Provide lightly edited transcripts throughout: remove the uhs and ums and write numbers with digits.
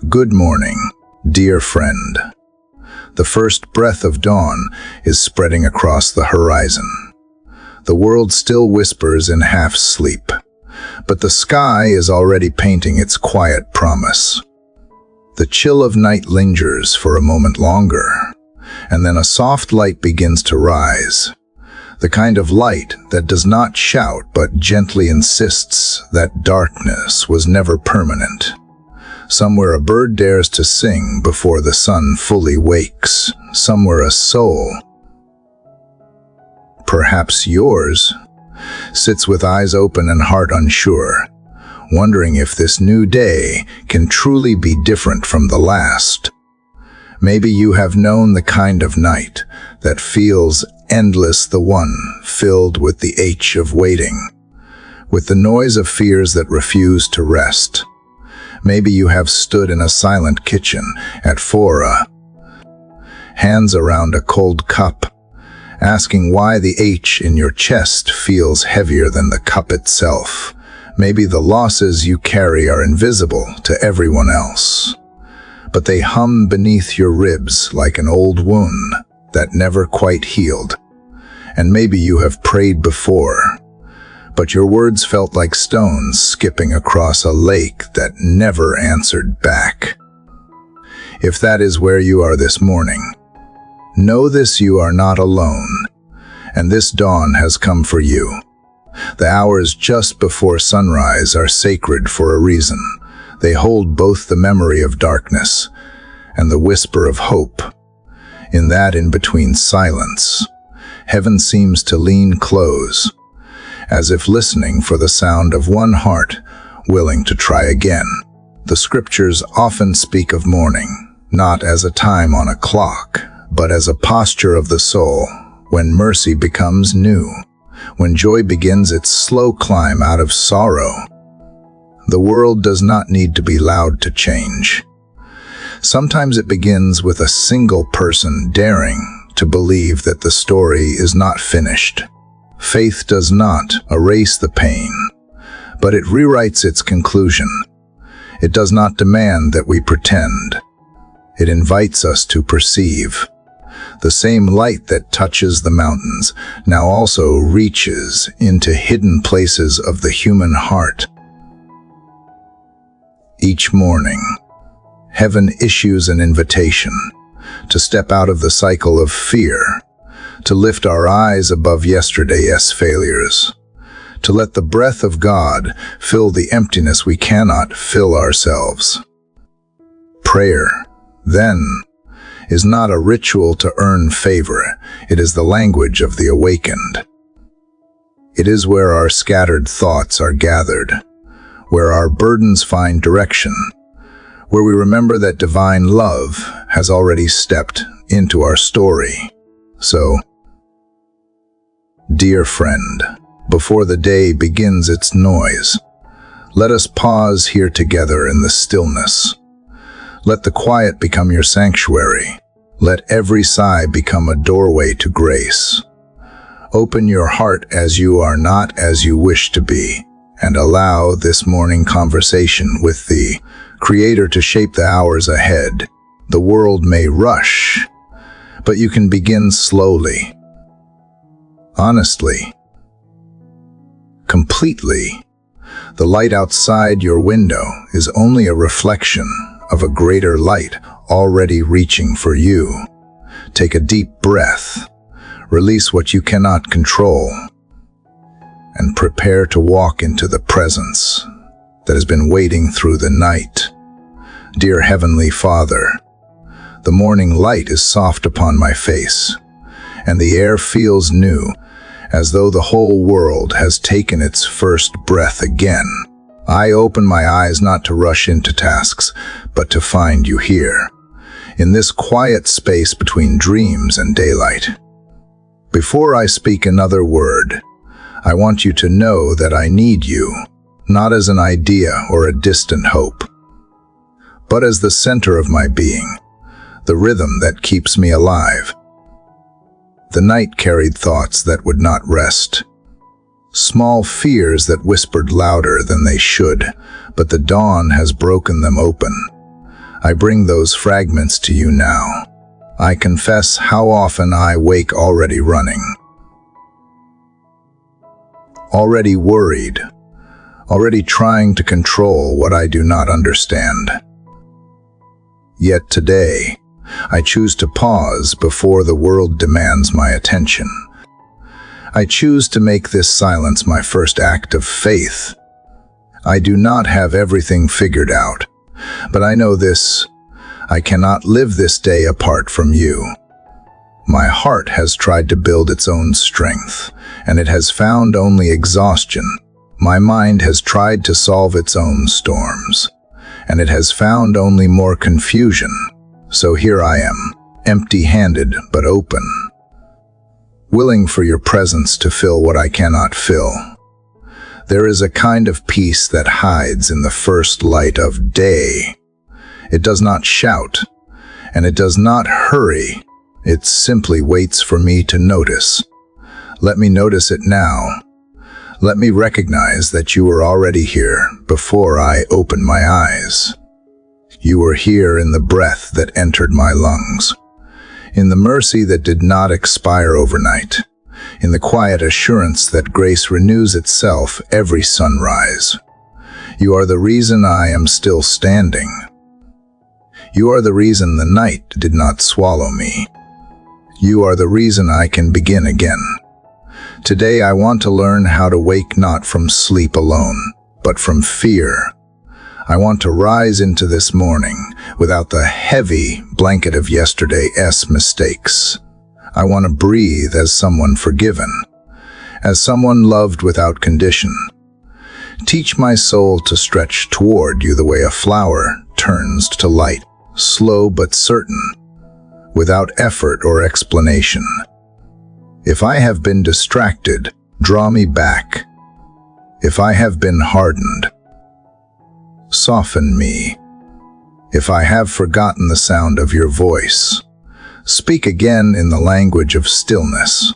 Good morning, dear friend. The first breath of dawn is spreading across the horizon. The world still whispers in half sleep, but the sky is already painting its quiet promise. The chill of night lingers for a moment longer, and then a soft light begins to rise. The kind of light that does not shout but gently insists that darkness was never permanent. Somewhere a bird dares to sing before the sun fully wakes. Somewhere a soul, perhaps yours, sits with eyes open and heart unsure, wondering if this new day can truly be different from the last. Maybe you have known the kind of night that feels endless, the one filled with the ache of waiting, with the noise of fears that refuse to rest. Maybe you have stood in a silent kitchen at 4 hands around a cold cup, asking why the ache in your chest feels heavier than the cup itself. Maybe the losses you carry are invisible to everyone else, but they hum beneath your ribs like an old wound that never quite healed. And maybe you have prayed before, but your words felt like stones skipping across a lake that never answered back. If that is where you are this morning, know this: you are not alone, and this dawn has come for you. The hours just before sunrise are sacred for a reason. They hold both the memory of darkness and the whisper of hope. In that in-between silence, heaven seems to lean close, as if listening for the sound of one heart willing to try again. The scriptures often speak of morning, not as a time on a clock, but as a posture of the soul, when mercy becomes new, when joy begins its slow climb out of sorrow. The world does not need to be loud to change. Sometimes it begins with a single person daring to believe that the story is not finished. Faith does not erase the pain, but it rewrites its conclusion. It does not demand that we pretend. It invites us to perceive. The same light that touches the mountains now also reaches into hidden places of the human heart. Each morning, heaven issues an invitation to step out of the cycle of fear, to lift our eyes above yesterday's failures, to let the breath of God fill the emptiness we cannot fill ourselves. Prayer, then, is not a ritual to earn favor. It is the language of the awakened. It is where our scattered thoughts are gathered, where our burdens find direction, where we remember that divine love has already stepped into our story. So, dear friend, before the day begins its noise, let us pause here together in the stillness. Let the quiet become your sanctuary. Let every sigh become a doorway to grace. Open your heart as you are, not as you wish to be, and allow this morning conversation with the Creator to shape the hours ahead. The world may rush, but you can begin slowly, honestly, completely. The light outside your window is only a reflection of a greater light already reaching for you. Take a deep breath, release what you cannot control, and prepare to walk into the presence that has been waiting through the night. Dear Heavenly Father, the morning light is soft upon my face, and the air feels new, as though the whole world has taken its first breath again. I open my eyes not to rush into tasks, but to find you here, in this quiet space between dreams and daylight. Before I speak another word, I want you to know that I need you, not as an idea or a distant hope, but as the center of my being, the rhythm that keeps me alive. The night carried thoughts that would not rest, small fears that whispered louder than they should, but the dawn has broken them open. I bring those fragments to you now. I confess how often I wake already running, already worried, already trying to control what I do not understand. Yet today, I choose to pause before the world demands my attention. I choose to make this silence my first act of faith. I do not have everything figured out, but I know this: I cannot live this day apart from you. My heart has tried to build its own strength, and it has found only exhaustion. My mind has tried to solve its own storms, and it has found only more confusion. So here I am, empty-handed but open, willing for your presence to fill what I cannot fill. There is a kind of peace that hides in the first light of day. It does not shout, and it does not hurry. It simply waits for me to notice. Let me notice it now. Let me recognize that you are already here before I open my eyes. You were here in the breath that entered my lungs, in the mercy that did not expire overnight, in the quiet assurance that grace renews itself every sunrise. You are the reason I am still standing. You are the reason the night did not swallow me. You are the reason I can begin again. Today I want to learn how to wake not from sleep alone, but from fear. I want to rise into this morning without the heavy blanket of yesterday's mistakes. I want to breathe as someone forgiven, as someone loved without condition. Teach my soul to stretch toward you the way a flower turns to light, slow but certain, without effort or explanation. If I have been distracted, draw me back. If I have been hardened, soften me. If I have forgotten the sound of your voice, speak again in the language of stillness.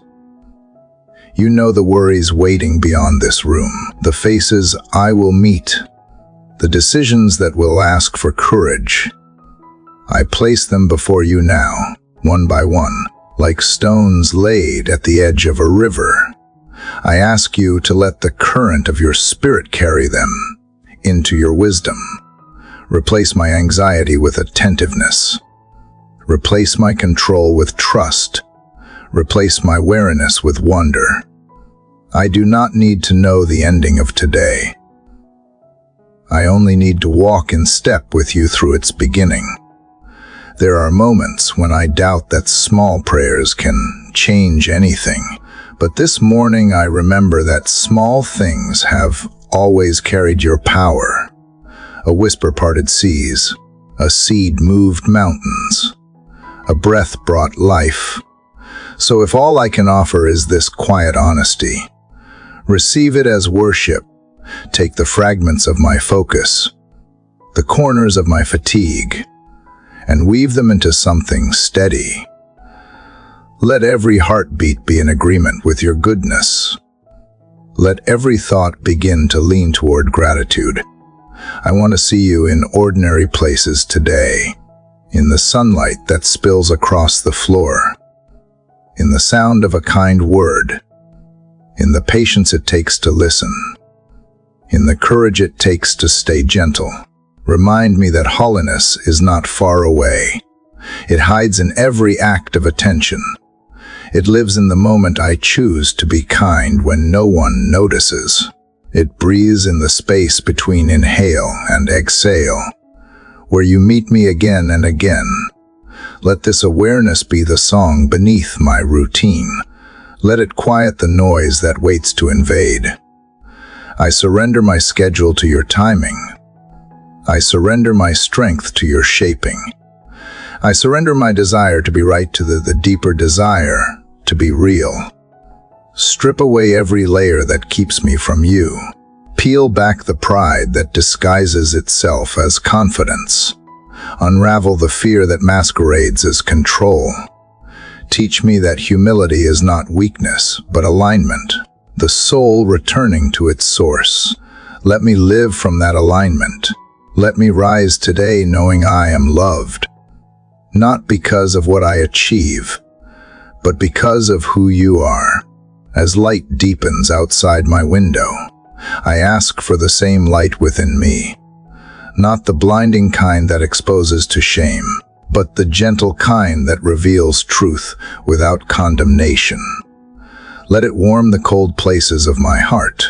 You know the worries waiting beyond this room, the faces I will meet, the decisions that will ask for courage. I place them before you now, one by one, like stones laid at the edge of a river. I ask you to let the current of your spirit carry them into your wisdom. Replace my anxiety with attentiveness. Replace my control with trust. Replace my wariness with wonder. I do not need to know the ending of today. I only need to walk in step with you through its beginning. There are moments when I doubt that small prayers can change anything, but this morning I remember that small things have always carried your power. A whisper parted seas, a seed moved mountains, a breath brought life. So if all I can offer is this quiet honesty, receive it as worship. Take the fragments of my focus, the corners of my fatigue, and weave them into something steady. Let every heartbeat be in agreement with your goodness. Let every thought begin to lean toward gratitude. I want to see you in ordinary places today, in the sunlight that spills across the floor, in the sound of a kind word, in the patience it takes to listen, in the courage it takes to stay gentle. Remind me that holiness is not far away. It hides in every act of attention. It lives in the moment I choose to be kind when no one notices. It breathes in the space between inhale and exhale, where you meet me again and again. Let this awareness be the song beneath my routine. Let it quiet the noise that waits to invade. I surrender my schedule to your timing. I surrender my strength to your shaping. I surrender my desire to be right to the deeper desire to be real. Strip away every layer that keeps me from you. Peel back the pride that disguises itself as confidence. Unravel the fear that masquerades as control. Teach me that humility is not weakness, but alignment, the soul returning to its source. Let me live from that alignment, Let me rise today knowing I am loved, not because of what I achieve, but because of who you are. As light deepens outside my window, I ask for the same light within me, not the blinding kind that exposes to shame, but the gentle kind that reveals truth without condemnation. Let it warm the cold places of my heart.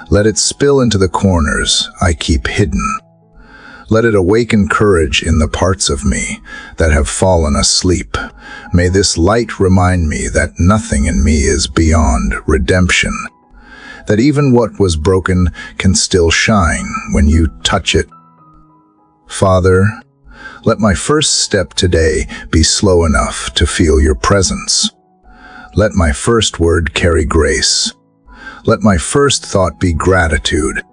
Let it spill into the corners I keep hidden. Let it awaken courage in the parts of me that have fallen asleep. May this light remind me that nothing in me is beyond redemption, that even what was broken can still shine when you touch it. Father, let my first step today be slow enough to feel your presence. Let my first word carry grace. Let my first thought be gratitude.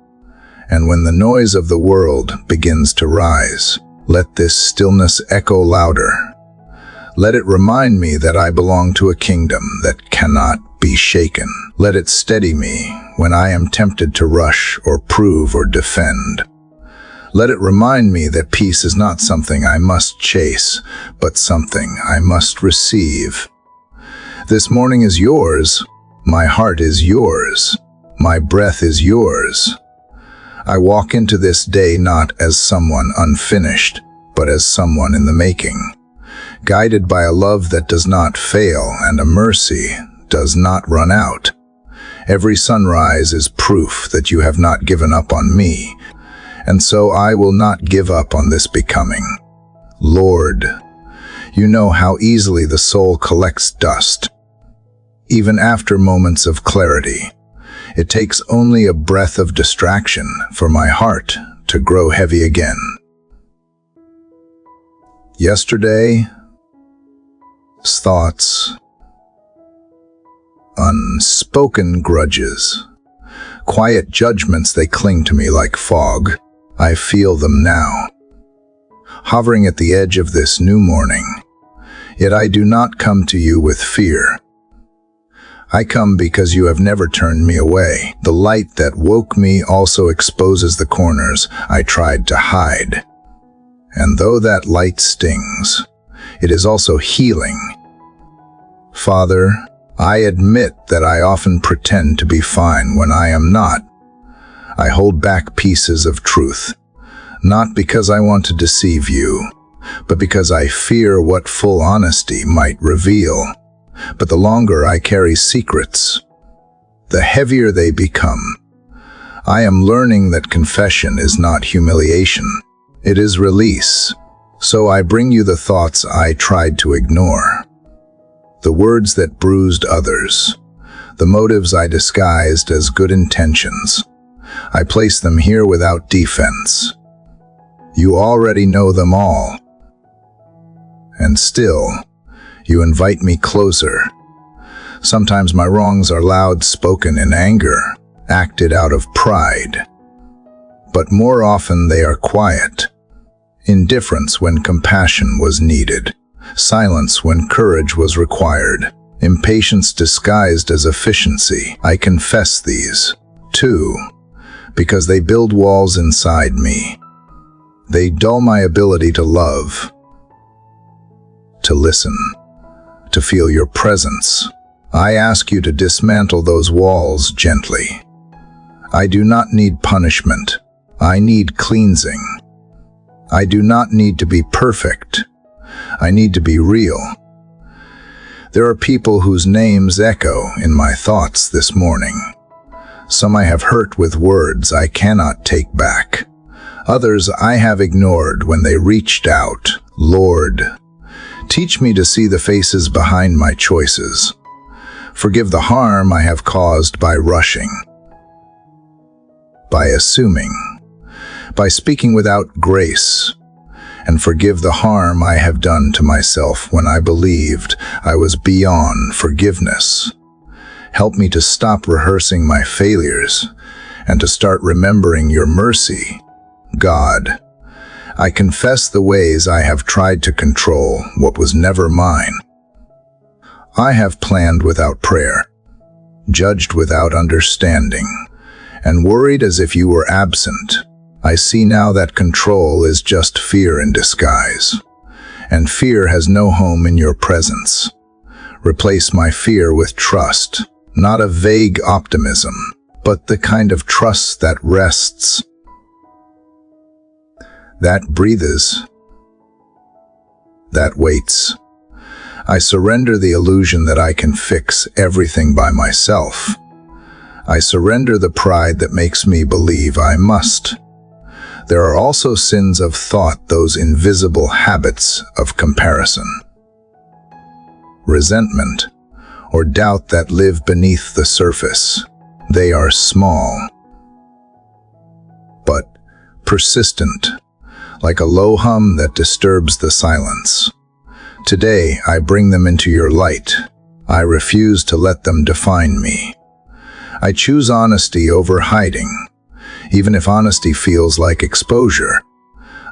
And when the noise of the world begins to rise, let this stillness echo louder. Let it remind me that I belong to a kingdom that cannot be shaken. Let it steady me when I am tempted to rush or prove or defend. Let it remind me that peace is not something I must chase, but something I must receive. This morning is yours. My heart is yours. My breath is yours. I walk into this day not as someone unfinished, but as someone in the making, guided by a love that does not fail and a mercy does not run out. Every sunrise is proof that you have not given up on me, and so I will not give up on this becoming. Lord, you know how easily the soul collects dust. Even after moments of clarity, it takes only a breath of distraction for my heart to grow heavy again. Yesterday's thoughts, unspoken grudges, quiet judgments, they cling to me like fog. I feel them now, hovering at the edge of this new morning. Yet I do not come to you with fear. I come because you have never turned me away. The light that woke me also exposes the corners I tried to hide. And though that light stings, it is also healing. Father, I admit that I often pretend to be fine when I am not. I hold back pieces of truth, not because I want to deceive you, but because I fear what full honesty might reveal. But the longer I carry secrets, the heavier they become. I am learning that confession is not humiliation. It is release. So I bring you the thoughts I tried to ignore, the words that bruised others, the motives I disguised as good intentions. I place them here without defense. You already know them all. And still, you invite me closer. Sometimes my wrongs are loud, spoken in anger, acted out of pride. But more often they are quiet. Indifference when compassion was needed. Silence when courage was required. Impatience disguised as efficiency. I confess these, too, because they build walls inside me. They dull my ability to love, to listen, to feel your presence. I ask you to dismantle those walls gently. I do not need punishment. I need cleansing. I do not need to be perfect. I need to be real. There are people whose names echo in my thoughts this morning. Some I have hurt with words I cannot take back. Others I have ignored when they reached out. Lord, teach me to see the faces behind my choices. Forgive the harm I have caused by rushing, by assuming, by speaking without grace, and forgive the harm I have done to myself when I believed I was beyond forgiveness. Help me to stop rehearsing my failures and to start remembering your mercy. God, I confess the ways I have tried to control what was never mine. I have planned without prayer, judged without understanding, and worried as if you were absent. I see now that control is just fear in disguise, and fear has no home in your presence. Replace my fear with trust, not a vague optimism, but the kind of trust that rests, that breathes, that waits. I surrender the illusion that I can fix everything by myself. I surrender the pride that makes me believe I must. There are also sins of thought, those invisible habits of comparison, resentment, or doubt that live beneath the surface. They are small, but persistent, like a low hum that disturbs the silence. Today, I bring them into your light. I refuse to let them define me. I choose honesty over hiding, even if honesty feels like exposure.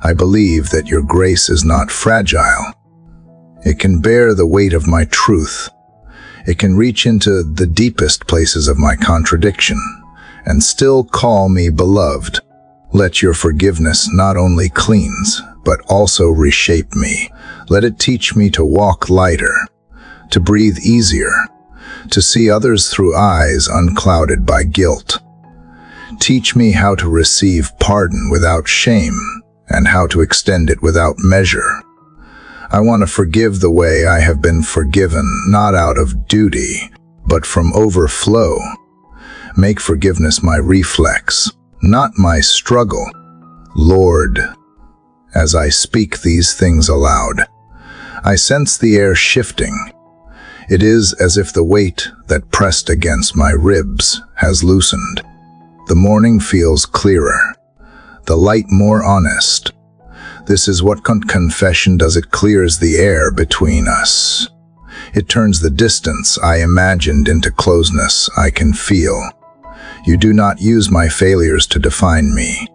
I believe that your grace is not fragile. It can bear the weight of my truth. It can reach into the deepest places of my contradiction and still call me beloved. Let your forgiveness not only cleanse, but also reshape me. Let it teach me to walk lighter, to breathe easier, to see others through eyes unclouded by guilt. Teach me how to receive pardon without shame and how to extend it without measure. I want to forgive the way I have been forgiven, not out of duty, but from overflow. Make forgiveness my reflex, not my struggle. Lord, as I speak these things aloud, I sense the air shifting. It is as if the weight that pressed against my ribs has loosened. The morning feels clearer, the light more honest. This is what confession does. It clears the air between us. It turns the distance I imagined into closeness I can feel. You do not use my failures to define me.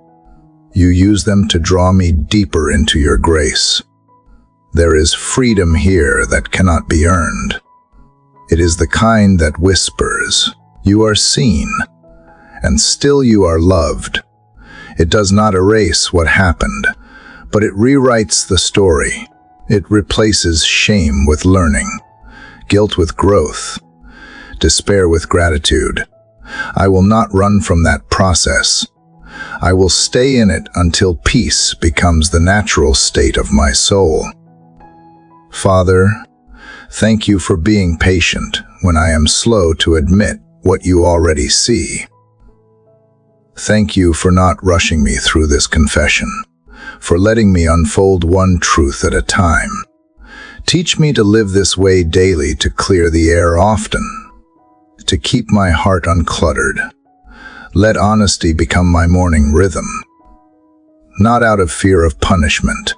You use them to draw me deeper into your grace. There is freedom here that cannot be earned. It is the kind that whispers, "You are seen, and still you are loved." It does not erase what happened, but it rewrites the story. It replaces shame with learning, guilt with growth, despair with gratitude. I will not run from that process. I will stay in it until peace becomes the natural state of my soul. Father, thank you for being patient when I am slow to admit what you already see. Thank you for not rushing me through this confession, for letting me unfold one truth at a time. Teach me to live this way daily, to clear the air often, to keep my heart uncluttered. Let honesty become my morning rhythm, not out of fear of punishment,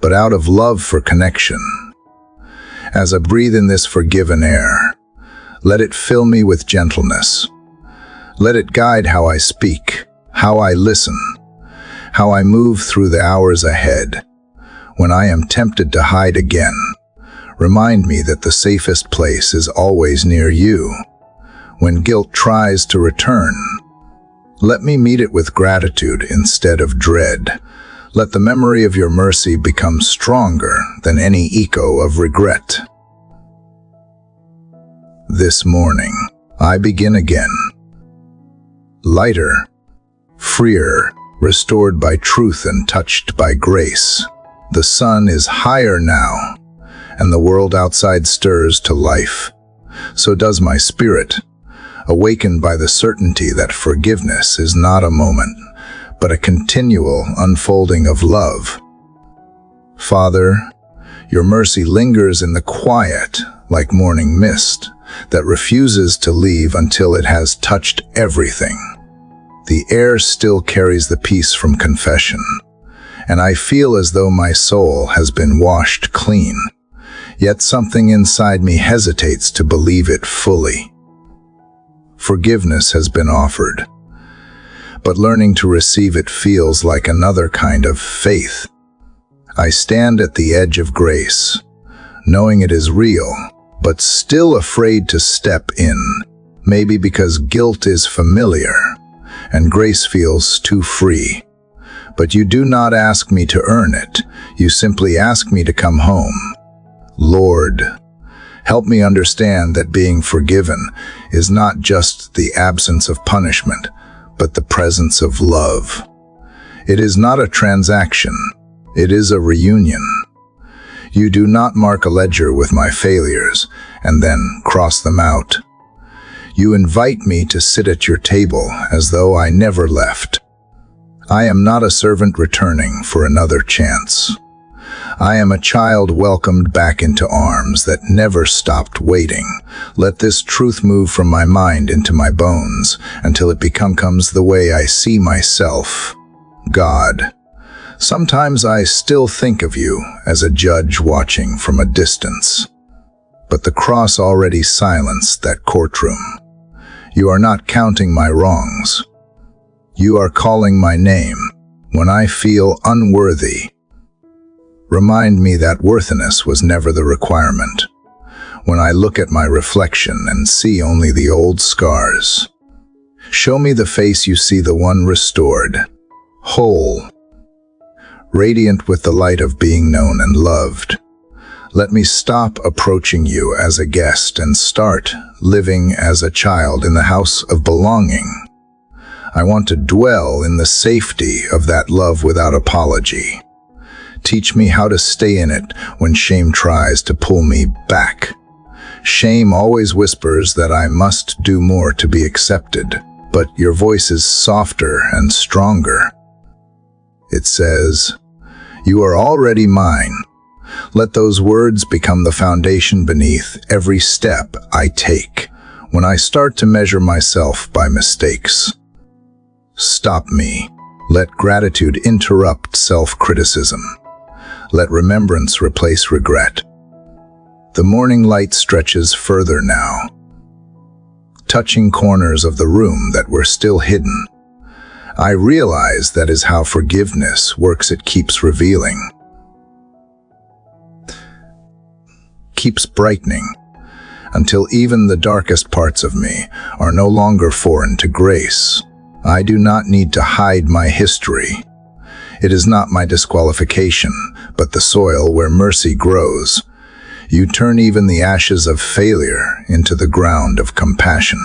but out of love for connection. As I breathe in this forgiven air, let it fill me with gentleness. Let it guide how I speak, how I listen, how I move through the hours ahead. When I am tempted to hide again, remind me that the safest place is always near you. When guilt tries to return, let me meet it with gratitude instead of dread. Let the memory of your mercy become stronger than any echo of regret. This morning, I begin again. Lighter, freer, restored by truth and touched by grace. The sun is higher now, and the world outside stirs to life. So does my spirit, awakened by the certainty that forgiveness is not a moment, but a continual unfolding of love. Father, your mercy lingers in the quiet like morning mist that refuses to leave until it has touched everything. The air still carries the peace from confession, and I feel as though my soul has been washed clean, yet something inside me hesitates to believe it fully. Forgiveness has been offered, but learning to receive it feels like another kind of faith. I stand at the edge of grace, knowing it is real, but still afraid to step in, maybe because guilt is familiar and grace feels too free. But you do not ask me to earn it. You simply ask me to come home. Lord, help me understand that being forgiven is not just the absence of punishment, but the presence of love. It is not a transaction. It is a reunion. You do not mark a ledger with my failures and then cross them out. You invite me to sit at your table as though I never left. I am not a servant returning for another chance. I am a child welcomed back into arms that never stopped waiting. Let this truth move from my mind into my bones until it becomes the way I see myself. God, sometimes I still think of you as a judge watching from a distance. But the cross already silenced that courtroom. You are not counting my wrongs. You are calling my name when I feel unworthy. Remind me that worthiness was never the requirement. When I look at my reflection and see only the old scars, show me the face you see, the one restored, whole, radiant with the light of being known and loved. Let me stop approaching you as a guest and start living as a child in the house of belonging. I want to dwell in the safety of that love without apology. Teach me how to stay in it when shame tries to pull me back. Shame always whispers that I must do more to be accepted, but your voice is softer and stronger. It says, "You are already mine." Let those words become the foundation beneath every step I take. When I start to measure myself by mistakes, stop me. Let gratitude interrupt self-criticism. Let remembrance replace regret. The morning light stretches further now, touching corners of the room that were still hidden. I realize that is how forgiveness works. It keeps revealing, keeps brightening, until even the darkest parts of me are no longer foreign to grace. I do not need to hide my history. It is not my disqualification, but the soil where mercy grows. You turn even the ashes of failure into the ground of compassion.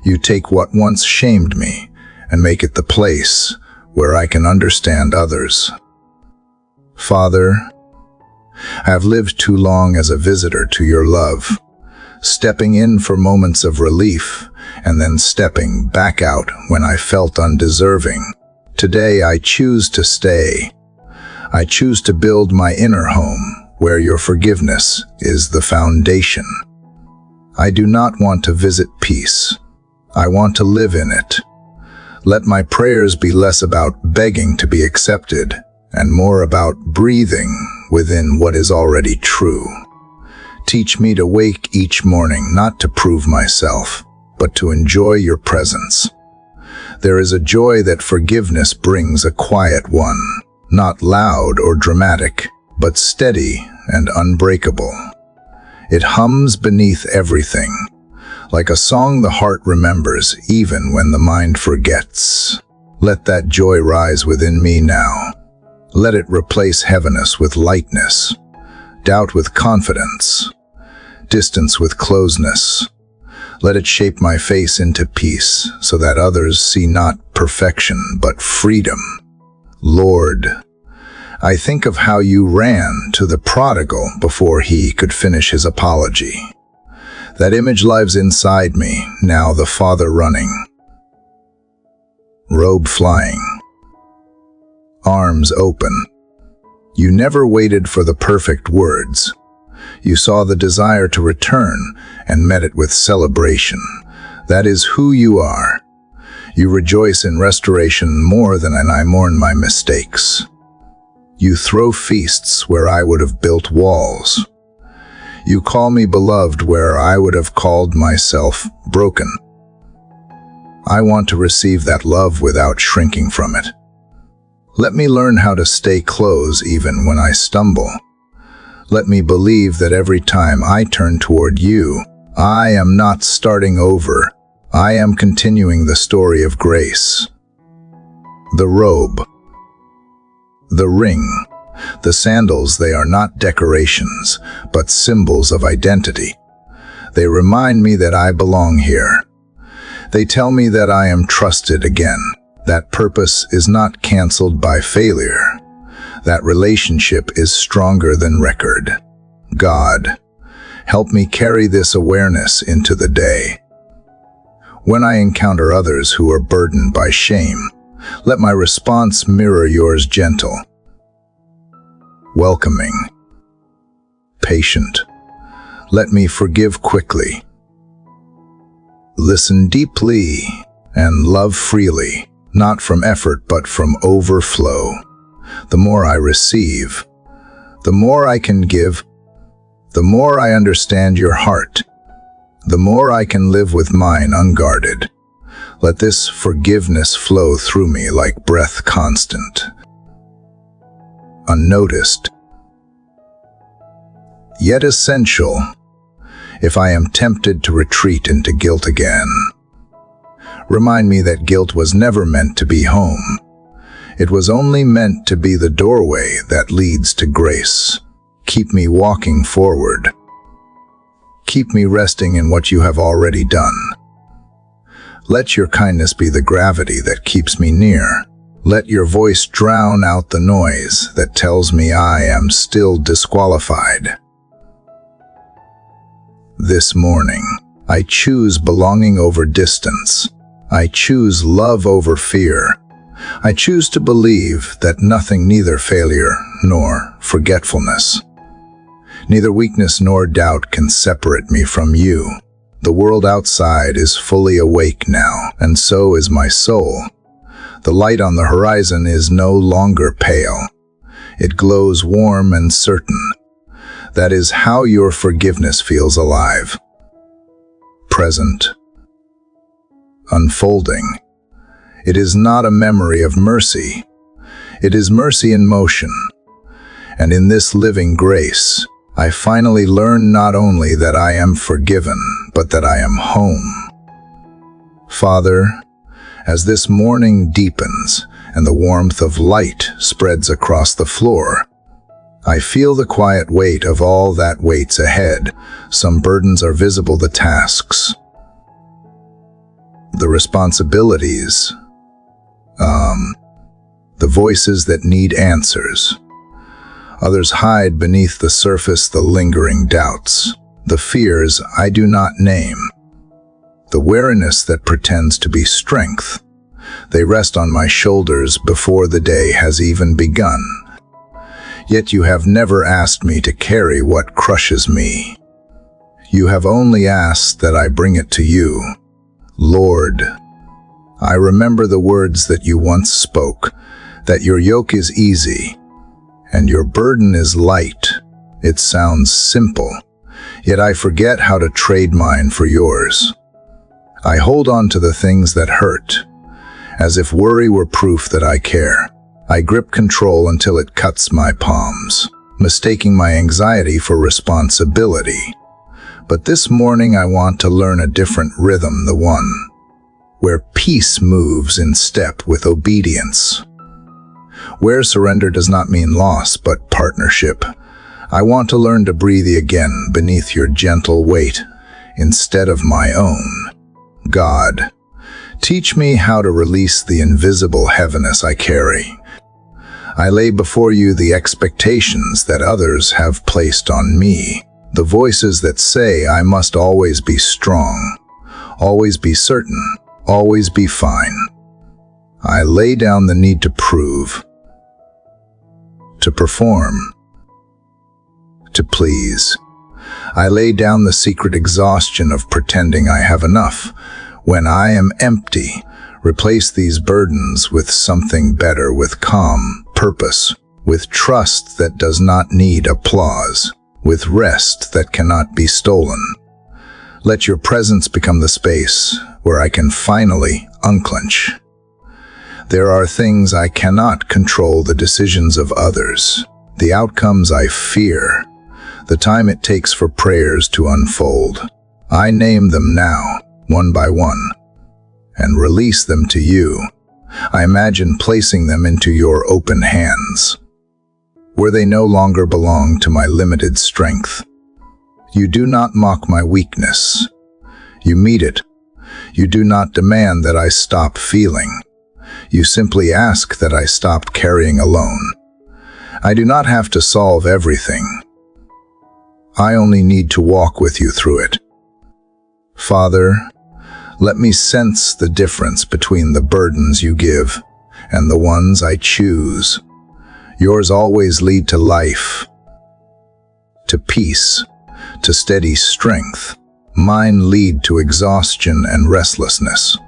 You take what once shamed me and make it the place where I can understand others. Father, I have lived too long as a visitor to your love, stepping in for moments of relief and then stepping back out when I felt undeserving. Today I choose to stay. I choose to build my inner home where your forgiveness is the foundation. I do not want to visit peace. I want to live in it. Let my prayers be less about begging to be accepted and more about breathing within what is already true. Teach me to wake each morning not to prove myself, but to enjoy your presence. There is a joy that forgiveness brings, a quiet one, not loud or dramatic, but steady and unbreakable. It hums beneath everything, like a song the heart remembers even when the mind forgets. Let that joy rise within me now. Let it replace heaviness with lightness, doubt with confidence, distance with closeness. Let it shape my face into peace so that others see not perfection but freedom. Lord, I think of how you ran to the prodigal before he could finish his apology. That image lives inside me, now the Father running, robe flying, arms open. You never waited for the perfect words. You saw the desire to return and met it with celebration. That is who you are. You rejoice in restoration more than I mourn my mistakes. You throw feasts where I would have built walls. You call me beloved where I would have called myself broken. I want to receive that love without shrinking from it. Let me learn how to stay close even when I stumble. Let me believe that every time I turn toward you, I am not starting over. I am continuing the story of grace. The robe, The ring, the sandals, they are not decorations, but symbols of identity. They remind me that I belong here. They tell me that I am trusted again, that purpose is not canceled by failure, that relationship is stronger than record. God, help me carry this awareness into the day. When I encounter others who are burdened by shame, let my response mirror yours, gentle, welcoming, patient. Let me forgive quickly, listen deeply, and love freely, not from effort but from overflow. The more I receive, the more I can give, the more I understand your heart, the more I can live with mine unguarded. Let this forgiveness flow through me like breath, constant, unnoticed, yet essential. If I am tempted to retreat into guilt again, remind me that guilt was never meant to be home. It was only meant to be the doorway that leads to grace. Keep me walking forward. Keep me resting in what you have already done. Let your kindness be the gravity that keeps me near. Let your voice drown out the noise that tells me I am still disqualified. This morning, I choose belonging over distance. I choose love over fear. I choose to believe that nothing, neither failure nor forgetfulness, neither weakness nor doubt can separate me from you. The world outside is fully awake now, and so is my soul. The light on the horizon is no longer pale. It glows warm and certain. That is how your forgiveness feels alive, present, unfolding. It is not a memory of mercy. It is mercy in motion. And in this living grace, I finally learn not only that I am forgiven, but that I am home. Father, as this morning deepens and the warmth of light spreads across the floor, I feel the quiet weight of all that waits ahead. Some burdens are visible, the tasks, the responsibilities, the voices that need answers. Others hide beneath the surface, the lingering doubts, the fears I do not name, the weariness that pretends to be strength. They rest on my shoulders before the day has even begun. Yet you have never asked me to carry what crushes me. You have only asked that I bring it to you. Lord, I remember the words that you once spoke, that your yoke is easy and your burden is light. It sounds simple, yet I forget how to trade mine for yours. I hold on to the things that hurt, as if worry were proof that I care. I grip control until it cuts my palms, mistaking my anxiety for responsibility. But this morning I want to learn a different rhythm, the one where peace moves in step with obedience, where surrender does not mean loss but partnership. I want to learn to breathe again beneath your gentle weight instead of my own. God, teach me how to release the invisible heaviness I carry. I lay before you the expectations that others have placed on me, the voices that say I must always be strong, always be certain, always be fine. I lay down the need to prove, to perform, to please. I lay down the secret exhaustion of pretending I have enough when I am empty. Replace these burdens with something better, with calm, purpose, with trust that does not need applause, with rest that cannot be stolen. Let your presence become the space where I can finally unclench. There are things I cannot control, the decisions of others, the outcomes I fear, the time it takes for prayers to unfold. I name them now, one by one, and release them to you. I imagine placing them into your open hands, where they no longer belong to my limited strength. You do not mock my weakness. You meet it. You do not demand that I stop feeling. You simply ask that I stop carrying alone. I do not have to solve everything. I only need to walk with you through it. Father, let me sense the difference between the burdens you give and the ones I choose. Yours always lead to life, to peace, to steady strength. Mine lead to exhaustion and restlessness.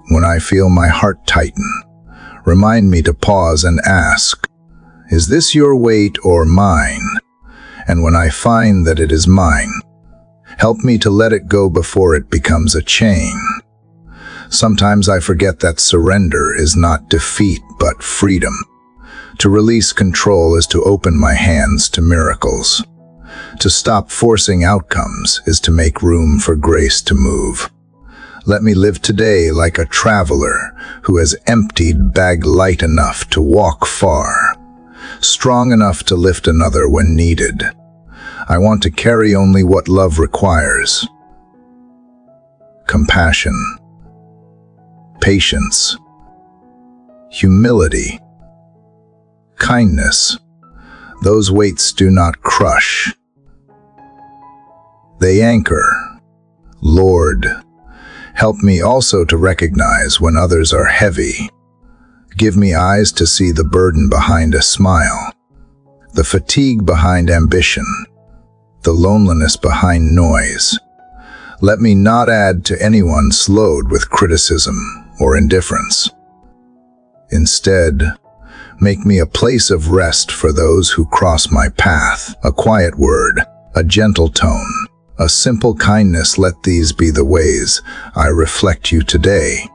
When I feel my heart tighten, remind me to pause and ask, is this your weight or mine? And when I find that it is mine, help me to let it go before it becomes a chain. Sometimes I forget that surrender is not defeat but freedom. To release control is to open my hands to miracles. To stop forcing outcomes is to make room for grace to move. Let me live today like a traveler who has emptied bag light enough to walk far, strong enough to lift another when needed. I want to carry only what love requires. Compassion, patience, humility, kindness. Those weights do not crush. They anchor. Lord, help me also to recognize when others are heavy. Give me eyes to see the burden behind a smile, the fatigue behind ambition, the loneliness behind noise. Let me not add to anyone's load with criticism or indifference. Instead, make me a place of rest for those who cross my path. A quiet word, a gentle tone, a simple kindness. Let these be the ways I reflect you today.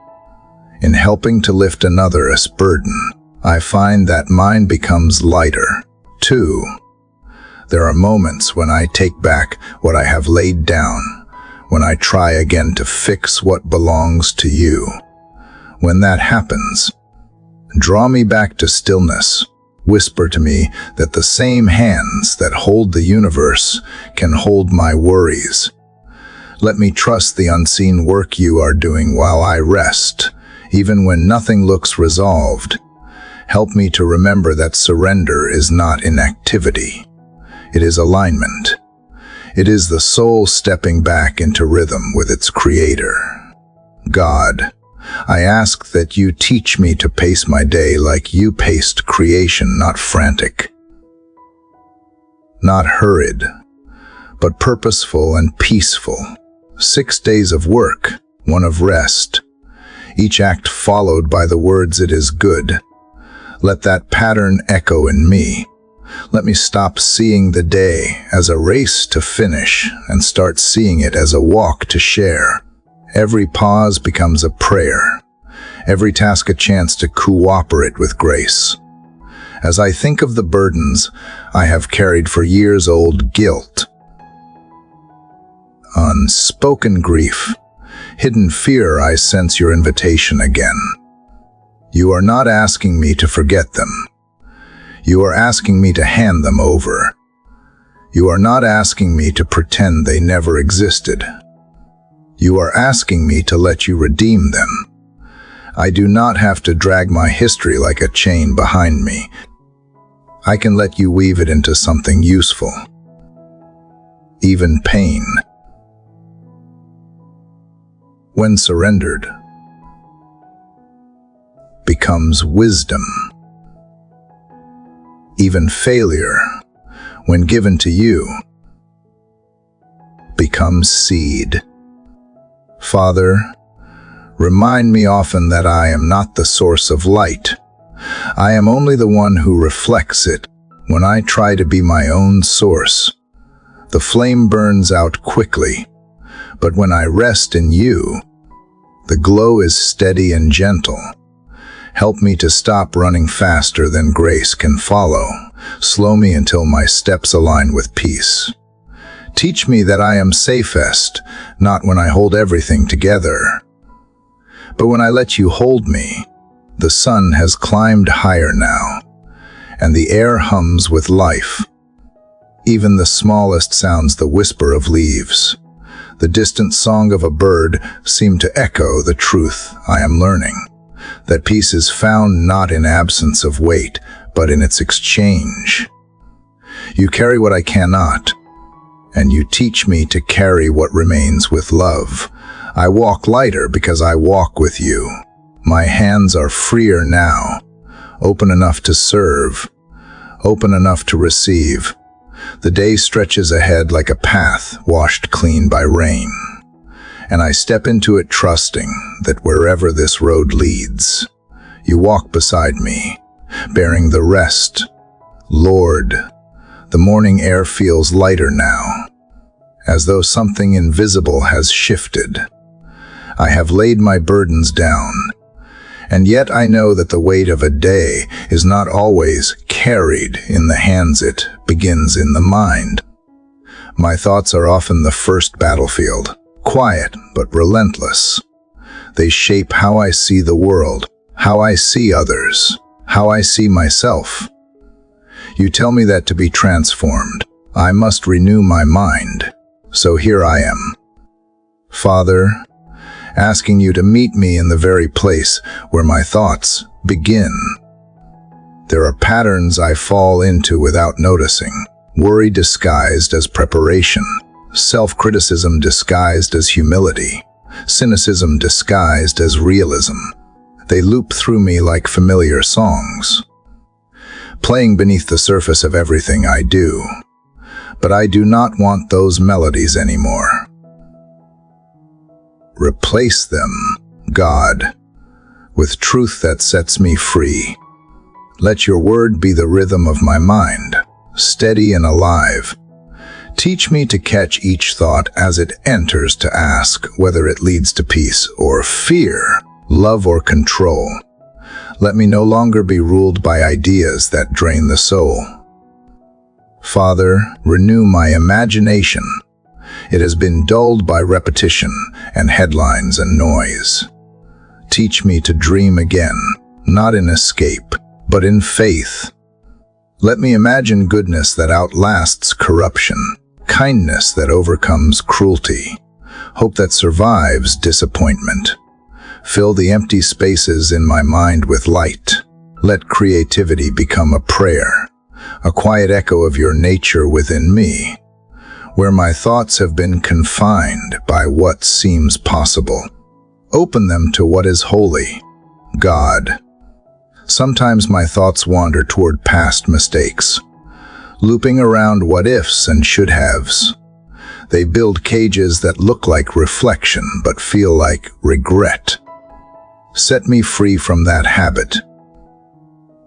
In helping to lift another's burden, I find that mine becomes lighter, too. There are moments when I take back what I have laid down, when I try again to fix what belongs to you. When that happens, draw me back to stillness. Whisper to me that the same hands that hold the universe can hold my worries. Let me trust the unseen work you are doing while I rest, even when nothing looks resolved. Help me to remember that surrender is not inactivity. It is alignment. It is the soul stepping back into rhythm with its creator. God, I ask that you teach me to pace my day like you paced creation, not frantic, not hurried, but purposeful and peaceful. 6 days of work, 1 of rest, each act followed by the words, "It is good." Let that pattern echo in me. Let me stop seeing the day as a race to finish and start seeing it as a walk to share. Every pause becomes a prayer, every task a chance to cooperate with grace. As I think of the burdens I have carried for years, old guilt, unspoken grief, hidden fear, I sense your invitation again. You are not asking me to forget them. You are asking me to hand them over. You are not asking me to pretend they never existed. You are asking me to let you redeem them. I do not have to drag my history like a chain behind me. I can let you weave it into something useful. Even pain, when surrendered, becomes wisdom. Even failure, when given to you, becomes seed. Father, remind me often that I am not the source of light. I am only the one who reflects it. When I try to be my own source, the flame burns out quickly. But when I rest in you, the glow is steady and gentle. Help me to stop running faster than grace can follow. Slow me until my steps align with peace. Teach me that I am safest, not when I hold everything together, but when I let you hold me. The sun has climbed higher now, and the air hums with life. Even the smallest sounds, the whisper of leaves, the distant song of a bird, seem to echo the truth I am learning, that peace is found not in absence of weight, but in its exchange. You carry what I cannot, and you teach me to carry what remains with love. I walk lighter because I walk with you. My hands are freer now, open enough to serve, open enough to receive. The day stretches ahead like a path washed clean by rain, and I step into it trusting that wherever this road leads, you walk beside me, bearing the rest. Lord, the morning air feels lighter now, as though something invisible has shifted. I have laid my burdens down, and yet I know that the weight of a day is not always carried in the hands, it begins in the mind. My thoughts are often the first battlefield, quiet but relentless. They shape how I see the world, how I see others, how I see myself. You tell me that to be transformed, I must renew my mind. So here I am, Father, asking you to meet me in the very place where my thoughts begin. There are patterns I fall into without noticing, worry disguised as preparation, self-criticism disguised as humility, cynicism disguised as realism. They loop through me like familiar songs, playing beneath the surface of everything I do. But I do not want those melodies anymore. Replace them, God, with truth that sets me free. Let your word be the rhythm of my mind, steady and alive. Teach me to catch each thought as it enters, to ask whether it leads to peace or fear, love or control. Let me no longer be ruled by ideas that drain the soul. Father, renew my imagination. It has been dulled by repetition and headlines and noise. Teach me to dream again, not in escape, but in faith. Let me imagine goodness that outlasts corruption, kindness that overcomes cruelty, hope that survives disappointment. Fill the empty spaces in my mind with light. Let creativity become a prayer, a quiet echo of your nature within me. Where my thoughts have been confined by what seems possible, open them to what is holy, God. Sometimes my thoughts wander toward past mistakes, looping around what-ifs and should-haves. They build cages that look like reflection but feel like regret. Set me free from that habit.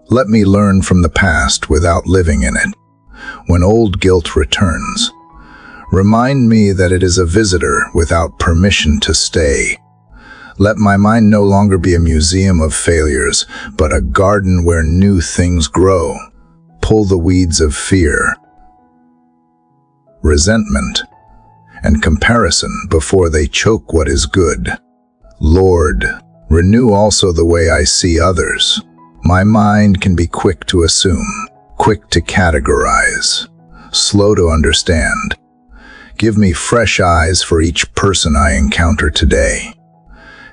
Let me learn from the past without living in it. When old guilt returns, remind me that it is a visitor without permission to stay. Let my mind no longer be a museum of failures, but a garden where new things grow. Pull the weeds of fear, resentment, and comparison before they choke what is good. Lord, renew also the way I see others. My mind can be quick to assume, quick to categorize, slow to understand. Give me fresh eyes for each person I encounter today.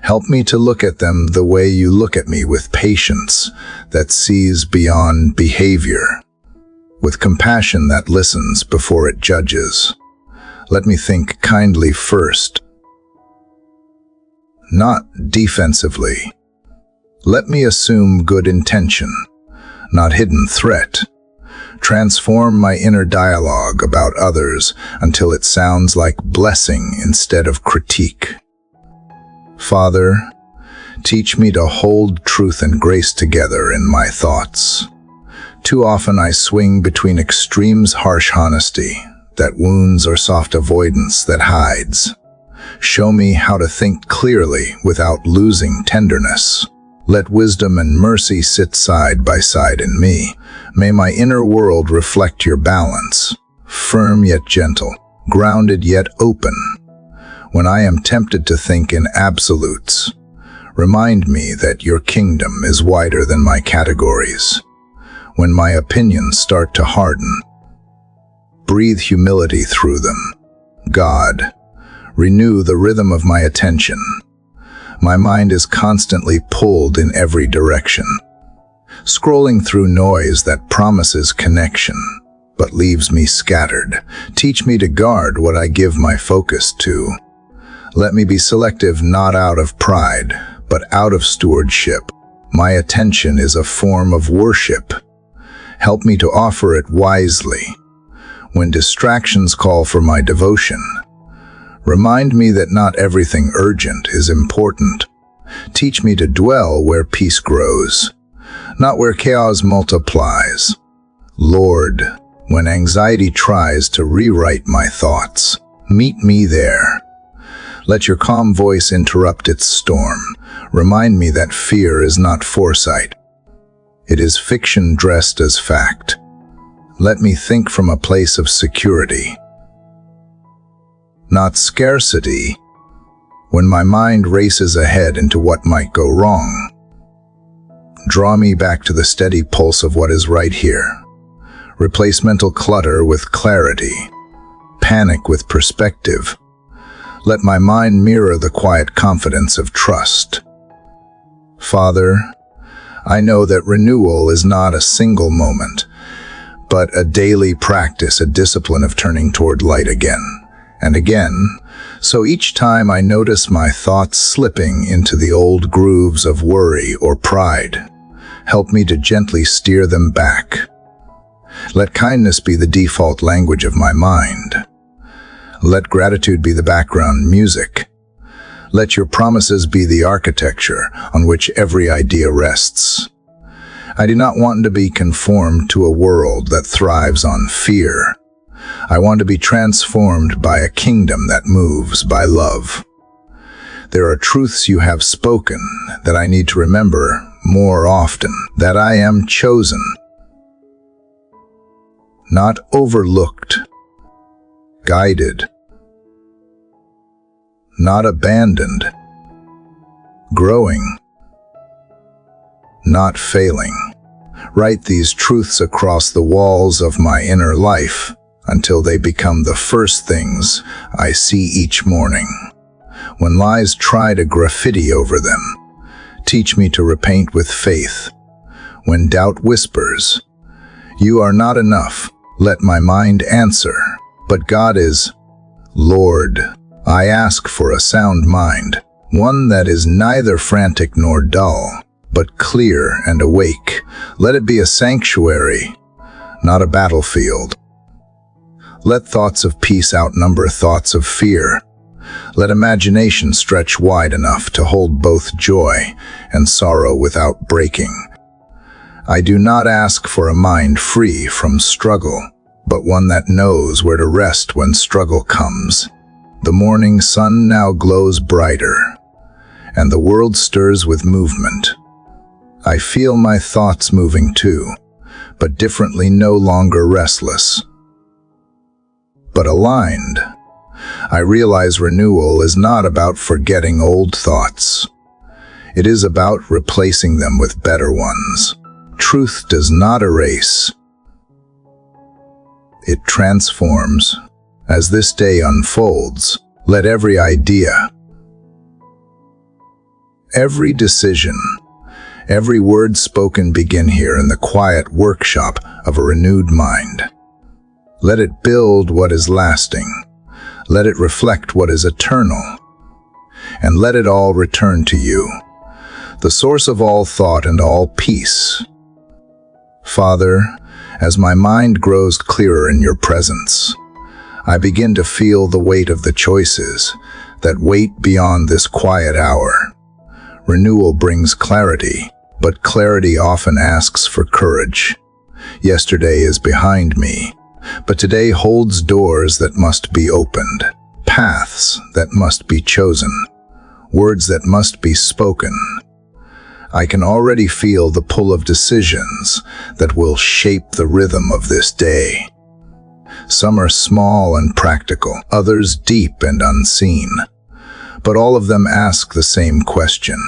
Help me to look at them the way you look at me, with patience that sees beyond behavior, with compassion that listens before it judges. Let me think kindly first, not defensively. Let me assume good intention, not hidden threat. Transform my inner dialogue about others until it sounds like blessing instead of critique. Father, teach me to hold truth and grace together in my thoughts. Too often I swing between extremes: harsh honesty that wounds or soft avoidance that hides. Show me how to think clearly without losing tenderness. Let wisdom and mercy sit side by side in me. May my inner world reflect your balance, firm yet gentle, grounded yet open. When I am tempted to think in absolutes, Remind me that your kingdom is wider than my categories. When my opinions start to harden, breathe humility through them. God, renew the rhythm of my attention. My mind is constantly pulled in every direction, scrolling through noise that promises connection, but leaves me scattered. Teach me to guard what I give my focus to. Let me be selective not out of pride, but out of stewardship. My attention is a form of worship. Help me to offer it wisely. When distractions call for my devotion, remind me that not everything urgent is important. Teach me to dwell where peace grows, not where chaos multiplies. Lord, when anxiety tries to rewrite my thoughts, meet me there. Let your calm voice interrupt its storm. Remind me that fear is not foresight. It is fiction dressed as fact. Let me think from a place of security, not scarcity. When my mind races ahead into what might go wrong, draw me back to the steady pulse of what is right here. Replace mental clutter with clarity, panic with perspective. Let my mind mirror the quiet confidence of trust. Father, I know that renewal is not a single moment, but a daily practice, a discipline of turning toward light again and again. So each time I notice my thoughts slipping into the old grooves of worry or pride, help me to gently steer them back. Let kindness be the default language of my mind. Let gratitude be the background music. Let your promises be the architecture on which every idea rests. I do not want to be conformed to a world that thrives on fear. I want to be transformed by a kingdom that moves by love. There are truths you have spoken that I need to remember more often, that I am chosen, not overlooked, guided, not abandoned, growing, not failing. Write these truths across the walls of my inner life until they become the first things I see each morning. When lies try to graffiti over them, teach me to repaint with faith. When doubt whispers, "You are not enough," let my mind answer, "But God is." Lord, I ask for a sound mind, one that is neither frantic nor dull, but clear and awake. Let it be a sanctuary, not a battlefield. Let thoughts of peace outnumber thoughts of fear. Let imagination stretch wide enough to hold both joy and sorrow without breaking. I do not ask for a mind free from struggle, but one that knows where to rest when struggle comes. The morning sun now glows brighter, and the world stirs with movement. I feel my thoughts moving too, but differently, no longer restless, but aligned. I realize renewal is not about forgetting old thoughts. It is about replacing them with better ones. Truth does not erase. It transforms. As this day unfolds, let every idea, every decision, every word spoken begin here in the quiet workshop of a renewed mind. Let it build what is lasting. Let it reflect what is eternal. And let it all return to you, the source of all thought and all peace. Father, as my mind grows clearer in your presence, I begin to feel the weight of the choices that wait beyond this quiet hour. Renewal brings clarity, but clarity often asks for courage. Yesterday is behind me, but today holds doors that must be opened, paths that must be chosen, words that must be spoken. I can already feel the pull of decisions that will shape the rhythm of this day. Some are small and practical, others deep and unseen, but all of them ask the same question: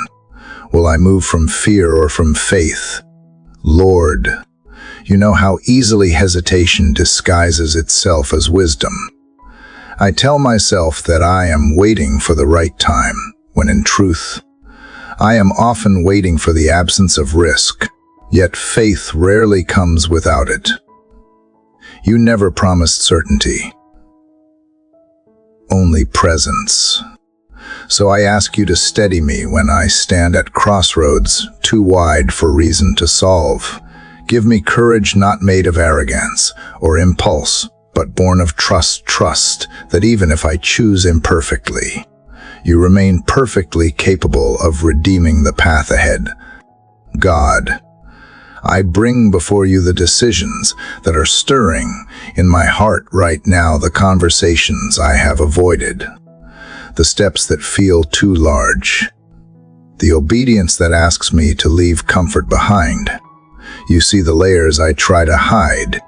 Will I move from fear or from faith? Lord, you know how easily hesitation disguises itself as wisdom. I tell myself that I am waiting for the right time, when in truth, I am often waiting for the absence of risk, yet faith rarely comes without it. You never promised certainty, only presence. So I ask you to steady me when I stand at crossroads too wide for reason to solve. Give me courage not made of arrogance or impulse, but born of trust that even if I choose imperfectly, you remain perfectly capable of redeeming the path ahead. God, I bring before you the decisions that are stirring in my heart right now, the conversations I have avoided, the steps that feel too large, the obedience that asks me to leave comfort behind. You see the layers I try to hide,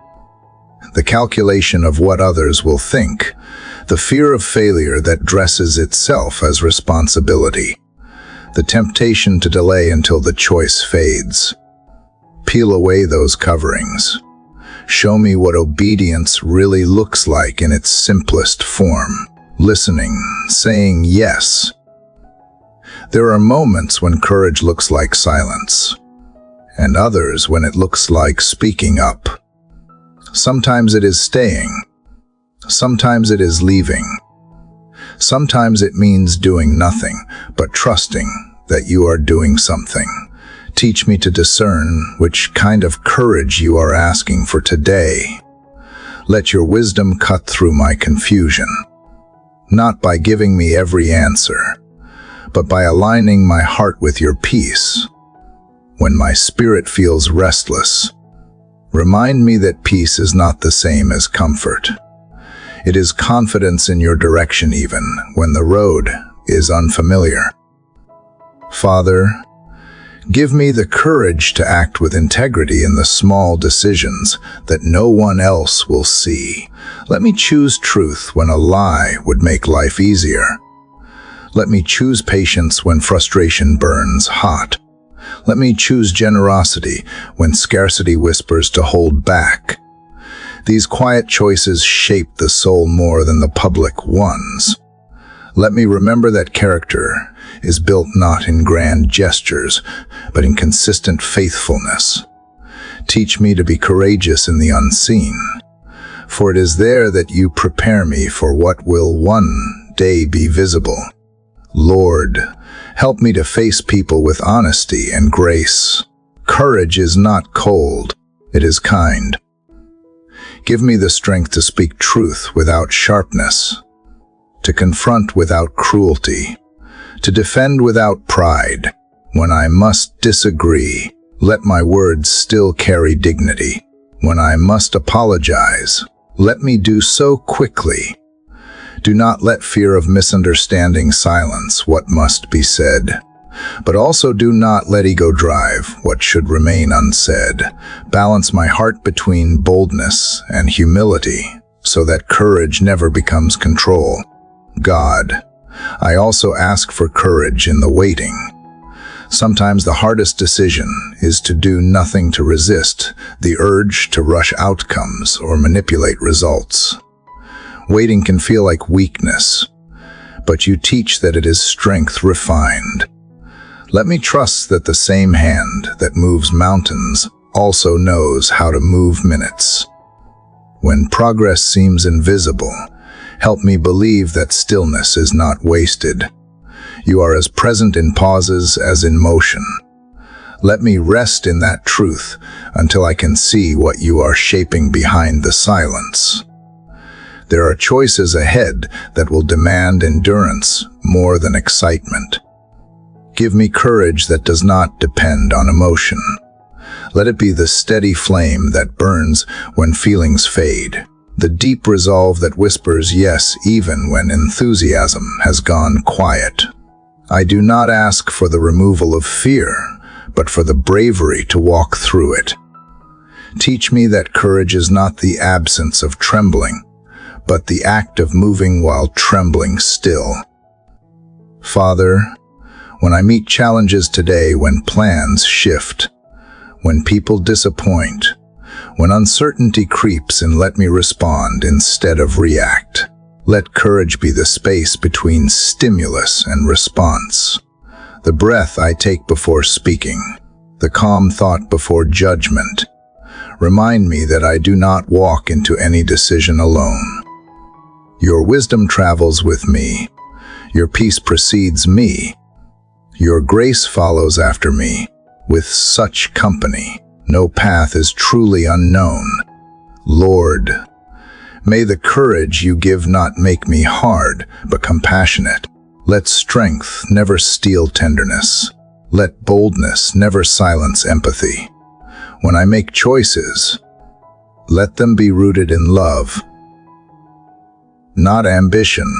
the calculation of what others will think, the fear of failure that dresses itself as responsibility, the temptation to delay until the choice fades. Peel away those coverings. Show me what obedience really looks like in its simplest form. Listening, saying yes. There are moments when courage looks like silence, and others when it looks like speaking up. Sometimes it is staying. Sometimes it is leaving. Sometimes it means doing nothing, but trusting that you are doing something. Teach me to discern which kind of courage you are asking for today. Let your wisdom cut through my confusion, not by giving me every answer, but by aligning my heart with your peace. When my spirit feels restless, remind me that peace is not the same as comfort. It is confidence in your direction even when the road is unfamiliar. Father, give me the courage to act with integrity in the small decisions that no one else will see. Let me choose truth when a lie would make life easier. Let me choose patience when frustration burns hot. Let me choose generosity when scarcity whispers to hold back. These quiet choices shape the soul more than the public ones. Let me remember that character is built not in grand gestures, but in consistent faithfulness. Teach me to be courageous in the unseen, for it is there that you prepare me for what will one day be visible. Lord, help me to face people with honesty and grace. Courage is not cold, it is kind. Give me the strength to speak truth without sharpness, to confront without cruelty, to defend without pride. When I must disagree, let my words still carry dignity. When I must apologize, let me do so quickly. Do not let fear of misunderstanding silence what must be said, but also do not let ego drive what should remain unsaid. Balance my heart between boldness and humility, so that courage never becomes control. God, I also ask for courage in the waiting. Sometimes the hardest decision is to do nothing, to resist the urge to rush outcomes or manipulate results. Waiting can feel like weakness, but you teach that it is strength refined. Let me trust that the same hand that moves mountains also knows how to move minutes. When progress seems invisible, help me believe that stillness is not wasted. You are as present in pauses as in motion. Let me rest in that truth until I can see what you are shaping behind the silence. There are choices ahead that will demand endurance more than excitement. Give me courage that does not depend on emotion. Let it be the steady flame that burns when feelings fade, the deep resolve that whispers yes even when enthusiasm has gone quiet. I do not ask for the removal of fear, but for the bravery to walk through it. Teach me that courage is not the absence of trembling, but the act of moving while trembling still. Father, When I meet challenges today, when plans shift, when people disappoint, when uncertainty creeps in, let me respond instead of react. Let courage be the space between stimulus and response. The breath I take before speaking, the calm thought before judgment, remind me that I do not walk into any decision alone. Your wisdom travels with me. Your peace precedes me. Your grace follows after me. With such company, no path is truly unknown. Lord, may the courage you give not make me hard, but compassionate. Let strength never steal tenderness. Let boldness never silence empathy. When I make choices, let them be rooted in love, not ambition.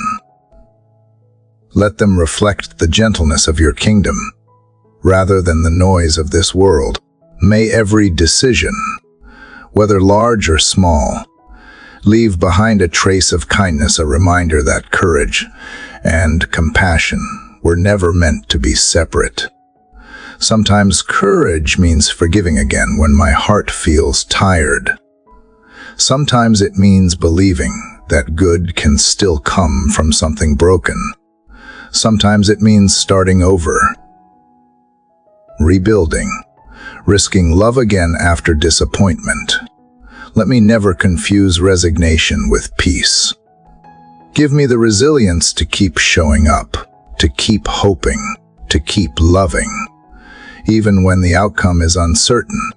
Let them reflect the gentleness of your kingdom, rather than the noise of this world. May every decision, whether large or small, leave behind a trace of kindness, a reminder that courage and compassion were never meant to be separate. Sometimes courage means forgiving again when my heart feels tired. Sometimes it means believing that good can still come from something broken. Sometimes it means starting over, rebuilding, risking love again after disappointment. Let me never confuse resignation with peace. Give me the resilience to keep showing up, to keep hoping, to keep loving, even when the outcome is uncertain.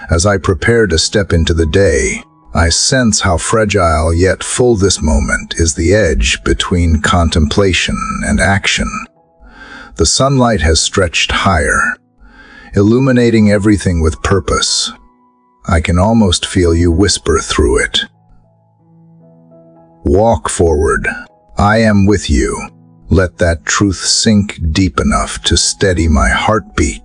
As I prepare to step into the day, I sense how fragile yet full this moment is, the edge between contemplation and action. The sunlight has stretched higher, illuminating everything with purpose. I can almost feel you whisper through it. Walk forward. I am with you. Let that truth sink deep enough to steady my heartbeat.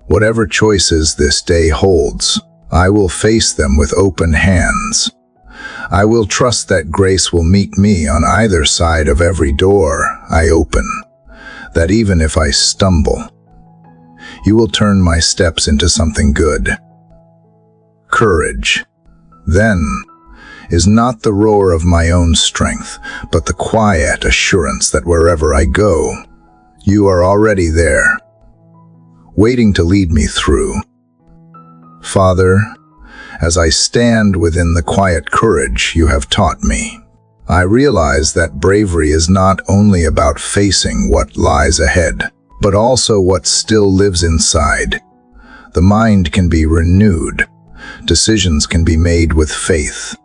Whatever choices this day holds, I will face them with open hands. I will trust that grace will meet me on either side of every door I open, that even if I stumble, you will turn my steps into something good. Courage, then, is not the roar of my own strength, but the quiet assurance that wherever I go, you are already there, waiting to lead me through. Father, as I stand within the quiet courage you have taught me, I realize that bravery is not only about facing what lies ahead, but also what still lives inside. The mind can be renewed, decisions can be made with faith,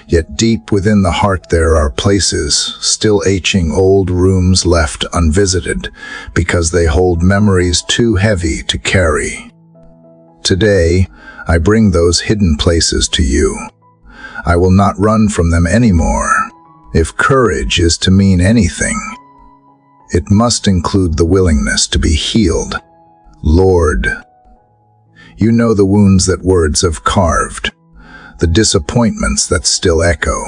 yet deep within the heart there are places, still aching old rooms left unvisited, because they hold memories too heavy to carry. Today, I bring those hidden places to you. I will not run from them anymore. If courage is to mean anything, it must include the willingness to be healed. Lord, you know the wounds that words have carved, the disappointments that still echo,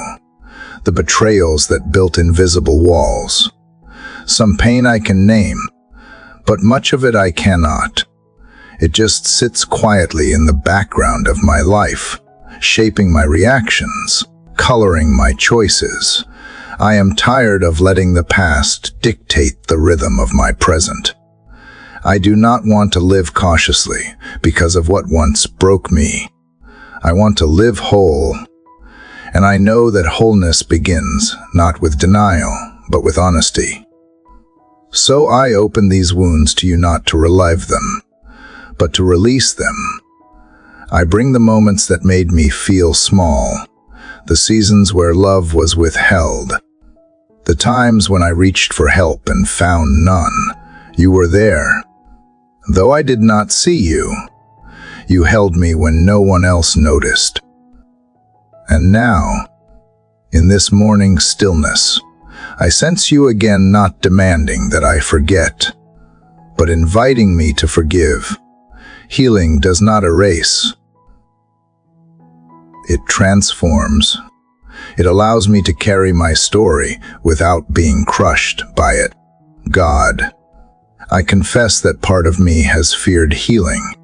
the betrayals that built invisible walls. Some pain I can name, but much of it I cannot. It just sits quietly in the background of my life, shaping my reactions, coloring my choices. I am tired of letting the past dictate the rhythm of my present. I do not want to live cautiously because of what once broke me. I want to live whole, and I know that wholeness begins not with denial, but with honesty. So I open these wounds to you, not to relive them, but to release them. I bring the moments that made me feel small, the seasons where love was withheld, the times when I reached for help and found none. You were there. Though I did not see you, you held me when no one else noticed. And now, in this morning stillness, I sense you again, not demanding that I forget, but inviting me to forgive. Healing does not erase. It transforms. It allows me to carry my story without being crushed by it. God, I confess that part of me has feared healing.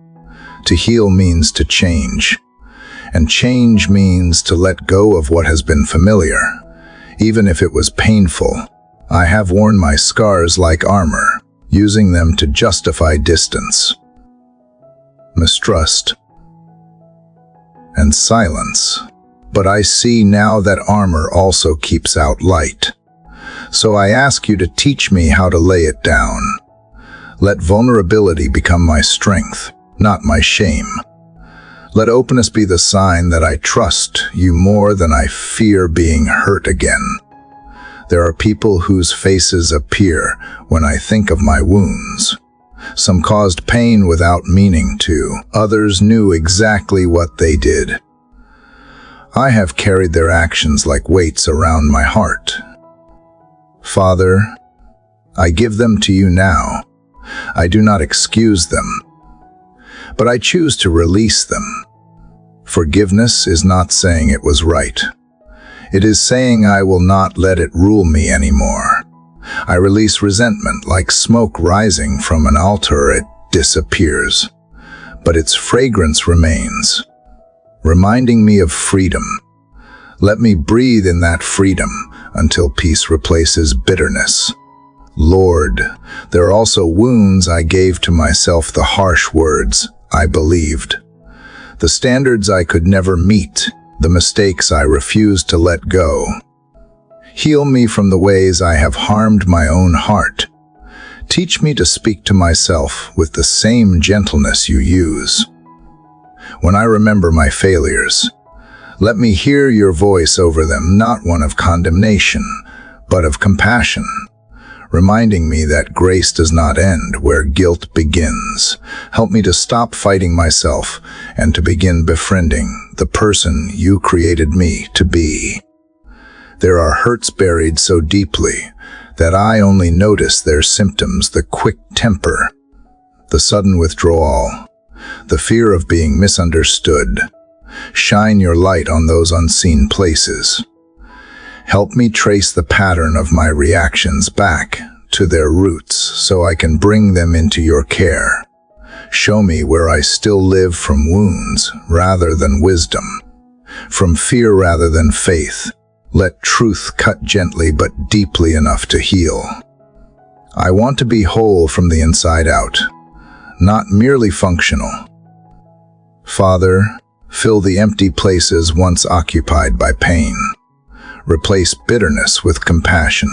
To heal means to change, and change means to let go of what has been familiar, even if it was painful. I have worn my scars like armor, using them to justify distance, mistrust, and silence. But I see now that armor also keeps out light. So I ask you to teach me how to lay it down. Let vulnerability become my strength, not my shame. Let openness be the sign that I trust you more than I fear being hurt again. There are people whose faces appear when I think of my wounds. Some caused pain without meaning to. Others knew exactly what they did. I have carried their actions like weights around my heart. Father, I give them to you now. I do not excuse them, but I choose to release them. Forgiveness is not saying it was right. It is saying I will not let it rule me anymore. I release resentment like smoke rising from an altar. It disappears, but its fragrance remains, reminding me of freedom. Let me breathe in that freedom until peace replaces bitterness. Lord, there are also wounds I gave to myself, the harsh words I believed, the standards I could never meet, the mistakes I refused to let go. Heal me from the ways I have harmed my own heart. Teach me to speak to myself with the same gentleness you use. When I remember my failures, let me hear your voice over them, not one of condemnation, but of compassion, reminding me that grace does not end where guilt begins. Help me to stop fighting myself and to begin befriending the person you created me to be. There are hurts buried so deeply that I only notice their symptoms: the quick temper, the sudden withdrawal, the fear of being misunderstood. Shine your light on those unseen places. Help me trace the pattern of my reactions back to their roots so I can bring them into your care. Show me where I still live from wounds rather than wisdom, from fear rather than faith. Let truth cut gently but deeply enough to heal. I want to be whole from the inside out, not merely functional. Father, fill the empty places once occupied by pain. Replace bitterness with compassion,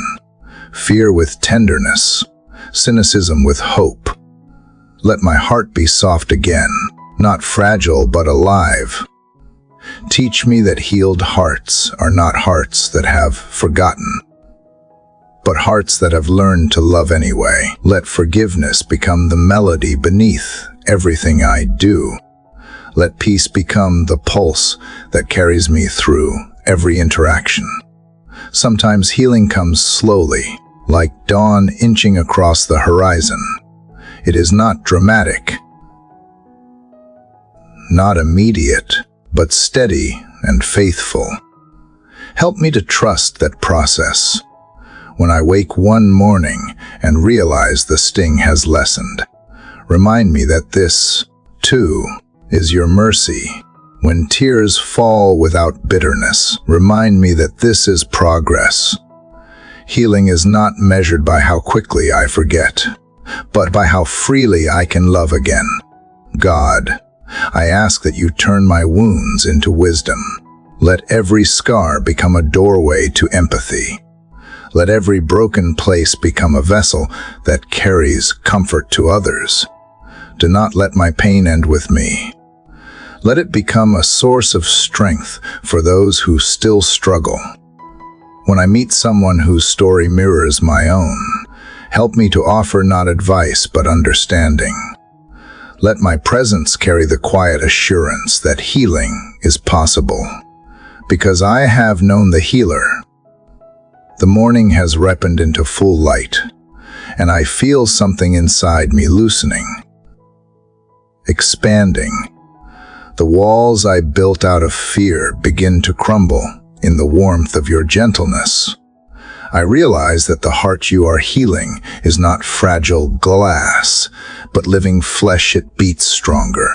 fear with tenderness, cynicism with hope. Let my heart be soft again, not fragile but alive. Teach me that healed hearts are not hearts that have forgotten, but hearts that have learned to love anyway. Let forgiveness become the melody beneath everything I do. Let peace become the pulse that carries me through every interaction. Sometimes healing comes slowly, like dawn inching across the horizon. It is not dramatic, not immediate, but steady and faithful. Help me to trust that process. When I wake one morning and realize the sting has lessened, remind me that this, too, is your mercy. When tears fall without bitterness, remind me that this is progress. Healing is not measured by how quickly I forget, but by how freely I can love again. God, I ask that you turn my wounds into wisdom. Let every scar become a doorway to empathy. Let every broken place become a vessel that carries comfort to others. Do not let my pain end with me. Let it become a source of strength for those who still struggle. When I meet someone whose story mirrors my own, help me to offer not advice but understanding. Let my presence carry the quiet assurance that healing is possible. Because I have known the healer, the morning has ripened into full light, and I feel something inside me loosening, expanding. The walls I built out of fear begin to crumble in the warmth of your gentleness. I realize that the heart you are healing is not fragile glass, but living flesh. It beats stronger.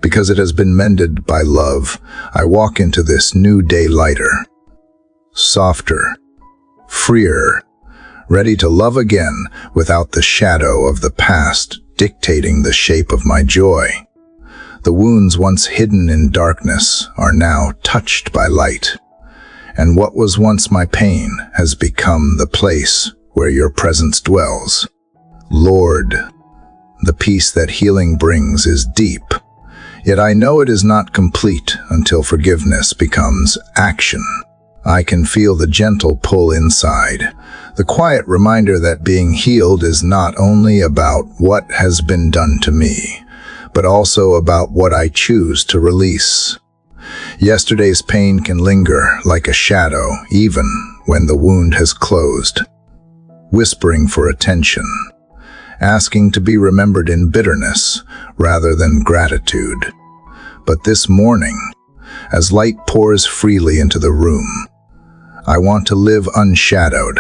Because it has been mended by love, I walk into this new day lighter, softer, freer, ready to love again without the shadow of the past dictating the shape of my joy. The wounds once hidden in darkness are now touched by light, and what was once my pain has become the place where your presence dwells. Lord, the peace that healing brings is deep, yet I know it is not complete until forgiveness becomes action. I can feel the gentle pull inside, the quiet reminder that being healed is not only about what has been done to me, but also about what I choose to release. Yesterday's pain can linger like a shadow even when the wound has closed, whispering for attention, asking to be remembered in bitterness rather than gratitude. But this morning, as light pours freely into the room, I want to live unshadowed.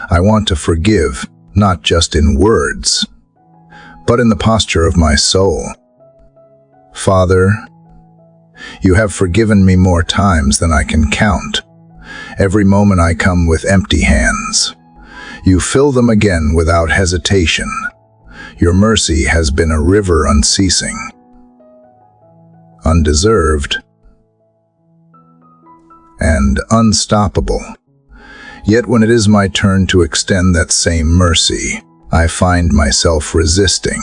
I want to forgive, not just in words, but in the posture of my soul. Father, you have forgiven me more times than I can count. Every moment I come with empty hands. You fill them again without hesitation. Your mercy has been a river unceasing, undeserved, and unstoppable. Yet when it is my turn to extend that same mercy, I find myself resisting.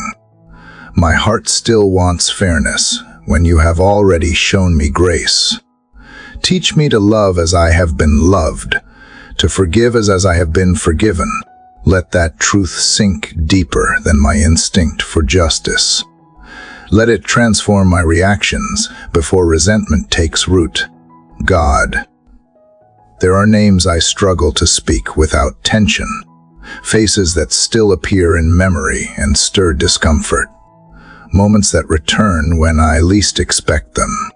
My heart still wants fairness when you have already shown me grace. Teach me to love as I have been loved, to forgive as I have been forgiven. Let that truth sink deeper than my instinct for justice. Let it transform my reactions before resentment takes root. God, there are names I struggle to speak without tension, faces that still appear in memory and stir discomfort, moments that return when I least expect them.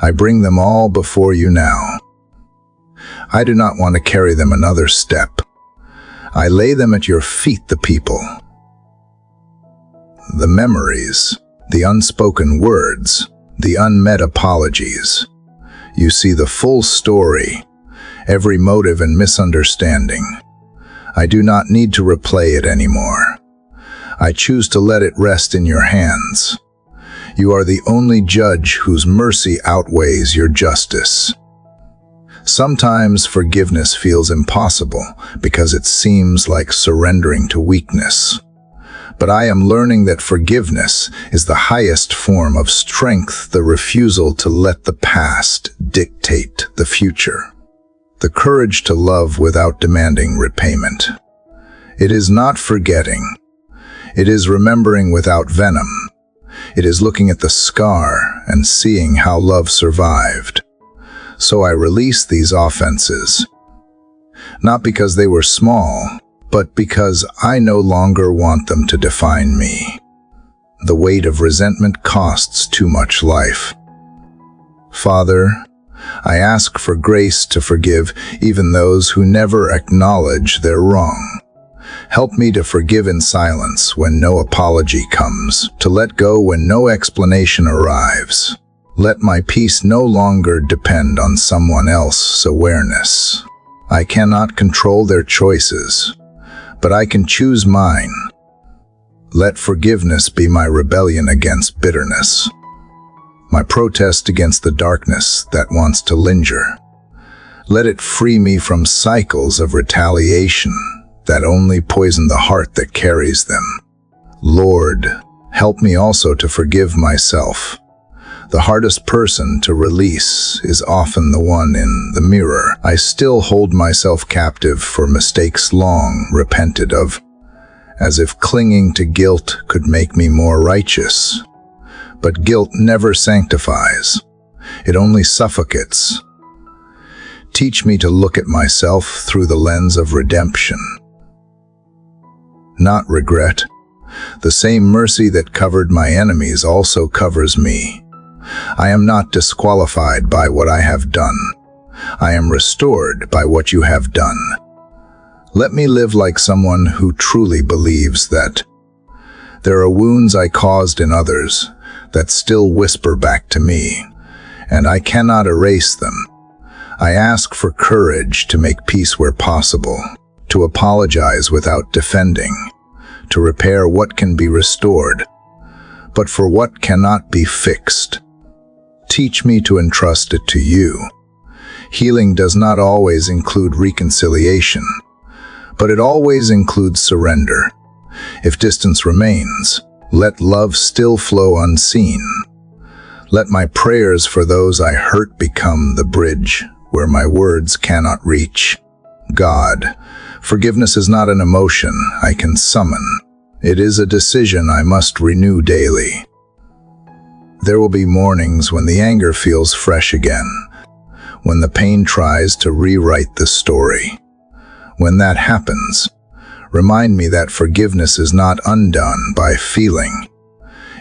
I bring them all before you now. I do not want to carry them another step. I lay them at your feet, the people, the memories, the unspoken words, the unmet apologies. You see the full story, every motive and misunderstanding. I do not need to replay it anymore. I choose to let it rest in your hands. You are the only judge whose mercy outweighs your justice. Sometimes forgiveness feels impossible because it seems like surrendering to weakness. But I am learning that forgiveness is the highest form of strength, the refusal to let the past dictate the future. The courage to love without demanding repayment. It is not forgetting. It is remembering without venom. It is looking at the scar and seeing how love survived. So I release these offenses, not because they were small, but because I no longer want them to define me. The weight of resentment costs too much life. Father, I ask for grace to forgive even those who never acknowledge their wrong. Help me to forgive in silence when no apology comes, to let go when no explanation arrives. Let my peace no longer depend on someone else's awareness. I cannot control their choices, but I can choose mine. Let forgiveness be my rebellion against bitterness, my protest against the darkness that wants to linger. Let it free me from cycles of retaliation that only poison the heart that carries them. Lord, help me also to forgive myself. The hardest person to release is often the one in the mirror. I still hold myself captive for mistakes long repented of, as if clinging to guilt could make me more righteous. But guilt never sanctifies. It only suffocates. Teach me to look at myself through the lens of redemption, not regret. The same mercy that covered my enemies also covers me. I am not disqualified by what I have done. I am restored by what you have done. Let me live like someone who truly believes that there are wounds I caused in others that still whisper back to me, and I cannot erase them. I ask for courage to make peace where possible, to apologize without defending, to repair what can be restored, but for what cannot be fixed. Teach me to entrust it to you. Healing does not always include reconciliation, but it always includes surrender. If distance remains, let love still flow unseen. Let my prayers for those I hurt become the bridge where my words cannot reach. God, forgiveness is not an emotion I can summon. It is a decision I must renew daily. There will be mornings when the anger feels fresh again, when the pain tries to rewrite the story. When that happens, remind me that forgiveness is not undone by feeling.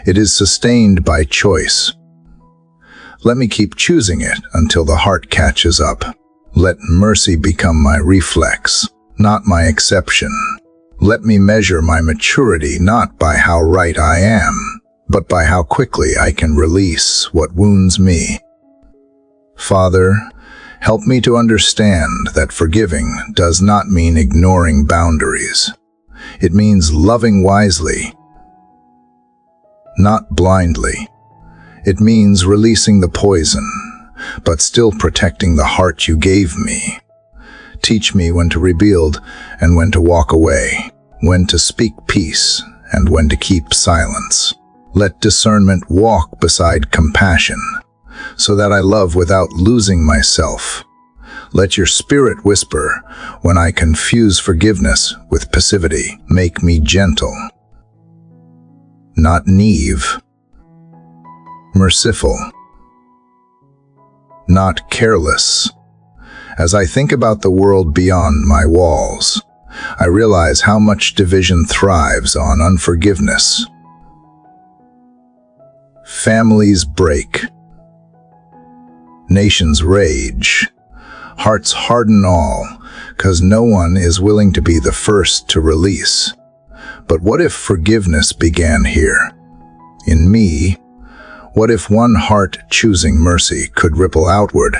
It is sustained by choice. Let me keep choosing it until the heart catches up. Let mercy become my reflex, not my exception. Let me measure my maturity not by how right I am, but by how quickly I can release what wounds me. Father, help me to understand that forgiving does not mean ignoring boundaries. It means loving wisely, not blindly. It means releasing the poison, but still protecting the heart you gave me. Teach me when to rebuild and when to walk away, when to speak peace and when to keep silence. Let discernment walk beside compassion, so that I love without losing myself. Let your spirit whisper when I confuse forgiveness with passivity. Make me gentle, not naive. Merciful, not careless. As I think about the world beyond my walls, I realize how much division thrives on unforgiveness. Families break, nations rage, hearts harden all, 'cause no one is willing to be the first to release. But what if forgiveness began here, in me? What if one heart choosing mercy could ripple outward,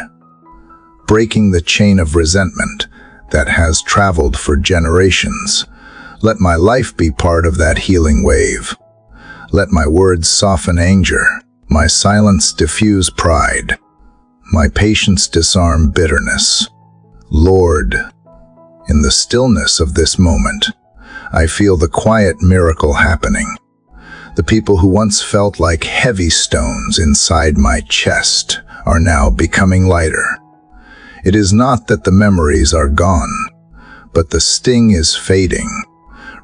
breaking the chain of resentment that has traveled for generations? Let my life be part of that healing wave. Let my words soften anger, my silence diffuse pride, my patience disarm bitterness. Lord, in the stillness of this moment, I feel the quiet miracle happening. The people who once felt like heavy stones inside my chest are now becoming lighter. It is not that the memories are gone, but the sting is fading,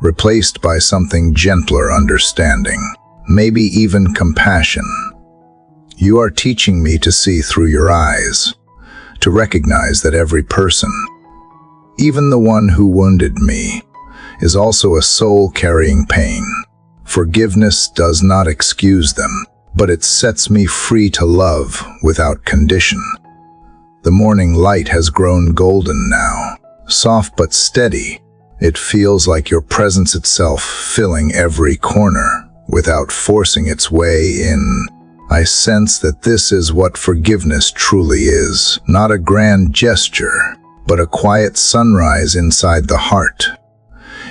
replaced by something gentler understanding, maybe even compassion. You are teaching me to see through your eyes, to recognize that every person, even the one who wounded me, is also a soul carrying pain. Forgiveness does not excuse them, but it sets me free to love without condition. The morning light has grown golden now, soft but steady. It feels like your presence itself filling every corner without forcing its way in. I sense that this is what forgiveness truly is, not a grand gesture, but a quiet sunrise inside the heart.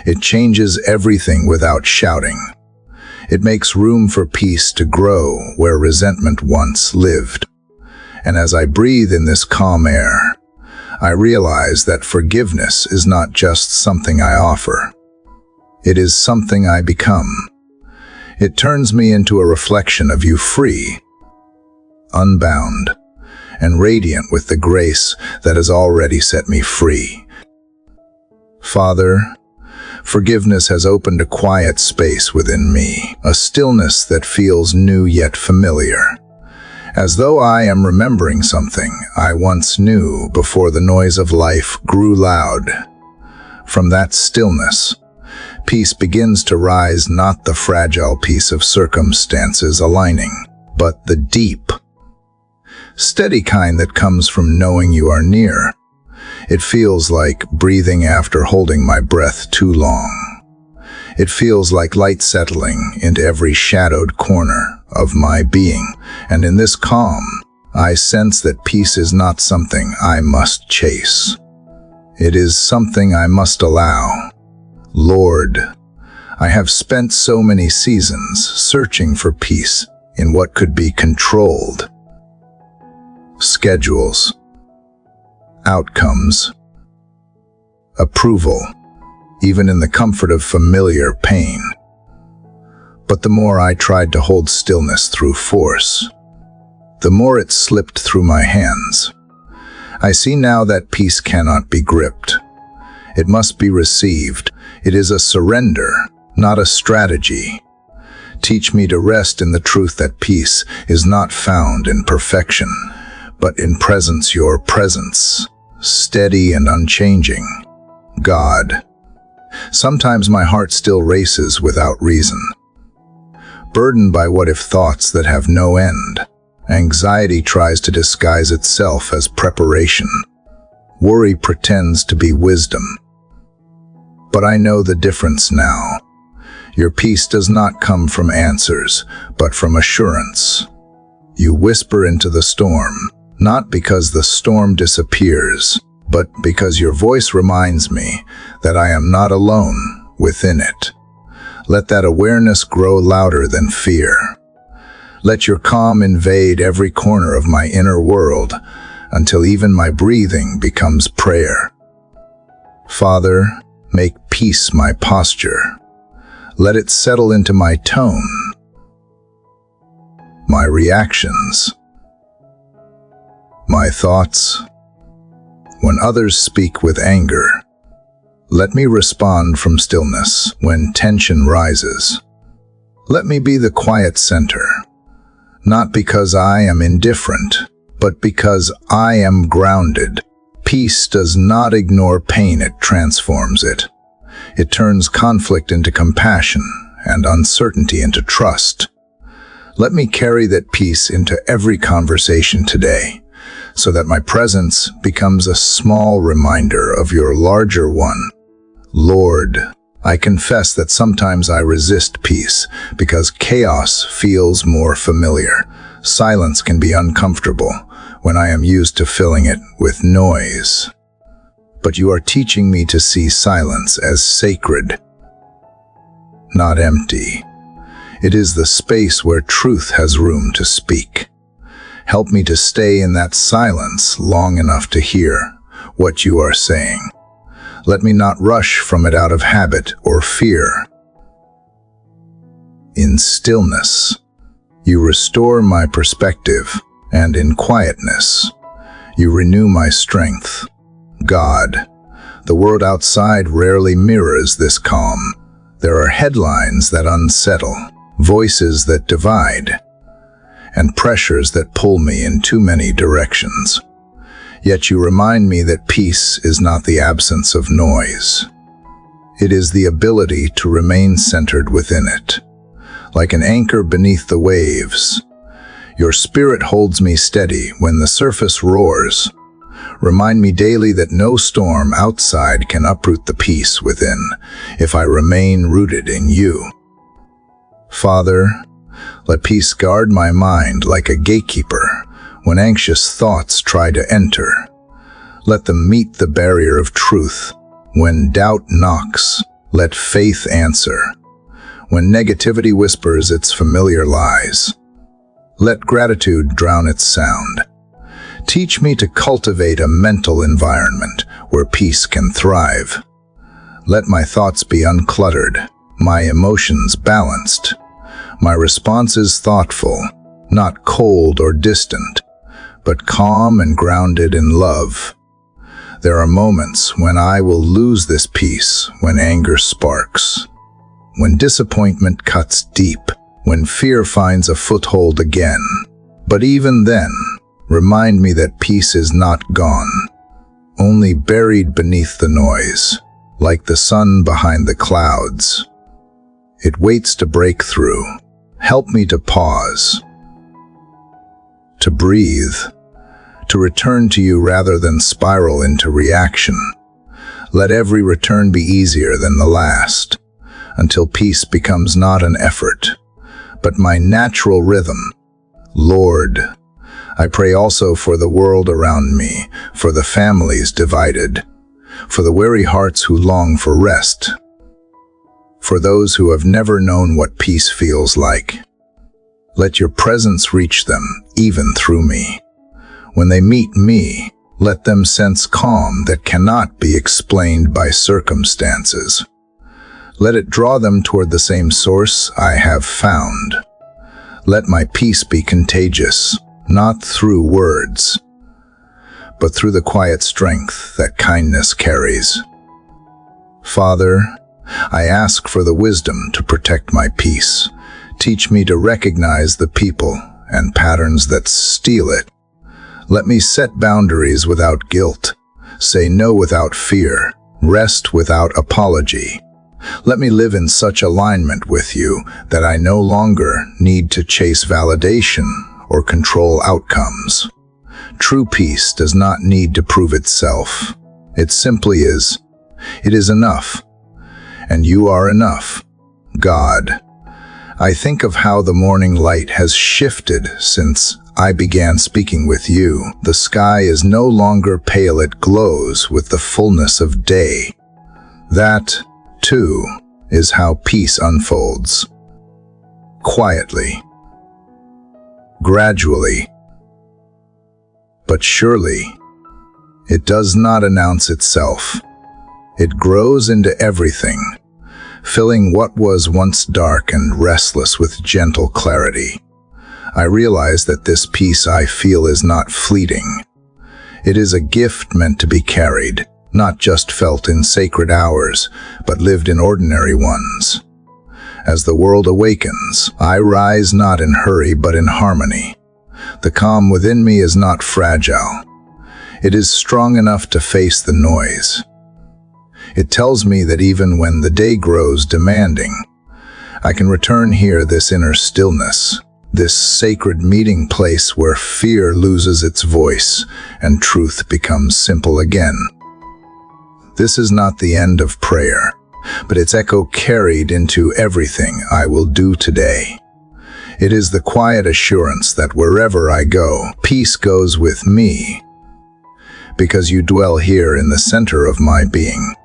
It changes everything without shouting. It makes room for peace to grow where resentment once lived. And as I breathe in this calm air, I realize that forgiveness is not just something I offer. It is something I become. It turns me into a reflection of you, free, unbound, and radiant with the grace that has already set me free. Father, forgiveness has opened a quiet space within me, a stillness that feels new yet familiar, as though I am remembering something I once knew before the noise of life grew loud. From that stillness, peace begins to rise, not the fragile peace of circumstances aligning, but the deep, steady kind that comes from knowing you are near. It feels like breathing after holding my breath too long. It feels like light settling into every shadowed corner of my being, and in this calm, I sense that peace is not something I must chase. It is something I must allow. Lord, I have spent so many seasons searching for peace in what could be controlled. Schedules, outcomes, approval, even in the comfort of familiar pain. But the more I tried to hold stillness through force, the more it slipped through my hands. I see now that peace cannot be gripped. It must be received. It is a surrender, not a strategy. Teach me to rest in the truth that peace is not found in perfection, but in presence, your presence, steady and unchanging. God, sometimes my heart still races without reason, burdened by what-if thoughts that have no end. Anxiety tries to disguise itself as preparation. Worry pretends to be wisdom. But I know the difference now. Your peace does not come from answers, but from assurance. You whisper into the storm, not because the storm disappears, but because your voice reminds me that I am not alone within it. Let that awareness grow louder than fear. Let your calm invade every corner of my inner world until even my breathing becomes prayer. Father, make peace my posture. Let it settle into my tone, my reactions, my thoughts. When others speak with anger, let me respond from stillness. When tension rises, let me be the quiet center, not because I am indifferent, but because I am grounded. Peace does not ignore pain, it transforms it. It turns conflict into compassion and uncertainty into trust. Let me carry that peace into every conversation today, so that my presence becomes a small reminder of your larger one. Lord, I confess that sometimes I resist peace because chaos feels more familiar. Silence can be uncomfortable when I am used to filling it with noise. But you are teaching me to see silence as sacred, not empty. It is the space where truth has room to speak. Help me to stay in that silence long enough to hear what you are saying. Let me not rush from it out of habit or fear. In stillness, you restore my perspective, and in quietness, you renew my strength. God, the world outside rarely mirrors this calm. There are headlines that unsettle, voices that divide, and pressures that pull me in too many directions. Yet you remind me that peace is not the absence of noise. It is the ability to remain centered within it. Like an anchor beneath the waves, your spirit holds me steady when the surface roars. Remind me daily that no storm outside can uproot the peace within if I remain rooted in you. Father, let peace guard my mind like a gatekeeper when anxious thoughts try to enter. Let them meet the barrier of truth. When doubt knocks, let faith answer. When negativity whispers its familiar lies, let gratitude drown its sound. Teach me to cultivate a mental environment where peace can thrive. Let my thoughts be uncluttered, my emotions balanced, my responses thoughtful, not cold or distant, but calm and grounded in love. There are moments when I will lose this peace, when anger sparks, when disappointment cuts deep, when fear finds a foothold again. But even then, remind me that peace is not gone, only buried beneath the noise, like the sun behind the clouds. It waits to break through. Help me to pause, to breathe, to return to you rather than spiral into reaction. Let every return be easier than the last, until peace becomes not an effort, but my natural rhythm. Lord, I pray also for the world around me, for the families divided, for the weary hearts who long for rest, for those who have never known what peace feels like. Let your presence reach them, even through me. When they meet me, let them sense calm that cannot be explained by circumstances. Let it draw them toward the same source I have found. Let my peace be contagious, not through words, but through the quiet strength that kindness carries. Father, I ask for the wisdom to protect my peace. Teach me to recognize the people and patterns that steal it. Let me set boundaries without guilt, say no without fear, rest without apology. Let me live in such alignment with you that I no longer need to chase validation or control outcomes. True peace does not need to prove itself. It simply is. It is enough. And you are enough, God. I think of how the morning light has shifted since I began speaking with you. The sky is no longer pale, it glows with the fullness of day. That, too, is how peace unfolds. Quietly, gradually, but surely. It does not announce itself. It grows into everything, filling what was once dark and restless with gentle clarity. I realize that this peace I feel is not fleeting. It is a gift meant to be carried, not just felt in sacred hours, but lived in ordinary ones. As the world awakens, I rise not in hurry but in harmony. The calm within me is not fragile. It is strong enough to face the noise. It tells me that even when the day grows demanding, I can return here, this inner stillness, this sacred meeting place where fear loses its voice and truth becomes simple again. This is not the end of prayer, but its echo carried into everything I will do today. It is the quiet assurance that wherever I go, peace goes with me, because you dwell here in the center of my being,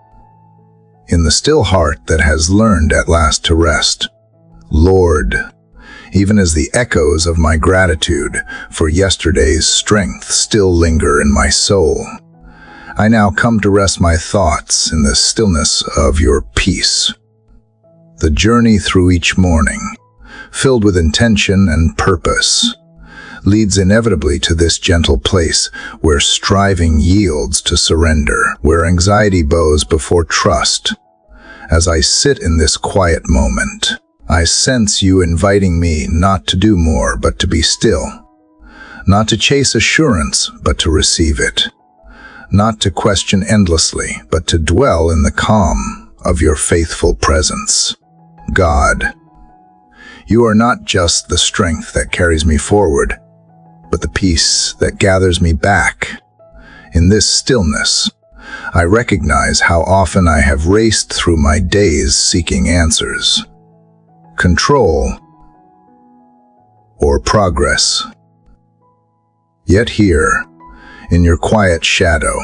in the still heart that has learned at last to rest. Lord, even as the echoes of my gratitude for yesterday's strength still linger in my soul, I now come to rest my thoughts in the stillness of your peace. The journey through each morning, filled with intention and purpose, leads inevitably to this gentle place where striving yields to surrender, where anxiety bows before trust. As I sit in this quiet moment, I sense you inviting me not to do more but to be still, not to chase assurance but to receive it, not to question endlessly but to dwell in the calm of your faithful presence. God, you are not just the strength that carries me forward, but the peace that gathers me back. In this stillness, I recognize how often I have raced through my days seeking answers, control, or progress. Yet here, in your quiet shadow,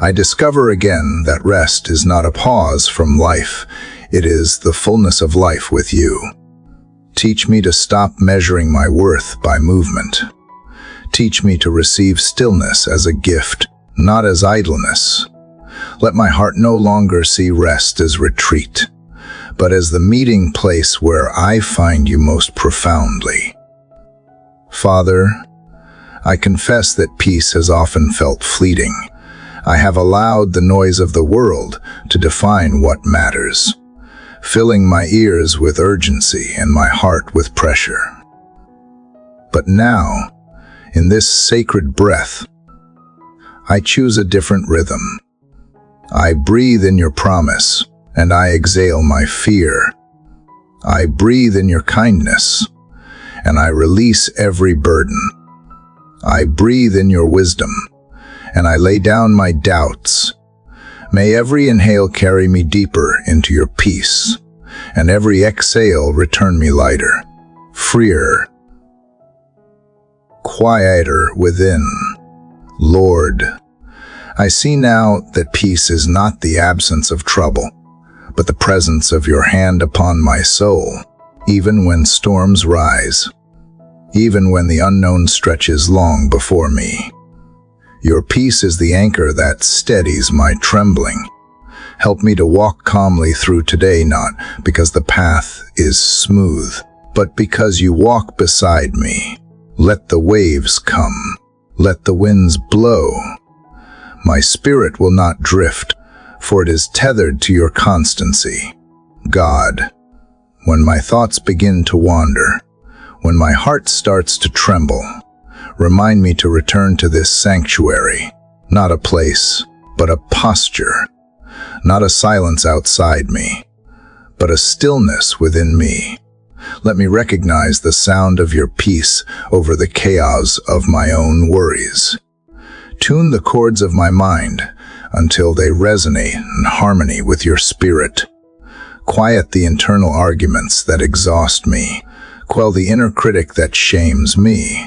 I discover again that rest is not a pause from life, it is the fullness of life with you. Teach me to stop measuring my worth by movement. Teach me to receive stillness as a gift, not as idleness. Let my heart no longer see rest as retreat, but as the meeting place where I find you most profoundly. Father, I confess that peace has often felt fleeting. I have allowed the noise of the world to define what matters, filling my ears with urgency and my heart with pressure. But now, in this sacred breath, I choose a different rhythm. I breathe in your promise, and I exhale my fear. I breathe in your kindness, and I release every burden. I breathe in your wisdom, and I lay down my doubts. May every inhale carry me deeper into your peace, and every exhale return me lighter, freer, quieter within. Lord, I see now that peace is not the absence of trouble, but the presence of your hand upon my soul, even when storms rise, even when the unknown stretches long before me. Your peace is the anchor that steadies my trembling. Help me to walk calmly through today, not because the path is smooth, but because you walk beside me. Let the waves come. Let the winds blow. My spirit will not drift, for it is tethered to your constancy. God, when my thoughts begin to wander, when my heart starts to tremble, remind me to return to this sanctuary, not a place, but a posture, not a silence outside me, but a stillness within me. Let me recognize the sound of your peace over the chaos of my own worries. Tune the chords of my mind until they resonate in harmony with your spirit. Quiet the internal arguments that exhaust me. Quell the inner critic that shames me.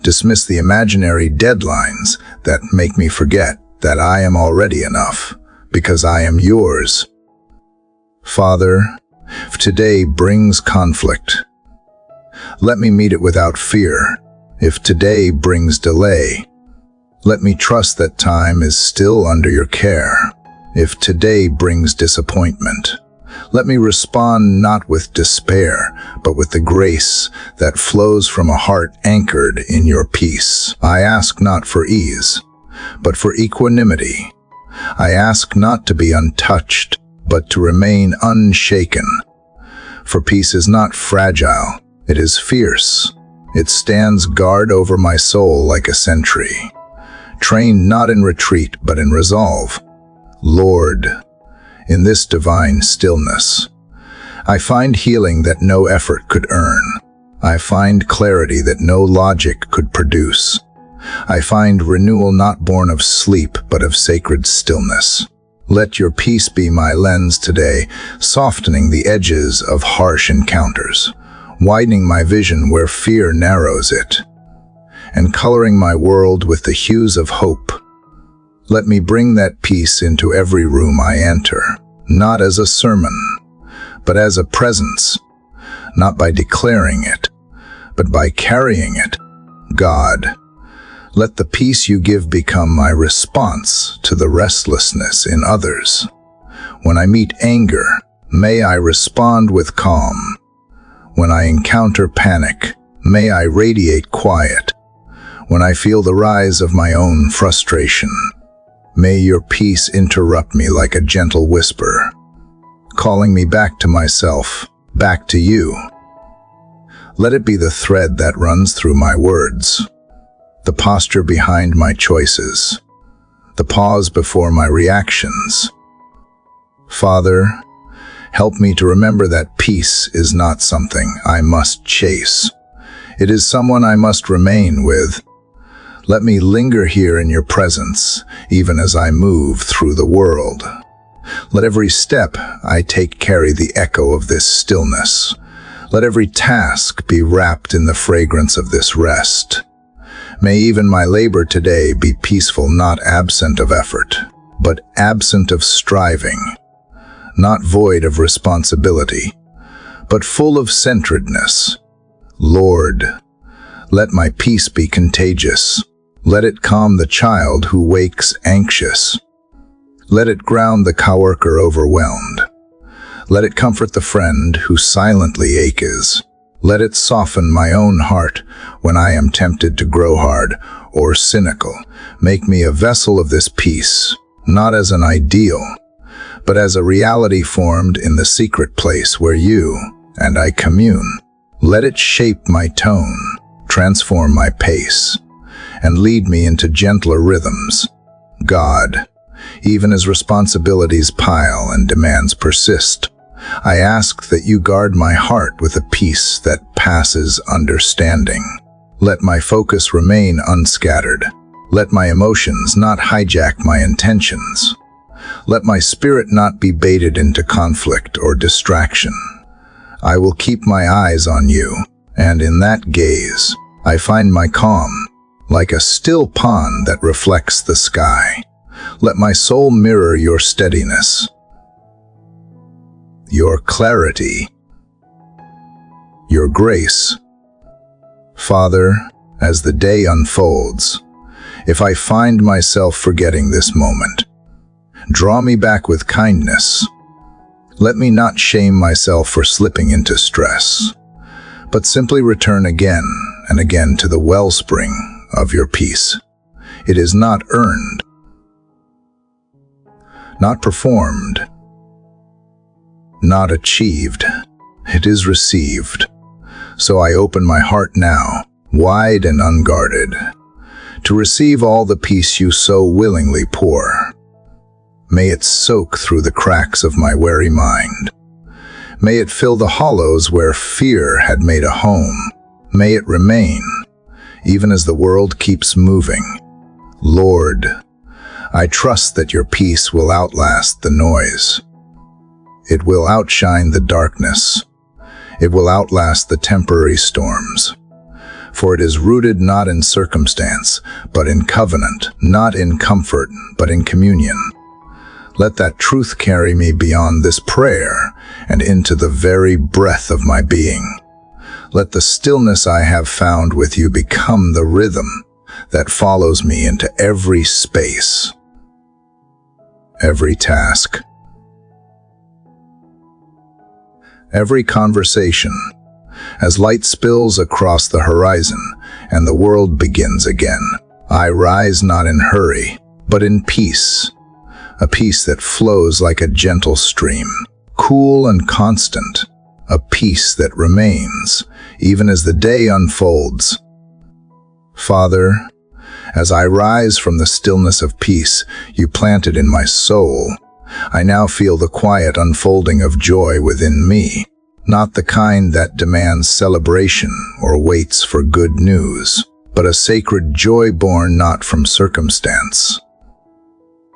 Dismiss the imaginary deadlines that make me forget that I am already enough, because I am yours. Father, if today brings conflict, let me meet it without fear. If today brings delay, let me trust that time is still under your care. If today brings disappointment, let me respond not with despair, but with the grace that flows from a heart anchored in your peace. I ask not for ease, but for equanimity. I ask not to be untouched, but to remain unshaken. For peace is not fragile, it is fierce. It stands guard over my soul like a sentry, trained not in retreat, but in resolve. Lord, in this divine stillness, I find healing that no effort could earn. I find clarity that no logic could produce. I find renewal not born of sleep, but of sacred stillness. Let your peace be my lens today, softening the edges of harsh encounters, widening my vision where fear narrows it, and coloring my world with the hues of hope. Let me bring that peace into every room I enter, not as a sermon, but as a presence, not by declaring it, but by carrying it. God, let the peace you give become my response to the restlessness in others. When I meet anger, may I respond with calm. When I encounter panic, may I radiate quiet. When I feel the rise of my own frustration, may your peace interrupt me like a gentle whisper, calling me back to myself, back to you. Let it be the thread that runs through my words, the posture behind my choices, the pause before my reactions. Father, help me to remember that peace is not something I must chase. It is someone I must remain with. Let me linger here in your presence, even as I move through the world. Let every step I take carry the echo of this stillness. Let every task be wrapped in the fragrance of this rest. May even my labor today be peaceful, not absent of effort, but absent of striving, not void of responsibility, but full of centeredness. Lord, let my peace be contagious. Let it calm the child who wakes anxious. Let it ground the coworker overwhelmed. Let it comfort the friend who silently aches. Let it soften my own heart when I am tempted to grow hard or cynical. Make me a vessel of this peace, not as an ideal, but as a reality formed in the secret place where you and I commune. Let it shape my tone, transform my pace, and lead me into gentler rhythms. God, even as responsibilities pile and demands persist, I ask that you guard my heart with a peace that passes understanding. Let my focus remain unscattered. Let my emotions not hijack my intentions. Let my spirit not be baited into conflict or distraction. I will keep my eyes on you, and in that gaze, I find my calm, like a still pond that reflects the sky. Let my soul mirror your steadiness, your clarity, your grace. Father, as the day unfolds, if I find myself forgetting this moment, draw me back with kindness. Let me not shame myself for slipping into stress, but simply return again and again to the wellspring of your peace. It is not earned, not performed, not achieved. It is received. So I open my heart now, wide and unguarded, to receive all the peace you so willingly pour. May it soak through the cracks of my weary mind. May it fill the hollows where fear had made a home. May it remain, even as the world keeps moving. Lord, I trust that your peace will outlast the noise. It will outshine the darkness. It will outlast the temporary storms. For it is rooted not in circumstance, but in covenant, not in comfort, but in communion. Let that truth carry me beyond this prayer and into the very breath of my being. Let the stillness I have found with you become the rhythm that follows me into every space, every task, every conversation, as light spills across the horizon and the world begins again. I rise not in hurry, but in peace, a peace that flows like a gentle stream, cool and constant, a peace that remains even as the day unfolds. Father, as I rise from the stillness of peace you planted in my soul, I now feel the quiet unfolding of joy within me, not the kind that demands celebration or waits for good news, but a sacred joy born not from circumstance,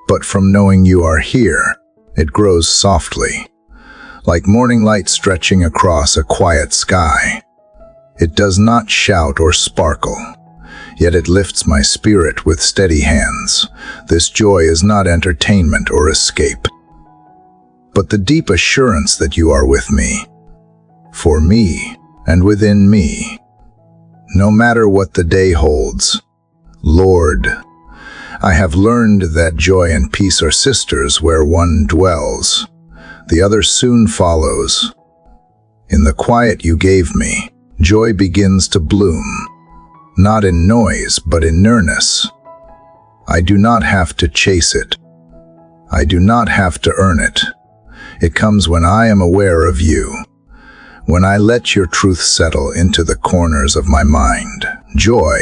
but from knowing you are here. It grows softly, like morning light stretching across a quiet sky. It does not shout or sparkle, yet it lifts my spirit with steady hands. This joy is not entertainment or escape, but the deep assurance that you are with me, for me and within me, no matter what the day holds. Lord, I have learned that joy and peace are sisters. Where one dwells, the other soon follows. In the quiet you gave me, joy begins to bloom, not in noise, but in nearness. I do not have to chase it. I do not have to earn it. It comes when I am aware of you, when I let your truth settle into the corners of my mind. Joy,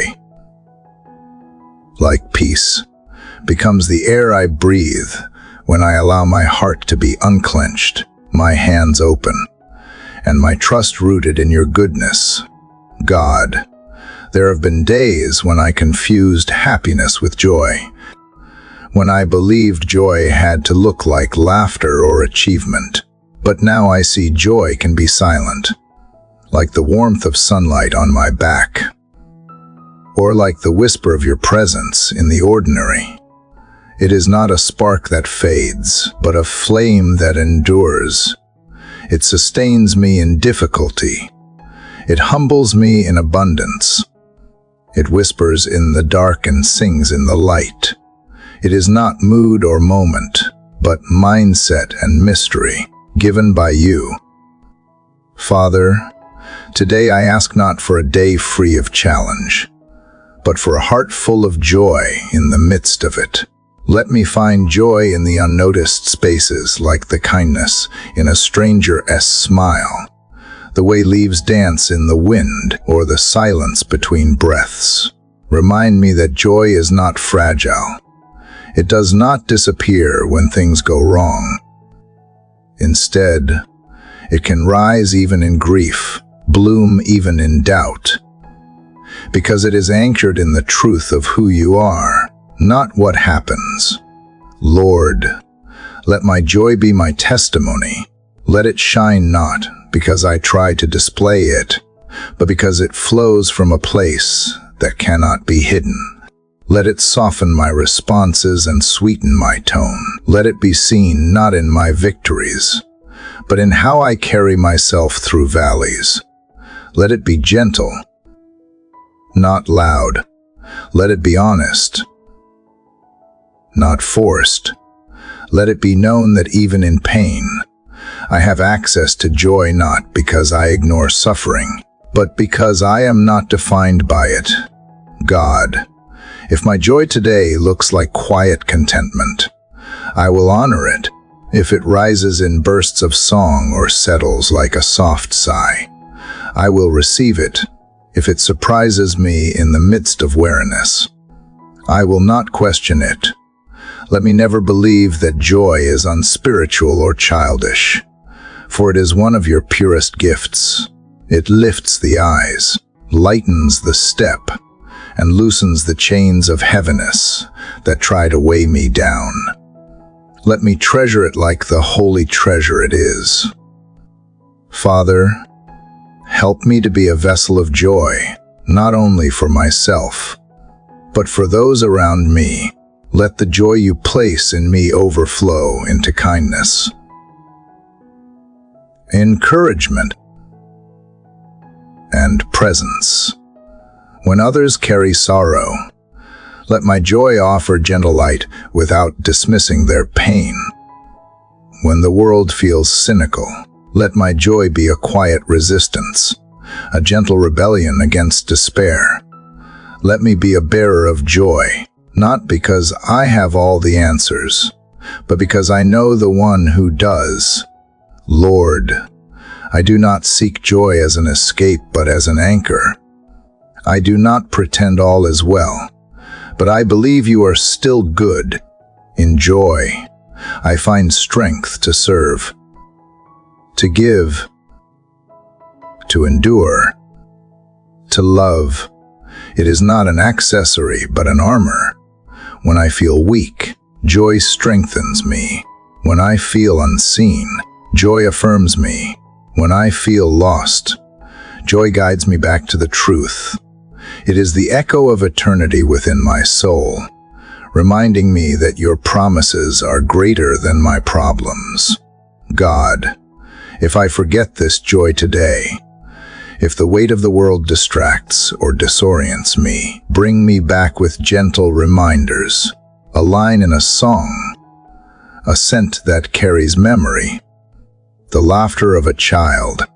like peace, becomes the air I breathe when I allow my heart to be unclenched, my hands open, and my trust rooted in your goodness. God, there have been days when I confused happiness with joy, when I believed joy had to look like laughter or achievement. But now I see joy can be silent, like the warmth of sunlight on my back, or like the whisper of your presence in the ordinary. It is not a spark that fades, but a flame that endures. It sustains me in difficulty. It humbles me in abundance. It whispers in the dark and sings in the light. It is not mood or moment, but mindset and mystery, given by you. Father, today I ask not for a day free of challenge, but for a heart full of joy in the midst of it. Let me find joy in the unnoticed spaces, like the kindness in a stranger's smile, the way leaves dance in the wind, or the silence between breaths. Remind me that joy is not fragile. It does not disappear when things go wrong. Instead, it can rise even in grief, bloom even in doubt. because it is anchored in the truth of who you are, not what happens. Lord, let my joy be my testimony. Let it shine not because I try to display it, but because it flows from a place that cannot be hidden. Let it soften my responses and sweeten my tone. Let it be seen not in my victories, but in how I carry myself through valleys. Let it be gentle, not loud. Let it be honest, not forced. Let it be known that even in pain, I have access to joy, not because I ignore suffering, but because I am not defined by it. God, if my joy today looks like quiet contentment, I will honor it. If it rises in bursts of song or settles like a soft sigh, I will receive it. If it surprises me in the midst of weariness, I will not question it. Let me never believe that joy is unspiritual or childish, for it is one of your purest gifts. It lifts the eyes, lightens the step, and loosens the chains of heaviness that try to weigh me down. Let me treasure it like the holy treasure it is. Father, help me to be a vessel of joy, not only for myself, but for those around me. Let the joy you place in me overflow into kindness, encouragement, and presence. When others carry sorrow, let my joy offer gentle light without dismissing their pain. When the world feels cynical, let my joy be a quiet resistance, a gentle rebellion against despair. Let me be a bearer of joy, not because I have all the answers, but because I know the one who does. Lord, I do not seek joy as an escape, but as an anchor. I do not pretend all is well, but I believe you are still good. In joy, I find strength to serve, to give, to endure, to love. It is not an accessory, but an armor. When I feel weak, joy strengthens me. When I feel unseen, joy affirms me. When I feel lost, joy guides me back to the truth. It is the echo of eternity within my soul, reminding me that your promises are greater than my problems. God, if I forget this joy today, if the weight of the world distracts or disorients me, bring me back with gentle reminders, a line in a song, a scent that carries memory, the laughter of a child,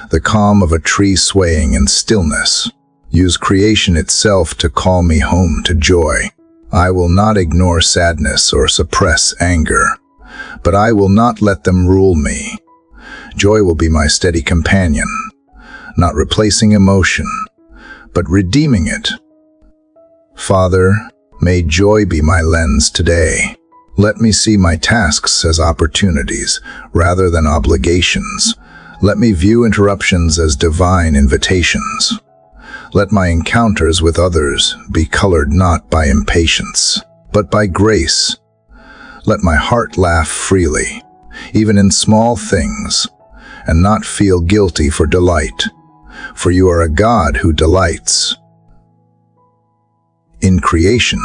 the calm of a tree swaying in stillness. Use creation itself to call me home to joy. I will not ignore sadness or suppress anger, but I will not let them rule me. Joy will be my steady companion, not replacing emotion, but redeeming it. Father, may joy be my lens today. Let me see my tasks as opportunities rather than obligations. Let me view interruptions as divine invitations. Let my encounters with others be colored not by impatience, but by grace. Let my heart laugh freely, even in small things, and not feel guilty for delight, for you are a God who delights in creation,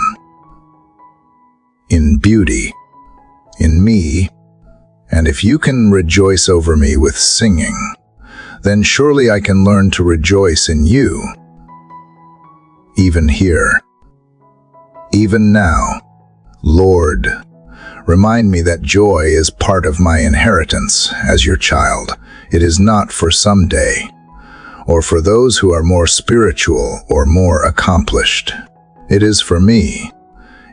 in beauty, in me, and if you can rejoice over me with singing, then surely I can learn to rejoice in you. Even here, even now, Lord, remind me that joy is part of my inheritance as your child. It is not for someday, or for those who are more spiritual or more accomplished. It is for me,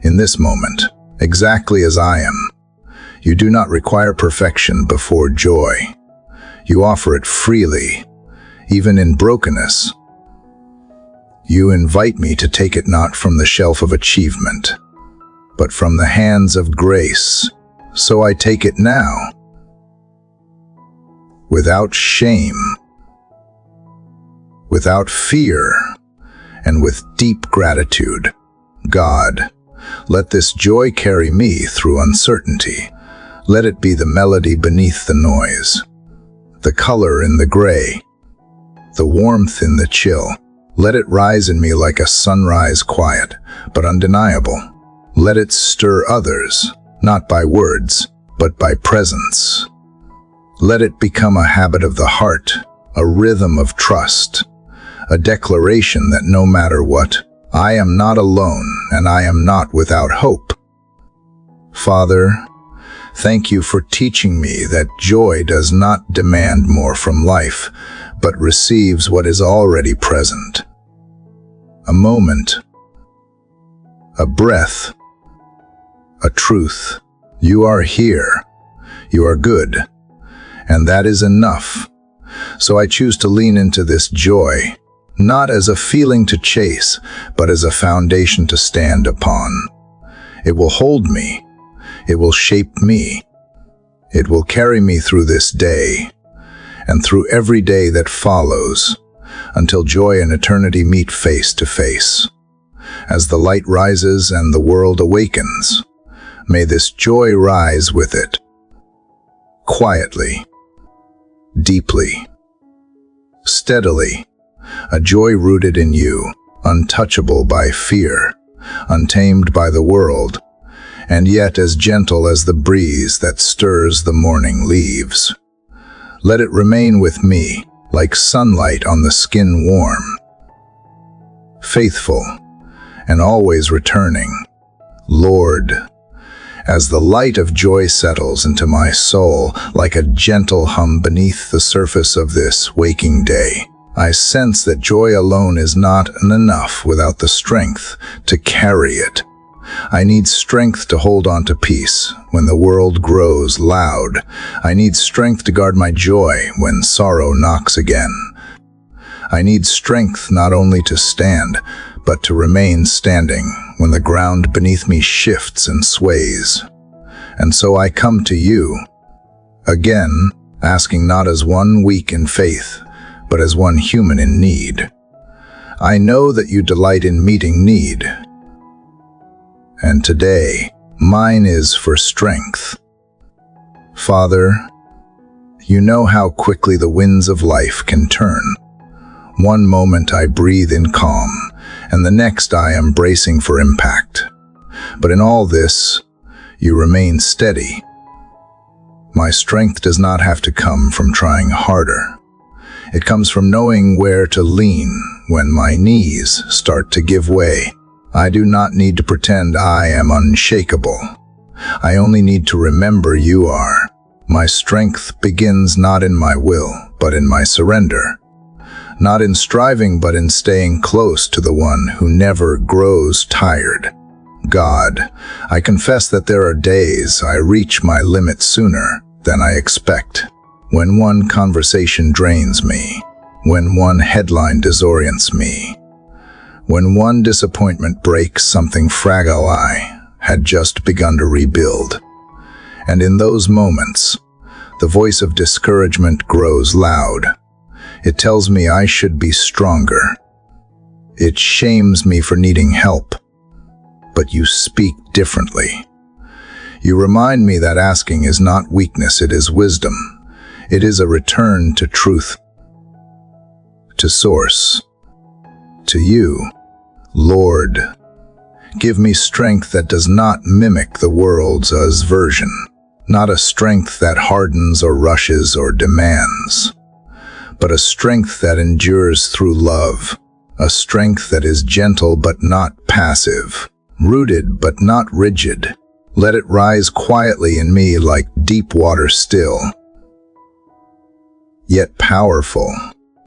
in this moment, exactly as I am. You do not require perfection before joy. You offer it freely, even in brokenness. You invite me to take it not from the shelf of achievement, but from the hands of grace. So I take it now, without shame, without fear, and with deep gratitude. God, let this joy carry me through uncertainty. Let it be the melody beneath the noise, the color in the gray, the warmth in the chill. Let it rise in me like a sunrise, quiet but undeniable. Let it stir others, not by words, but by presence. Let it become a habit of the heart, a rhythm of trust, a declaration that no matter what, I am not alone and I am not without hope. Father, thank you for teaching me that joy does not demand more from life, but receives what is already present. A moment, a breath, a truth. You are here. You are good. And that is enough. So I choose to lean into this joy, not as a feeling to chase, but as a foundation to stand upon. It will hold me. It will shape me. It will carry me through this day, and through every day that follows, until joy and eternity meet face to face. As the light rises and the world awakens, may this joy rise with it. Quietly, deeply, steadily, a joy rooted in you, untouchable by fear, untamed by the world, and yet as gentle as the breeze that stirs the morning leaves. Let it remain with me, like sunlight on the skin warm, faithful and always returning. Lord, as the light of joy settles into my soul like a gentle hum beneath the surface of this waking day, I sense that joy alone is not enough without the strength to carry it. I need strength to hold on to peace when the world grows loud. I need strength to guard my joy when sorrow knocks again. I need strength not only to stand, but to remain standing when the ground beneath me shifts and sways. And so I come to you, again, asking not as one weak in faith, but as one human in need. I know that you delight in meeting need, and today, mine is for strength. Father, you know how quickly the winds of life can turn. One moment I breathe in calm, and the next I am bracing for impact. But in all this, you remain steady. My strength does not have to come from trying harder. It comes from knowing where to lean when my knees start to give way. I do not need to pretend I am unshakable. I only need to remember you are. My strength begins not in my will, but in my surrender. Not in striving, but in staying close to the one who never grows tired. God, I confess that there are days I reach my limit sooner than I expect. When one conversation drains me, when one headline disorients me, when one disappointment breaks something fragile I had just begun to rebuild. And in those moments, the voice of discouragement grows loud. It tells me I should be stronger. It shames me for needing help. But you speak differently. You remind me that asking is not weakness, it is wisdom. It is a return to truth, to source, to you. Lord, give me strength that does not mimic the world's version, not a strength that hardens or rushes or demands, but a strength that endures through love, a strength that is gentle but not passive, rooted but not rigid. Let it rise quietly in me like deep water still, yet powerful.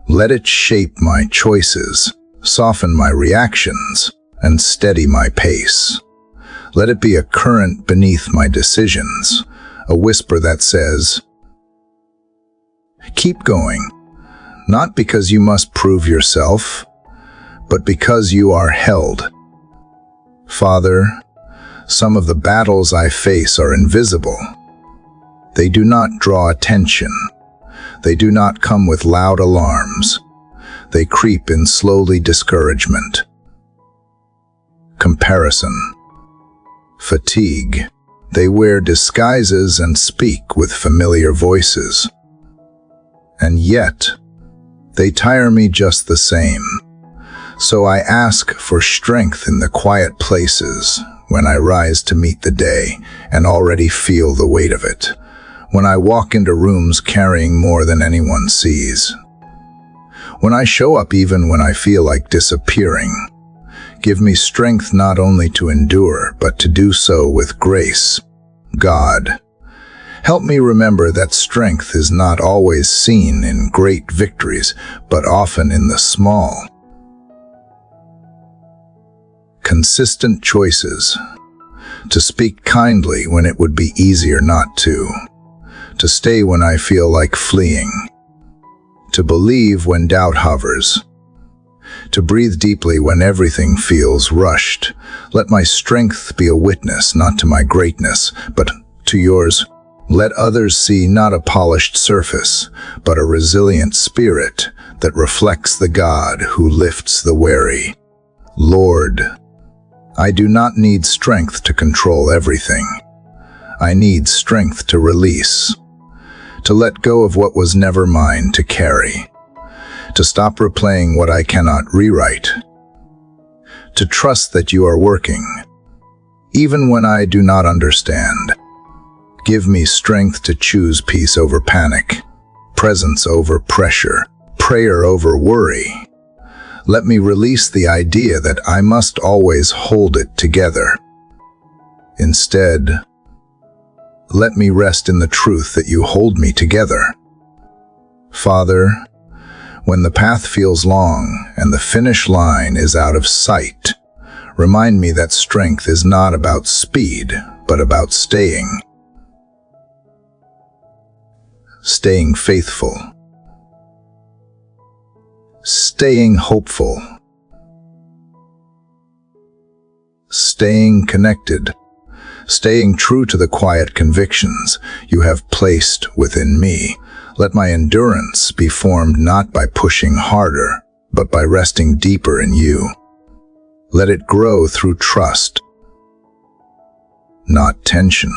Let it shape my choices, soften my reactions, and steady my pace. Let it be a current beneath my decisions, a whisper that says, keep going, not because you must prove yourself, but because you are held. Father, some of the battles I face are invisible. They do not draw attention. They do not come with loud alarms. they creep in slowly: discouragement, comparison, fatigue. They wear disguises and speak with familiar voices. And yet, they tire me just the same. So I ask for strength in the quiet places, when I rise to meet the day and already feel the weight of it, when I walk into rooms carrying more than anyone sees, when I show up even when I feel like disappearing. Give me strength not only to endure, but to do so with grace. God, help me remember that strength is not always seen in great victories, but often in the small, consistent choices. To speak kindly when it would be easier not to stay when I feel like fleeing, to believe when doubt hovers, to breathe deeply when everything feels rushed. Let my strength be a witness, not to my greatness, but to yours. Let others see not a polished surface, but a resilient spirit that reflects the God who lifts the weary. Lord, I do not need strength to control everything. I need strength to release, to let go of what was never mine to carry, to stop replaying what I cannot rewrite, to trust that you are working, even when I do not understand. Give me strength to choose peace over panic, presence over pressure, prayer over worry. Let me release the idea that I must always hold it together. Instead, let me rest in the truth that you hold me together. Father, when the path feels long and the finish line is out of sight, remind me that strength is not about speed, but about staying faithful, staying hopeful, staying connected, staying true to the quiet convictions you have placed within me. Let my endurance be formed not by pushing harder, but by resting deeper in you. Let it grow through trust, not tension.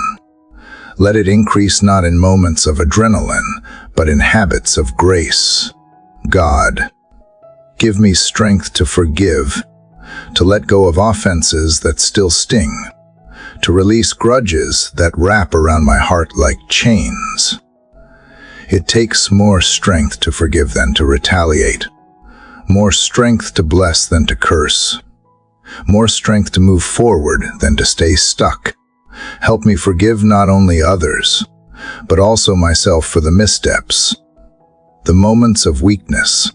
Let it increase not in moments of adrenaline, but in habits of grace. God, give me strength to forgive, to let go of offenses that still sting, to release grudges that wrap around my heart like chains. It takes more strength to forgive than to retaliate, more strength to bless than to curse, more strength to move forward than to stay stuck. Help me forgive not only others, but also myself for the missteps, the moments of weakness,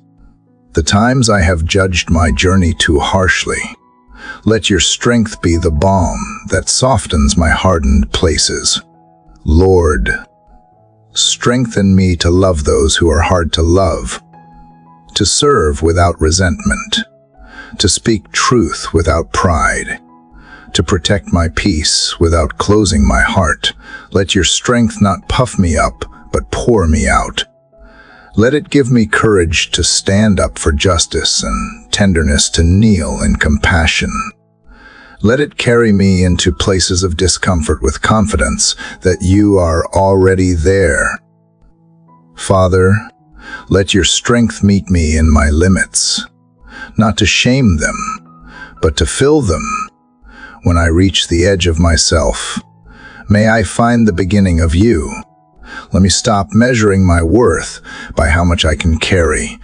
the times I have judged my journey too harshly. Let your strength be the balm that softens my hardened places. Lord, strengthen me to love those who are hard to love, to serve without resentment, to speak truth without pride, to protect my peace without closing my heart. Let your strength not puff me up, but pour me out. Let it give me courage to stand up for justice and tenderness to kneel in compassion. Let it carry me into places of discomfort with confidence that you are already there. Father, let your strength meet me in my limits, not to shame them, but to fill them. When I reach the edge of myself, may I find the beginning of you. Let me stop measuring my worth by how much I can carry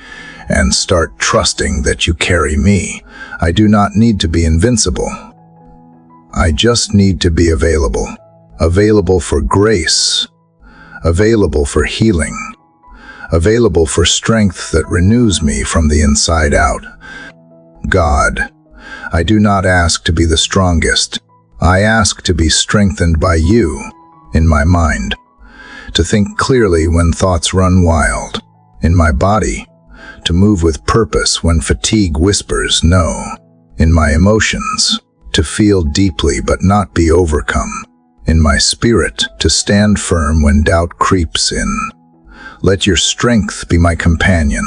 and start trusting that you carry me. I do not need to be invincible. I just need to be available. Available for grace, available for healing, available for strength that renews me from the inside out. God, I do not ask to be the strongest. I ask to be strengthened by you in my mind, to think clearly when thoughts run wild, in my body, to move with purpose when fatigue whispers no, in my emotions, to feel deeply but not be overcome, in my spirit, to stand firm when doubt creeps in. Let your strength be my companion,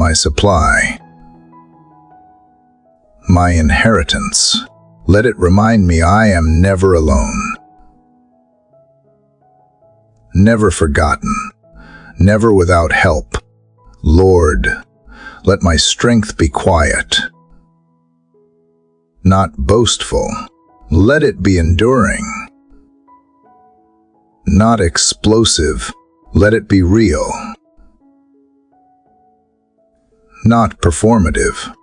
my supply, my inheritance. Let it remind me I am never alone, never forgotten, never without help. Lord, let my strength be quiet, not boastful. Let it be enduring, not explosive. Let it be real, not performative.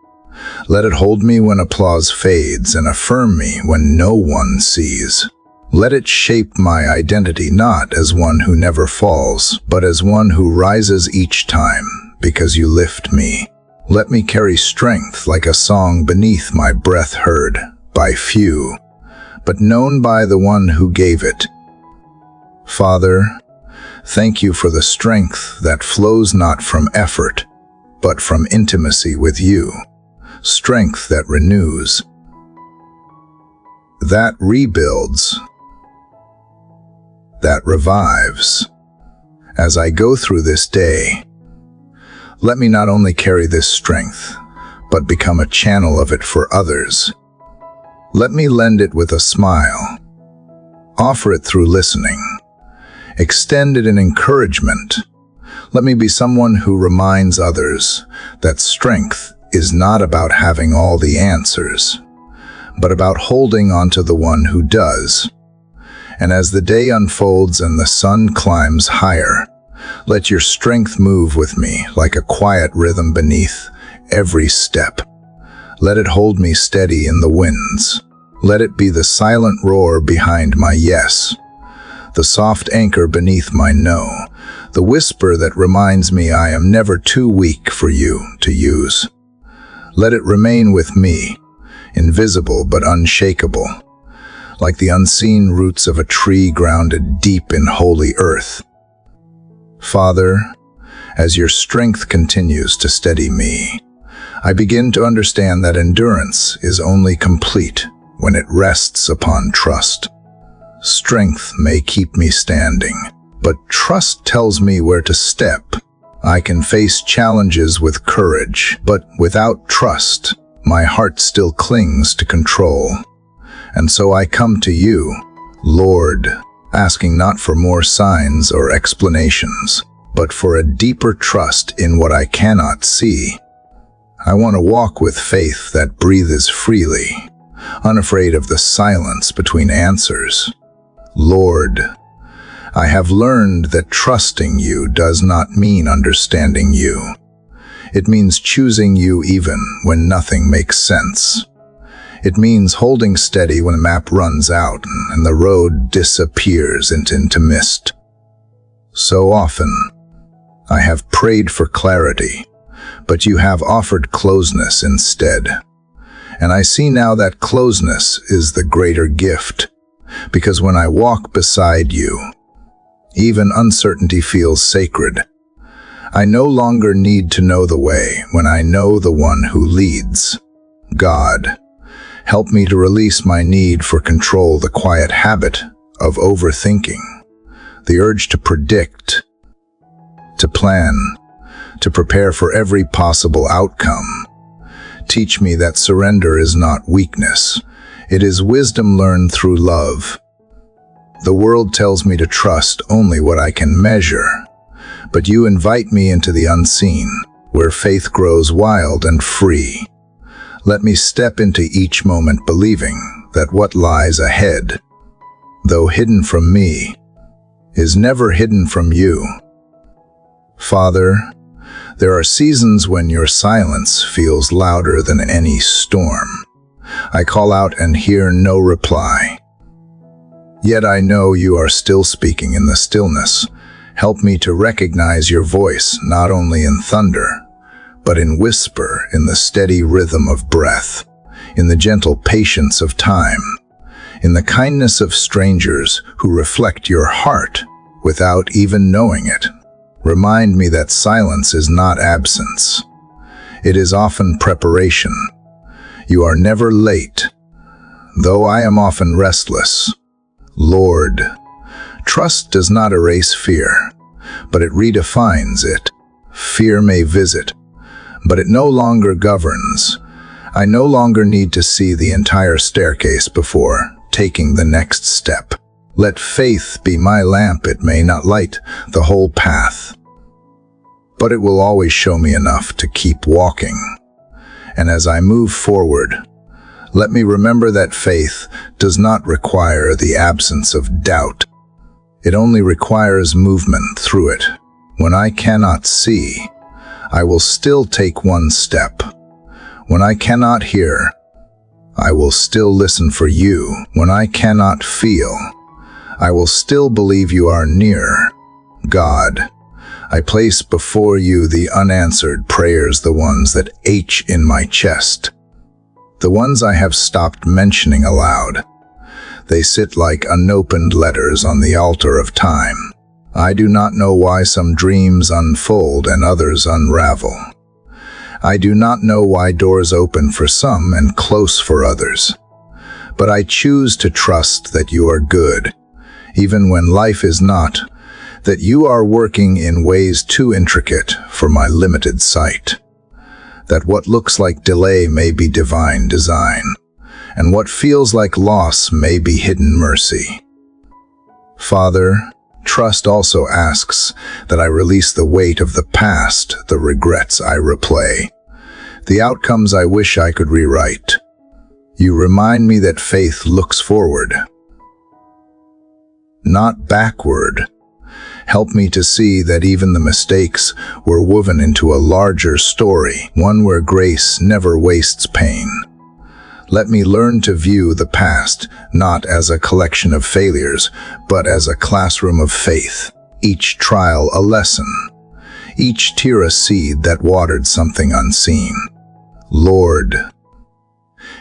Let it hold me when applause fades and affirm me when no one sees. Let it shape my identity not as one who never falls, but as one who rises each time because you lift me. Let me carry strength like a song beneath my breath, heard by few, but known by the one who gave it. Father, thank you for the strength that flows not from effort, but from intimacy with you. Strength that renews, that rebuilds, that revives. As I go through this day, let me not only carry this strength, but become a channel of it for others. Let me lend it with a smile, offer it through listening, extend it in encouragement. Let me be someone who reminds others that strength is not about having all the answers, but about holding on to the one who does. And as the day unfolds and the sun climbs higher, let your strength move with me like a quiet rhythm beneath every step. Let it hold me steady in the winds. Let it be the silent roar behind my yes, the soft anchor beneath my no, the whisper that reminds me I am never too weak for you to use. Let it remain with me, invisible but unshakable, like the unseen roots of a tree grounded deep in holy earth. Father, as your strength continues to steady me, I begin to understand that endurance is only complete when it rests upon trust. Strength may keep me standing, but trust tells me where to step. I can face challenges with courage, but without trust, my heart still clings to control. And so I come to you, Lord, asking not for more signs or explanations, but for a deeper trust in what I cannot see. I want to walk with faith that breathes freely, unafraid of the silence between answers. Lord, I have learned that trusting you does not mean understanding you. It means choosing you even when nothing makes sense. It means holding steady when the map runs out and the road disappears into mist. So often, I have prayed for clarity, but you have offered closeness instead. And I see now that closeness is the greater gift, because when I walk beside you, even uncertainty feels sacred. I no longer need to know the way when I know the one who leads. God, help me to release my need for control, the quiet habit of overthinking, the urge to predict, to plan, to prepare for every possible outcome. Teach me that surrender is not weakness. It is wisdom learned through love. The world tells me to trust only what I can measure, but you invite me into the unseen, where faith grows wild and free. Let me step into each moment believing that what lies ahead, though hidden from me, is never hidden from you. Father, there are seasons when your silence feels louder than any storm. I call out and hear no reply. Yet I know you are still speaking in the stillness. Help me to recognize your voice not only in thunder, but in whisper, in the steady rhythm of breath, in the gentle patience of time, in the kindness of strangers who reflect your heart without even knowing it. Remind me that silence is not absence. It is often preparation. You are never late, though I am often restless. Lord, trust does not erase fear, but it redefines it. Fear may visit, but it no longer governs. I no longer need to see the entire staircase before taking the next step. Let faith be my lamp. It may not light the whole path, but it will always show me enough to keep walking. And as I move forward, let me remember that faith does not require the absence of doubt. It only requires movement through it. When I cannot see, I will still take one step. When I cannot hear, I will still listen for you. When I cannot feel, I will still believe you are near. God, I place before you the unanswered prayers, the ones that ache in my chest, the ones I have stopped mentioning aloud. They sit like unopened letters on the altar of time. I do not know why some dreams unfold and others unravel. I do not know why doors open for some and close for others. But I choose to trust that you are good, even when life is not, that you are working in ways too intricate for my limited sight, that what looks like delay may be divine design, and what feels like loss may be hidden mercy. Father, trust also asks that I release the weight of the past, the regrets I replay, the outcomes I wish I could rewrite. You remind me that faith looks forward, not backward. Help me to see that even the mistakes were woven into a larger story, one where grace never wastes pain. Let me learn to view the past not as a collection of failures, but as a classroom of faith, each trial a lesson, each tear a seed that watered something unseen. Lord,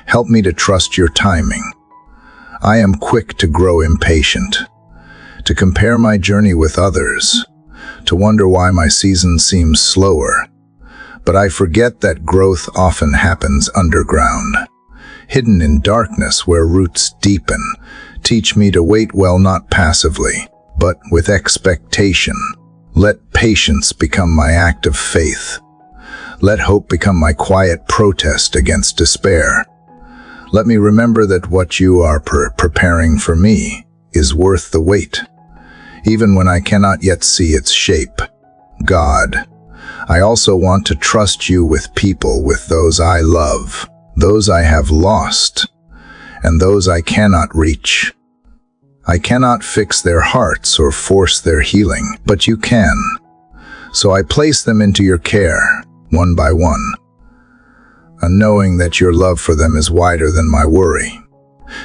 help me to trust your timing. I am quick to grow impatient, to compare my journey with others, to wonder why my season seems slower. But I forget that growth often happens underground, hidden in darkness where roots deepen. Teach me to wait well, not passively, but with expectation. Let patience become my act of faith. Let hope become my quiet protest against despair. Let me remember that what you are preparing for me is worth the wait, even when I cannot yet see its shape. God, I also want to trust you with people, with those I love, those I have lost, and those I cannot reach. I cannot fix their hearts or force their healing, but you can. So I place them into your care, one by one, knowing that your love for them is wider than my worry.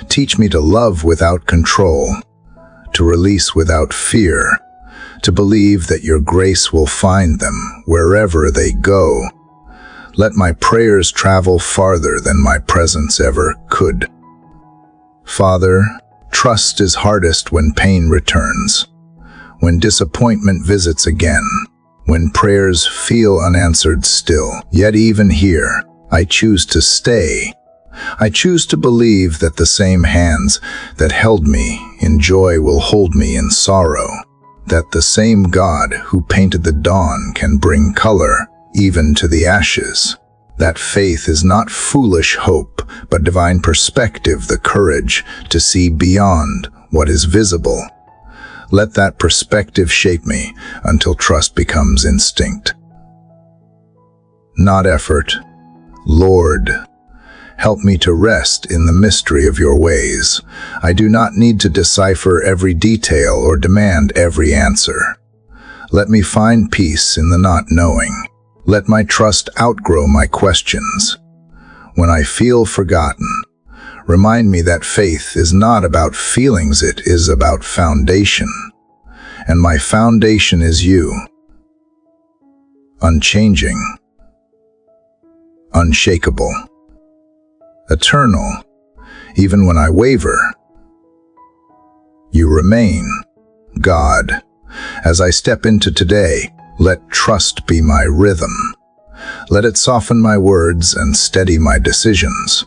Teach me to love without control, to release without fear, to believe that your grace will find them wherever they go. Let my prayers travel farther than my presence ever could. Father, trust is hardest when pain returns, when disappointment visits again, when prayers feel unanswered still. Yet even here, I choose to stay. I choose to believe that the same hands that held me in joy will hold me in sorrow, that the same God who painted the dawn can bring color even to the ashes. That faith is not foolish hope, but divine perspective, the courage to see beyond what is visible. Let that perspective shape me until trust becomes instinct, not effort. Lord, help me to rest in the mystery of your ways. I do not need to decipher every detail or demand every answer. Let me find peace in the not knowing. Let my trust outgrow my questions. When I feel forgotten, remind me that faith is not about feelings, it is about foundation. And my foundation is you. Unchanging, unshakable, eternal. Even when I waver, you remain. God, as I step into today, let trust be my rhythm. Let it soften my words and steady my decisions.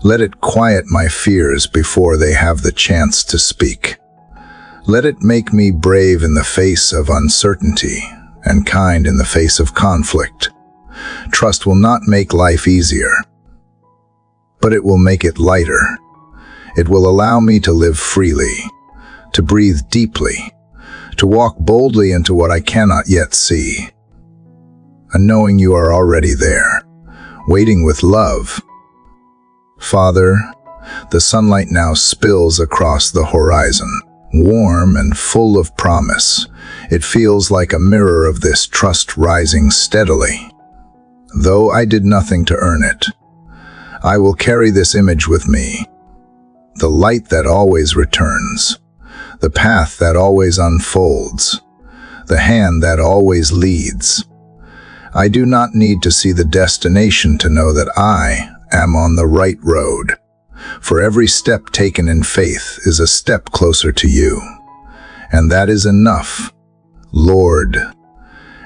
Let it quiet my fears before they have the chance to speak. Let it make me brave in the face of uncertainty and kind in the face of conflict. Trust will not make life easier, but it will make it lighter. It will allow me to live freely, to breathe deeply, to walk boldly into what I cannot yet see. And knowing you are already there, waiting with love. Father, the sunlight now spills across the horizon, warm and full of promise. It feels like a mirror of this trust rising steadily. Though I did nothing to earn it, I will carry this image with me. The light that always returns, the path that always unfolds, the hand that always leads. I do not need to see the destination to know that I am on the right road. For every step taken in faith is a step closer to you. And that is enough, Lord.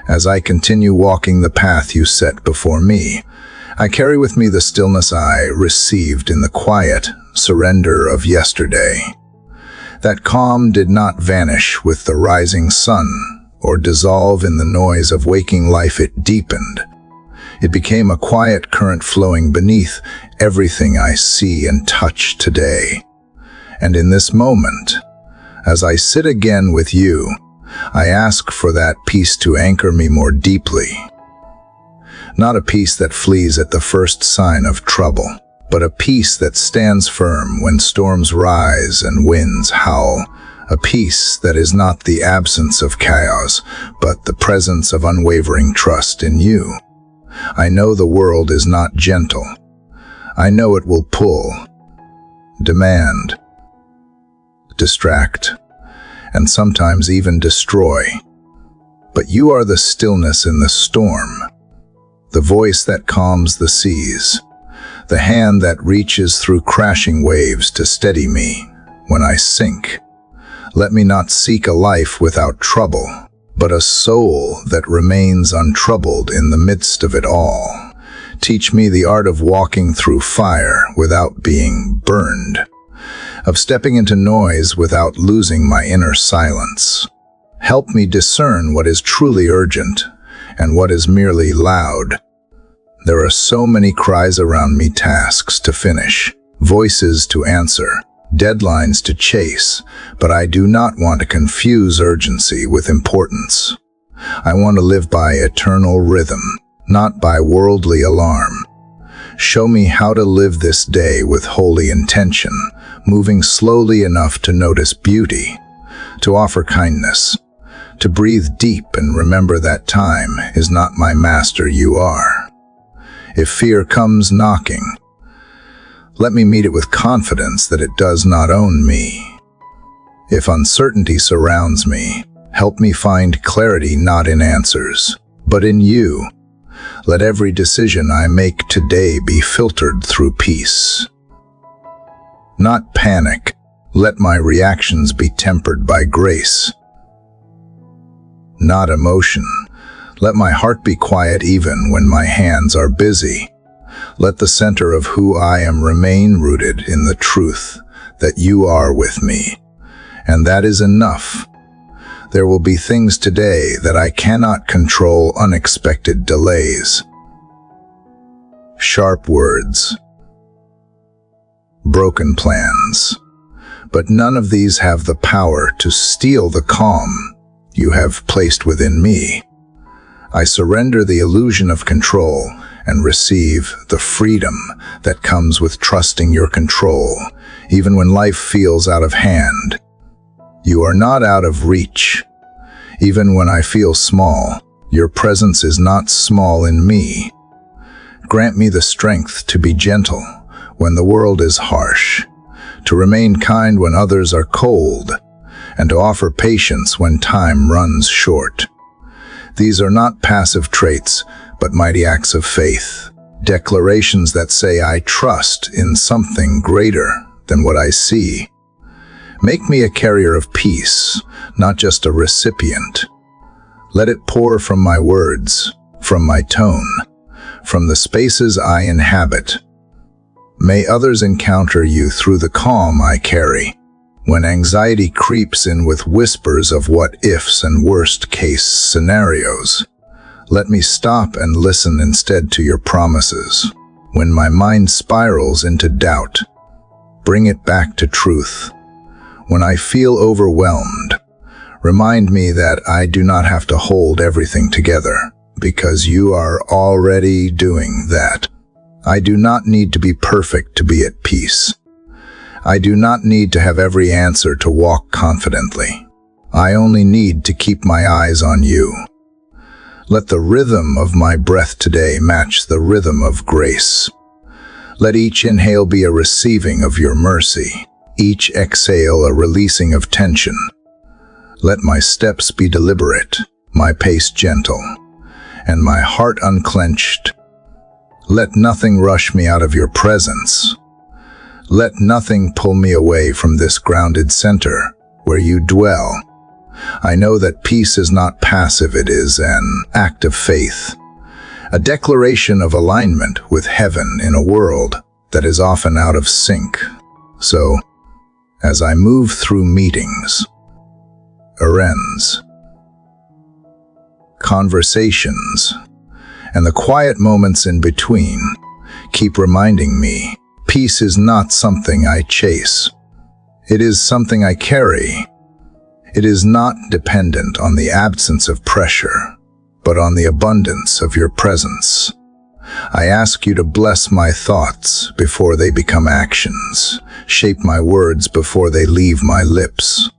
As I continue walking the path you set before me, I carry with me the stillness I received in the quiet surrender of yesterday. That calm did not vanish with the rising sun or dissolve in the noise of waking life. It deepened. It became a quiet current flowing beneath everything I see and touch today. And in this moment, as I sit again with you, I ask for that peace to anchor me more deeply. Not a peace that flees at the first sign of trouble, but a peace that stands firm when storms rise and winds howl. A peace that is not the absence of chaos, but the presence of unwavering trust in you. I know the world is not gentle. I know it will pull, demand, distract, and sometimes even destroy. But you are the stillness in the storm, the voice that calms the seas, the hand that reaches through crashing waves to steady me when I sink. Let me not seek a life without trouble, but a soul that remains untroubled in the midst of it all. Teach me the art of walking through fire without being burned, of stepping into noise without losing my inner silence. Help me discern what is truly urgent and what is merely loud. There are so many cries around me, tasks to finish, voices to answer, deadlines to chase, but I do not want to confuse urgency with importance. I want to live by eternal rhythm, not by worldly alarm. Show me how to live this day with holy intention, moving slowly enough to notice beauty, to offer kindness, to breathe deep and remember that time is not my master, you are. If fear comes knocking, let me meet it with confidence that it does not own me. If uncertainty surrounds me, help me find clarity not in answers, but in you. Let every decision I make today be filtered through peace. Not panic. Let my reactions be tempered by grace. Not emotion. Let my heart be quiet even when my hands are busy. Let the center of who I am remain rooted in the truth that you are with me. And that is enough. There will be things today that I cannot control, unexpected delays. Sharp words. Broken plans. But none of these have the power to steal the calm you have placed within me. I surrender the illusion of control and receive the freedom that comes with trusting your control, even when life feels out of hand. You are not out of reach. Even when I feel small, your presence is not small in me. Grant me the strength to be gentle when the world is harsh, to remain kind when others are cold, and to offer patience when time runs short. These are not passive traits, but mighty acts of faith, declarations that say I trust in something greater than what I see. Make me a carrier of peace, not just a recipient. Let it pour from my words, from my tone, from the spaces I inhabit. May others encounter you through the calm I carry. When anxiety creeps in with whispers of what-ifs and worst-case scenarios, Let me stop and listen instead to your promises. When my mind spirals into doubt, bring it back to truth. When I feel overwhelmed, remind me that I do not have to hold everything together, because you are already doing that. I do not need to be perfect to be at peace. I do not need to have every answer to walk confidently. I only need to keep my eyes on you. Let the rhythm of my breath today match the rhythm of grace. Let each inhale be a receiving of your mercy, each exhale a releasing of tension. Let my steps be deliberate, my pace gentle, and my heart unclenched. Let nothing rush me out of your presence. Let nothing pull me away from this grounded center where you dwell. I know that peace is not passive, it is an act of faith, a declaration of alignment with heaven in a world that is often out of sync. So, as I move through meetings, errands, conversations, and the quiet moments in between, keep reminding me, peace is not something I chase. It is something I carry. It is not dependent on the absence of pressure, but on the abundance of your presence. I ask you to bless my thoughts before they become actions, shape my words before they leave my lips,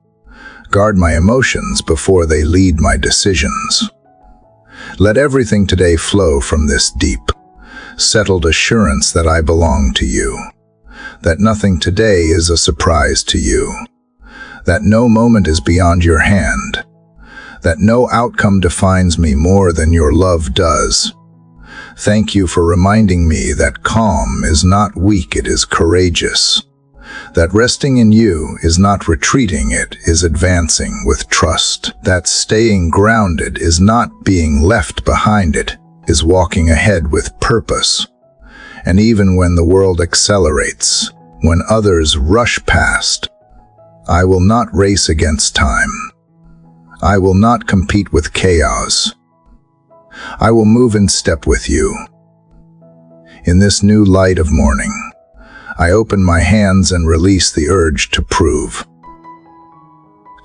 guard my emotions before they lead my decisions. Let everything today flow from this deep, settled assurance that I belong to you, that nothing today is a surprise to you, that no moment is beyond your hand, that no outcome defines me more than your love does. Thank you for reminding me that calm is not weak, it is courageous, that resting in you is not retreating, it is advancing with trust, that staying grounded is not being left behind, it is walking ahead with purpose. And even when the world accelerates, when others rush past, I will not race against time. I will not compete with chaos. I will move in step with you. In this new light of morning, I open my hands and release the urge to prove,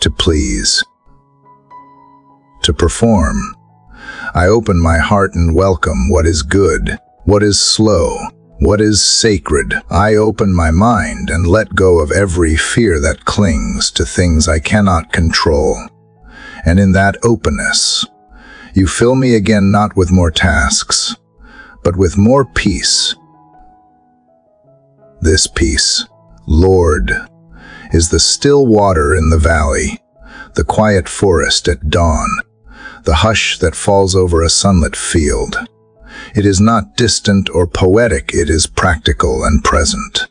to please, to perform. I open my heart and welcome what is good, what is slow, what is sacred. I open my mind and let go of every fear that clings to things I cannot control. And in that openness, you fill me again not with more tasks, but with more peace. This peace, Lord, is the still water in the valley, the quiet forest at dawn, the hush that falls over a sunlit field. It is not distant or poetic, it is practical and present.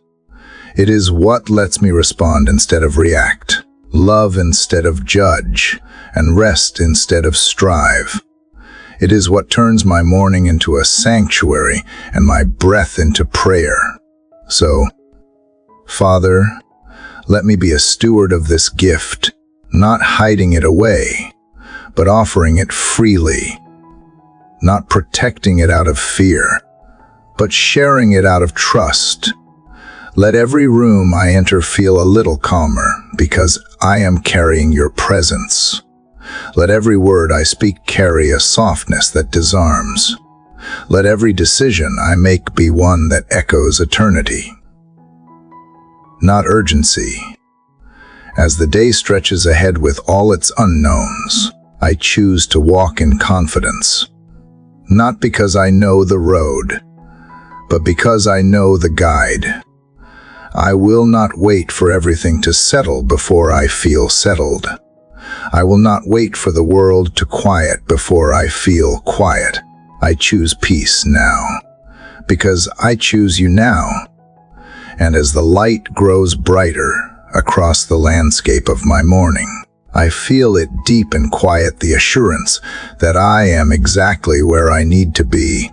It is what lets me respond instead of react, love instead of judge, and rest instead of strive. It is what turns my morning into a sanctuary and my breath into prayer. So, Father, let me be a steward of this gift, not hiding it away, but offering it freely, not protecting it out of fear, but sharing it out of trust. Let every room I enter feel a little calmer, because I am carrying your presence. Let every word I speak carry a softness that disarms. Let every decision I make be one that echoes eternity, not urgency. As the day stretches ahead with all its unknowns, I choose to walk in confidence, not because I know the road, but because I know the guide. I will not wait for everything to settle before I feel settled. I will not wait for the world to quiet before I feel quiet. I choose peace now, because I choose you now. And as the light grows brighter across the landscape of my morning, I feel it deep and quiet, the assurance that I am exactly where I need to be.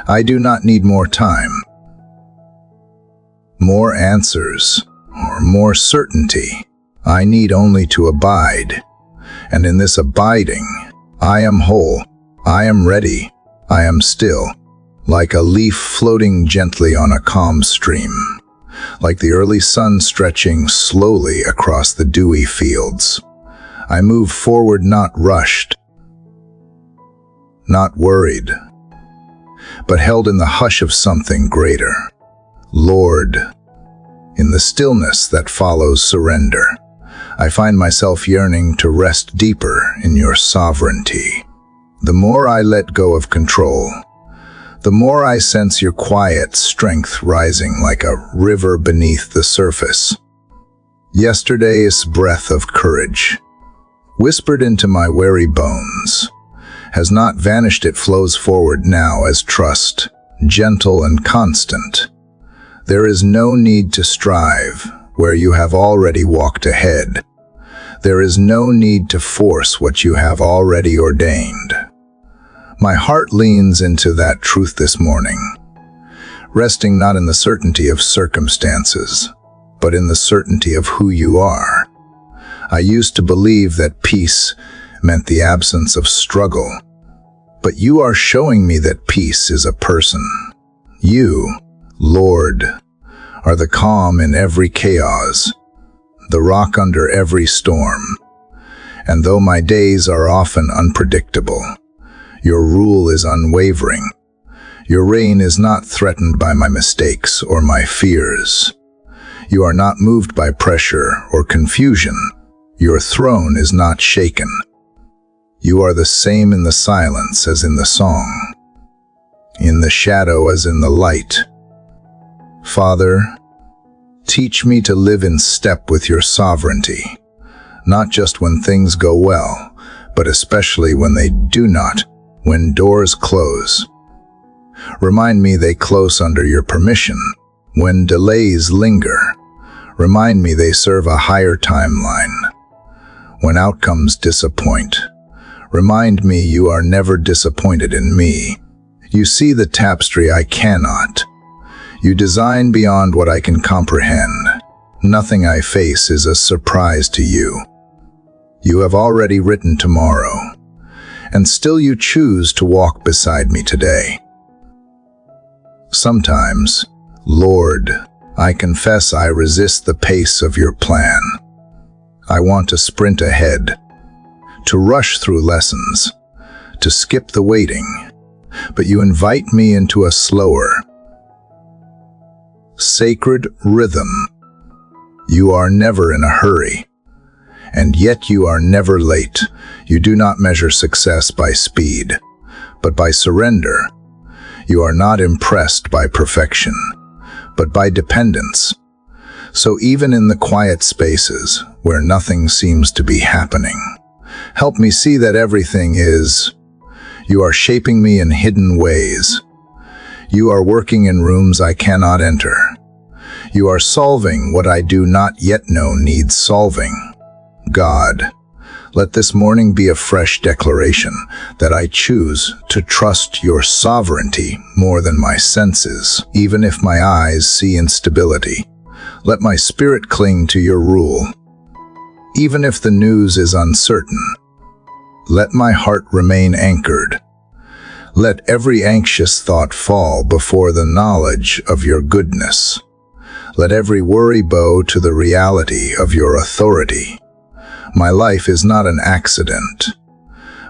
I do not need more time, more answers, or more certainty. I need only to abide. And in this abiding, I am whole. I am ready. I am still, like a leaf floating gently on a calm stream, like the early sun stretching slowly across the dewy fields. I move forward, not rushed, not worried, but held in the hush of something greater. Lord, in the stillness that follows surrender, I find myself yearning to rest deeper in your sovereignty. The more I let go of control, the more I sense your quiet strength rising like a river beneath the surface. Yesterday's breath of courage, whispered into my weary bones, has not vanished. It flows forward now as trust, gentle and constant. There is no need to strive where you have already walked ahead. There is no need to force what you have already ordained. My heart leans into that truth this morning, resting not in the certainty of circumstances, but in the certainty of who you are. I used to believe that peace meant the absence of struggle, but you are showing me that peace is a person. You, Lord, are the calm in every chaos, the rock under every storm. And though my days are often unpredictable, your rule is unwavering. Your reign is not threatened by my mistakes or my fears. You are not moved by pressure or confusion. Your throne is not shaken. You are the same in the silence as in the song, in the shadow as in the light. Father, teach me to live in step with your sovereignty, not just when things go well, but especially when they do not, when doors close. Remind me they close under your permission. When delays linger, remind me they serve a higher timeline. When outcomes disappoint, remind me you are never disappointed in me. You see the tapestry I cannot. You design beyond what I can comprehend. Nothing I face is a surprise to you. You have already written tomorrow, and still you choose to walk beside me today. Sometimes, Lord, I confess I resist the pace of your plan. I want to sprint ahead, to rush through lessons, to skip the waiting, but you invite me into a slower, sacred rhythm. You are never in a hurry, and yet you are never late. You do not measure success by speed, but by surrender. You are not impressed by perfection, but by dependence. So even in the quiet spaces where nothing seems to be happening, help me see that everything is. You are shaping me in hidden ways. You are working in rooms I cannot enter. You are solving what I do not yet know needs solving. God, let this morning be a fresh declaration that I choose to trust your sovereignty more than my senses. Even if my eyes see instability, let my spirit cling to your rule. Even if the news is uncertain, let my heart remain anchored. Let every anxious thought fall before the knowledge of your goodness. Let every worry bow to the reality of your authority. My life is not an accident.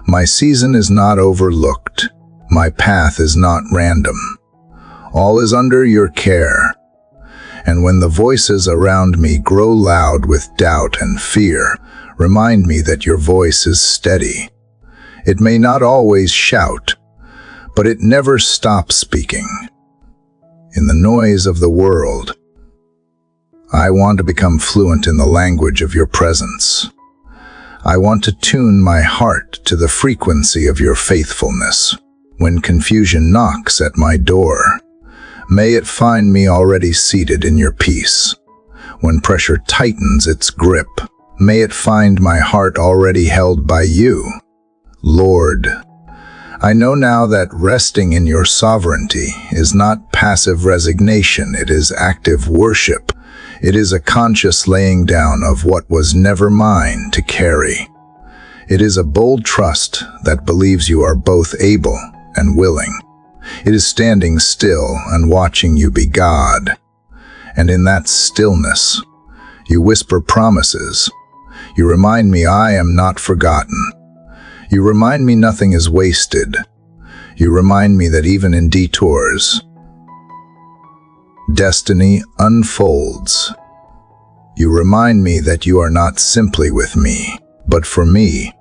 My season is not overlooked. My path is not random. All is under your care. And when the voices around me grow loud with doubt and fear, remind me that your voice is steady. It may not always shout, but it never stops speaking. In the noise of the world, I want to become fluent in the language of your presence. I want to tune my heart to the frequency of your faithfulness. When confusion knocks at my door, may it find me already seated in your peace. When pressure tightens its grip, may it find my heart already held by you. Lord, I know now that resting in your sovereignty is not passive resignation, it is active worship. It is a conscious laying down of what was never mine to carry. It is a bold trust that believes you are both able and willing. It is standing still and watching you be God. And in that stillness, you whisper promises. You remind me I am not forgotten. You remind me nothing is wasted. You remind me that even in detours, destiny unfolds. You remind me that you are not simply with me, but for me.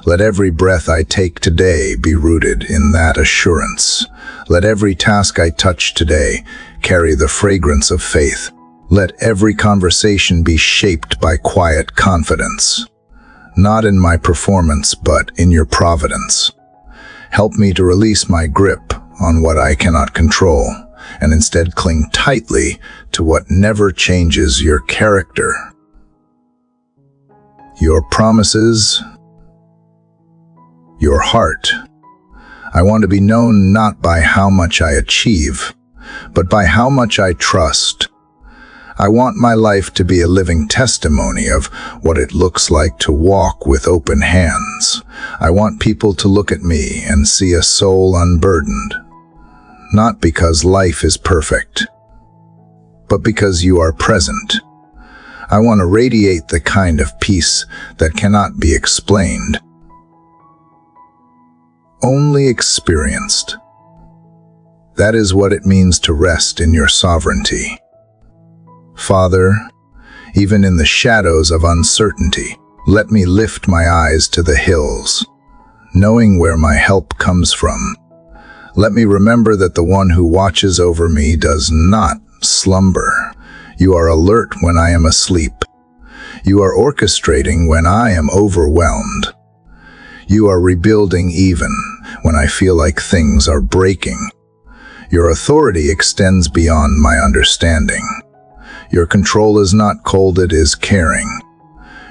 Let every breath I take today be rooted in that assurance. Let every task I touch today carry the fragrance of faith. Let every conversation be shaped by quiet confidence, not in my performance, but in your providence. Help me to release my grip on what I cannot control, and instead cling tightly to what never changes: your character, your promises, your heart. I want to be known not by how much I achieve, but by how much I trust. I want my life to be a living testimony of what it looks like to walk with open hands. I want people to look at me and see a soul unburdened, not because life is perfect, but because you are present. I want to radiate the kind of peace that cannot be explained, only experienced. That is what it means to rest in your sovereignty. Father, even in the shadows of uncertainty, let me lift my eyes to the hills, knowing where my help comes from. Let me remember that the one who watches over me does not slumber. You are alert when I am asleep. You are orchestrating when I am overwhelmed. You are rebuilding even when I feel like things are breaking. Your authority extends beyond my understanding. Your control is not cold, it is caring.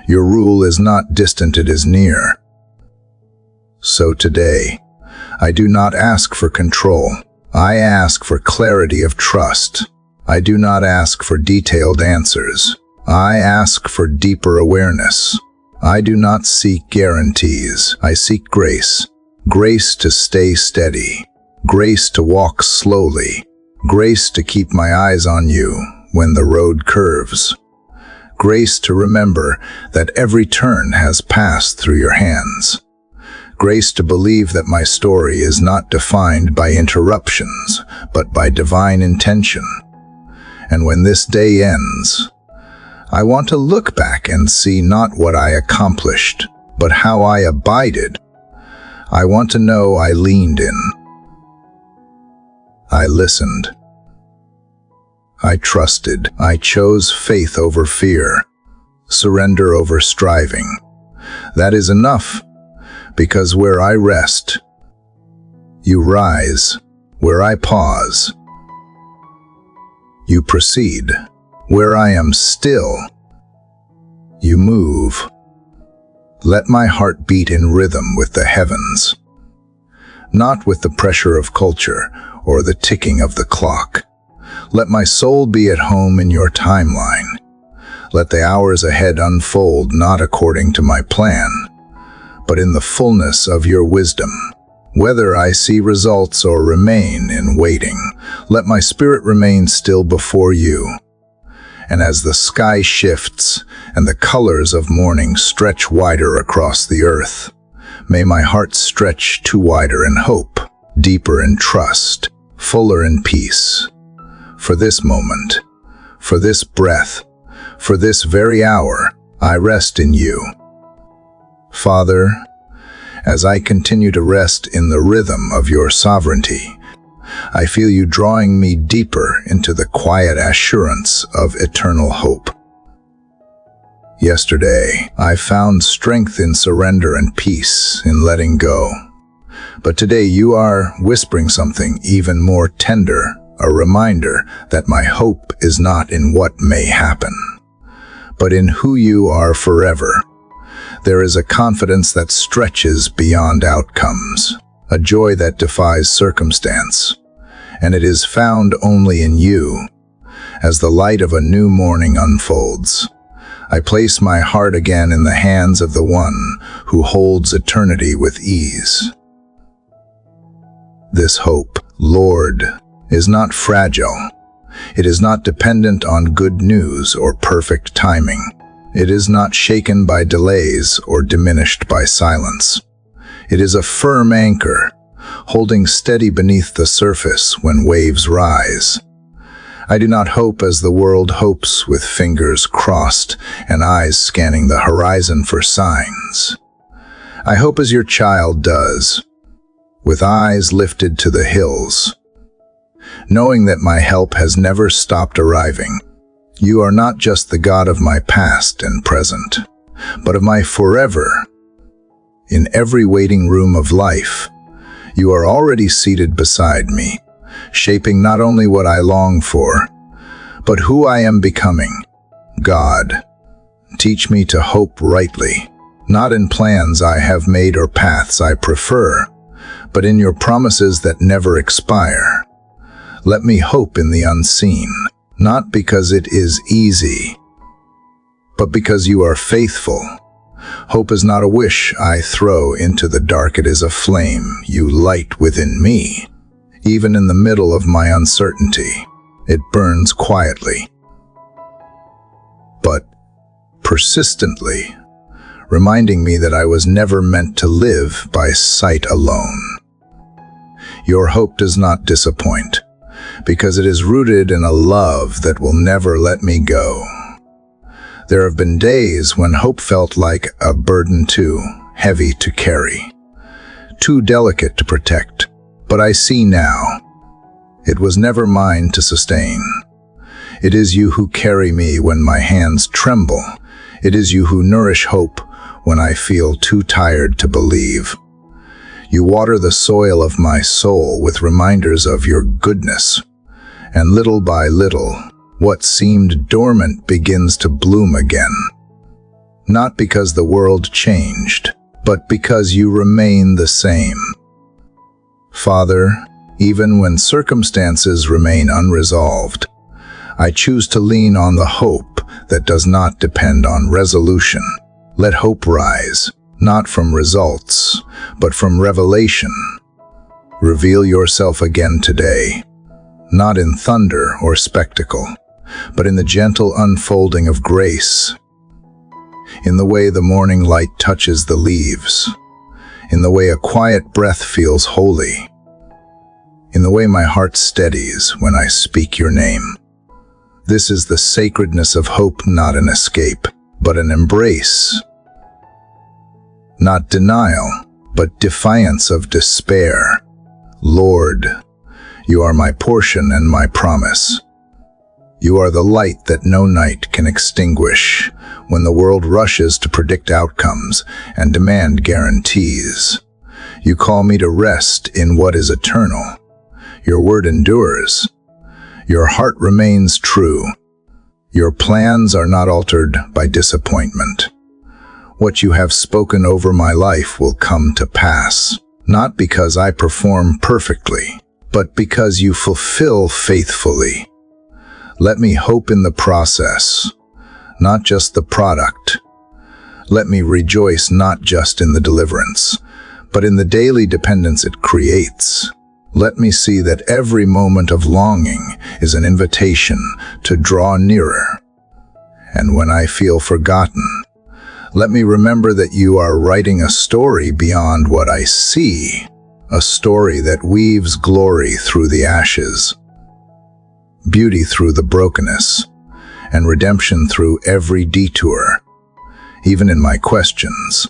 Your rule is not distant, it is near. So today, I do not ask for control. I ask for clarity of trust. I do not ask for detailed answers. I ask for deeper awareness. I do not seek guarantees. I seek grace. Grace to stay steady. Grace to walk slowly. Grace to keep my eyes on you when the road curves. Grace to remember that every turn has passed through your hands. Grace to believe that my story is not defined by interruptions, but by divine intention. And when this day ends, I want to look back and see not what I accomplished, but how I abided. I want to know I leaned in. I listened. I trusted. I chose faith over fear, surrender over striving. That is enough, because where I rest, you rise. Where I pause, you proceed. Where I am still, you move. Let my heart beat in rhythm with the heavens, not with the pressure of culture or the ticking of the clock. Let my soul be at home in your timeline. Let the hours ahead unfold not according to my plan, but in the fullness of your wisdom. Whether I see results or remain in waiting, let my spirit remain still before you. And as the sky shifts and the colors of morning stretch wider across the earth, may my heart stretch to wider in hope, deeper in trust, fuller in peace. For this moment, for this breath, for this very hour, I rest in you. Father, as I continue to rest in the rhythm of your sovereignty, I feel you drawing me deeper into the quiet assurance of eternal hope. Yesterday, I found strength in surrender and peace in letting go. But today you are whispering something even more tender, a reminder that my hope is not in what may happen, but in who you are forever. There is a confidence that stretches beyond outcomes, a joy that defies circumstance, and it is found only in you. As the light of a new morning unfolds, I place my heart again in the hands of the one who holds eternity with ease. This hope, Lord, is not fragile. It is not dependent on good news or perfect timing. It is not shaken by delays or diminished by silence. It is a firm anchor, holding steady beneath the surface when waves rise. I do not hope as the world hopes, with fingers crossed and eyes scanning the horizon for signs. I hope as your child does, with eyes lifted to the hills, knowing that my help has never stopped arriving. You are not just the God of my past and present, but of my forever. In every waiting room of life, you are already seated beside me, shaping not only what I long for, but who I am becoming. God, teach me to hope rightly, not in plans I have made or paths I prefer, but in your promises that never expire. Let me hope in the unseen, not because it is easy, but because you are faithful. Hope is not a wish I throw into the dark. It is a flame you light within me. Even in the middle of my uncertainty, it burns quietly, but persistently, reminding me that I was never meant to live by sight alone. Your hope does not disappoint, because it is rooted in a love that will never let me go. There have been days when hope felt like a burden too heavy to carry, too delicate to protect. But I see now, it was never mine to sustain. It is you who carry me when my hands tremble. It is you who nourish hope when I feel too tired to believe. You water the soil of my soul with reminders of your goodness, and little by little, what seemed dormant begins to bloom again. Not because the world changed, but because you remain the same. Father, even when circumstances remain unresolved, I choose to lean on the hope that does not depend on resolution. Let hope rise, not from results, but from revelation. Reveal yourself again today, not in thunder or spectacle, but in the gentle unfolding of grace, in the way the morning light touches the leaves, in the way a quiet breath feels holy, in the way my heart steadies when I speak your name. This is the sacredness of hope, not an escape, but an embrace. Not denial, but defiance of despair. Lord, you are my portion and my promise. You are the light that no night can extinguish when the world rushes to predict outcomes and demand guarantees. You call me to rest in what is eternal. Your word endures. Your heart remains true. Your plans are not altered by disappointment. What you have spoken over my life will come to pass, not because I perform perfectly, but because you fulfill faithfully. Let me hope in the process, not just the product. Let me rejoice not just in the deliverance, but in the daily dependence it creates. Let me see that every moment of longing is an invitation to draw nearer. And when I feel forgotten, let me remember that you are writing a story beyond what I see, a story that weaves glory through the ashes, beauty through the brokenness, and redemption through every detour. Even in my questions,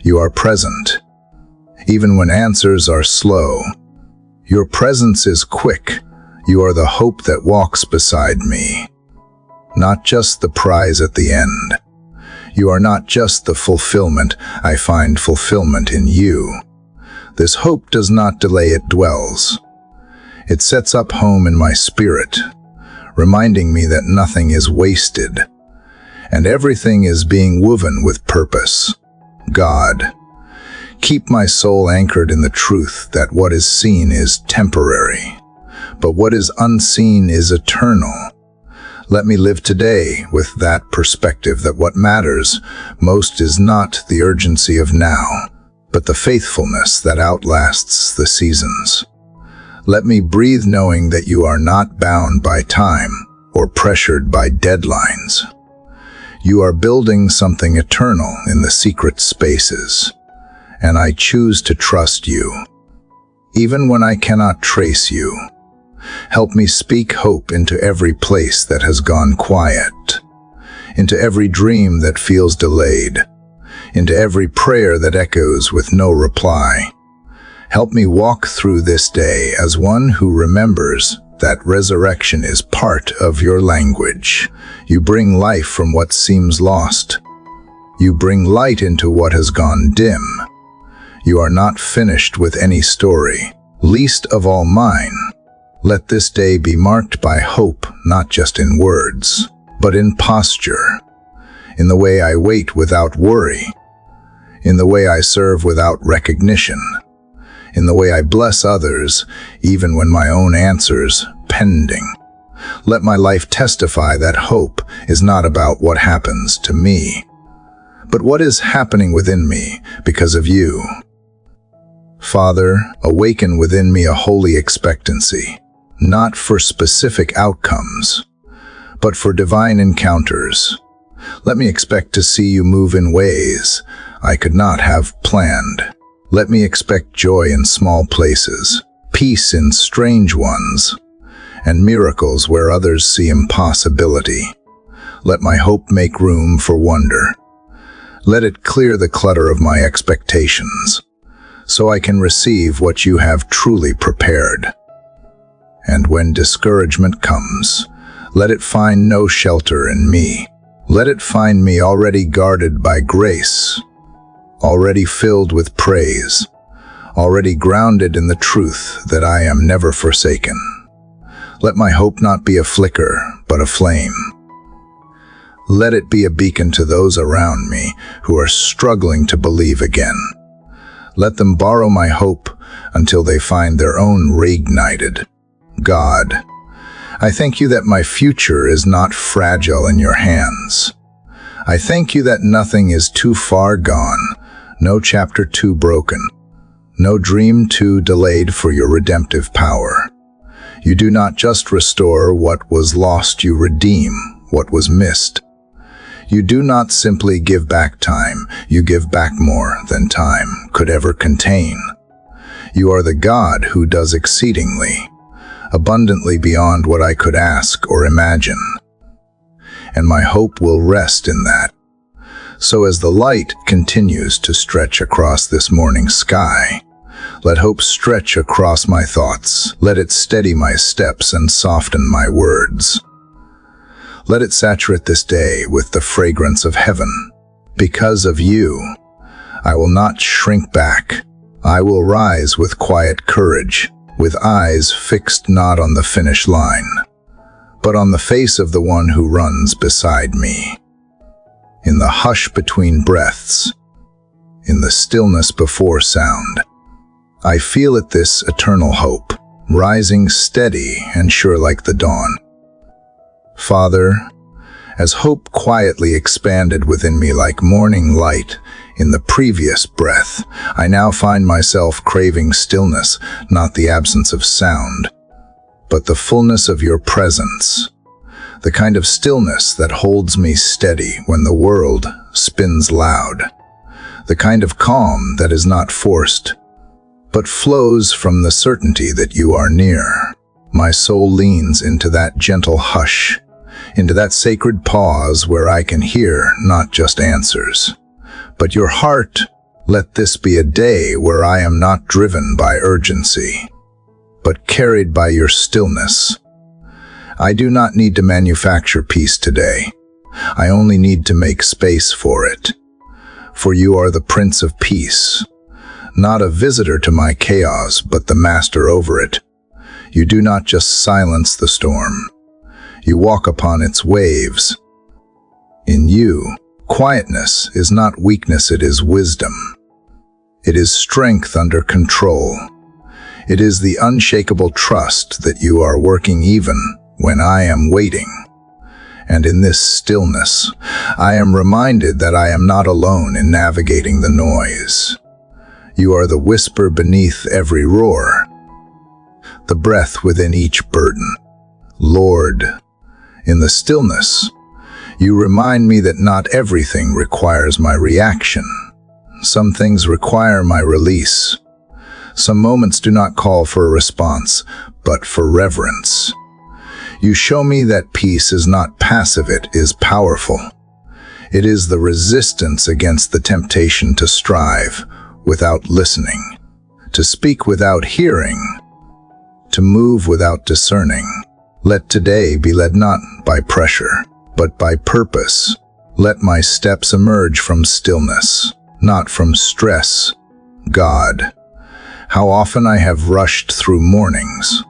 you are present. Even when answers are slow, your presence is quick. You are the hope that walks beside me, not just the prize at the end. You are not just the fulfillment. I find fulfillment in you. This hope does not delay, it dwells. It sets up home in my spirit, reminding me that nothing is wasted, and everything is being woven with purpose. God, keep my soul anchored in the truth that what is seen is temporary, but what is unseen is eternal. Let me live today with that perspective that what matters most is not the urgency of now, but the faithfulness that outlasts the seasons. Let me breathe knowing that you are not bound by time or pressured by deadlines. You are building something eternal in the secret spaces, and I choose to trust you, even when I cannot trace you. Help me speak hope into every place that has gone quiet, into every dream that feels delayed, into every prayer that echoes with no reply. Help me walk through this day as one who remembers that resurrection is part of your language. You bring life from what seems lost. You bring light into what has gone dim. You are not finished with any story, least of all mine. Let this day be marked by hope, not just in words, but in posture, in the way I wait without worry, in the way I serve without recognition, in the way I bless others, even when my own answer's pending. Let my life testify that hope is not about what happens to me, but what is happening within me because of you. Father, awaken within me a holy expectancy, not for specific outcomes, but for divine encounters. Let me expect to see you move in ways I could not have planned. Let me expect joy in small places, peace in strange ones, and miracles where others see impossibility. Let my hope make room for wonder. Let it clear the clutter of my expectations, so I can receive what you have truly prepared. And when discouragement comes, let it find no shelter in me. Let it find me already guarded by grace, already filled with praise, already grounded in the truth that I am never forsaken. Let my hope not be a flicker, but a flame. Let it be a beacon to those around me who are struggling to believe again. Let them borrow my hope until they find their own reignited. God, I thank you that my future is not fragile in your hands. I thank you that nothing is too far gone, no chapter too broken, no dream too delayed for your redemptive power. You do not just restore what was lost, you redeem what was missed. You do not simply give back time, you give back more than time could ever contain. You are the God who does exceedingly, abundantly beyond what I could ask or imagine. And my hope will rest in that. So as the light continues to stretch across this morning sky, let hope stretch across my thoughts. Let it steady my steps and soften my words. Let it saturate this day with the fragrance of heaven. Because of you, I will not shrink back. I will rise with quiet courage, with eyes fixed not on the finish line, but on the face of the one who runs beside me. In the hush between breaths, in the stillness before sound, I feel it, this eternal hope, rising steady and sure like the dawn. Father, as hope quietly expanded within me like morning light in the previous breath, I now find myself craving stillness, not the absence of sound, but the fullness of your presence, the kind of stillness that holds me steady when the world spins loud, the kind of calm that is not forced, but flows from the certainty that you are near. My soul leans into that gentle hush, into that sacred pause where I can hear not just answers, but your heart. Let this be a day where I am not driven by urgency, but carried by your stillness. I do not need to manufacture peace today. I only need to make space for it. For you are the Prince of Peace, not a visitor to my chaos, but the master over it. You do not just silence the storm. You walk upon its waves. In you, quietness is not weakness, it is wisdom. It is strength under control. It is the unshakable trust that you are working even when I am waiting. And in this stillness, I am reminded that I am not alone in navigating the noise. You are the whisper beneath every roar, the breath within each burden. Lord, in the stillness, you remind me that not everything requires my reaction. Some things require my release. Some moments do not call for a response, but for reverence. You show me that peace is not passive, it is powerful. It is the resistance against the temptation to strive without listening, to speak without hearing, to move without discerning. Let today be led not by pressure, but by purpose. Let my steps emerge from stillness, not from stress. God, how often I have rushed through mornings,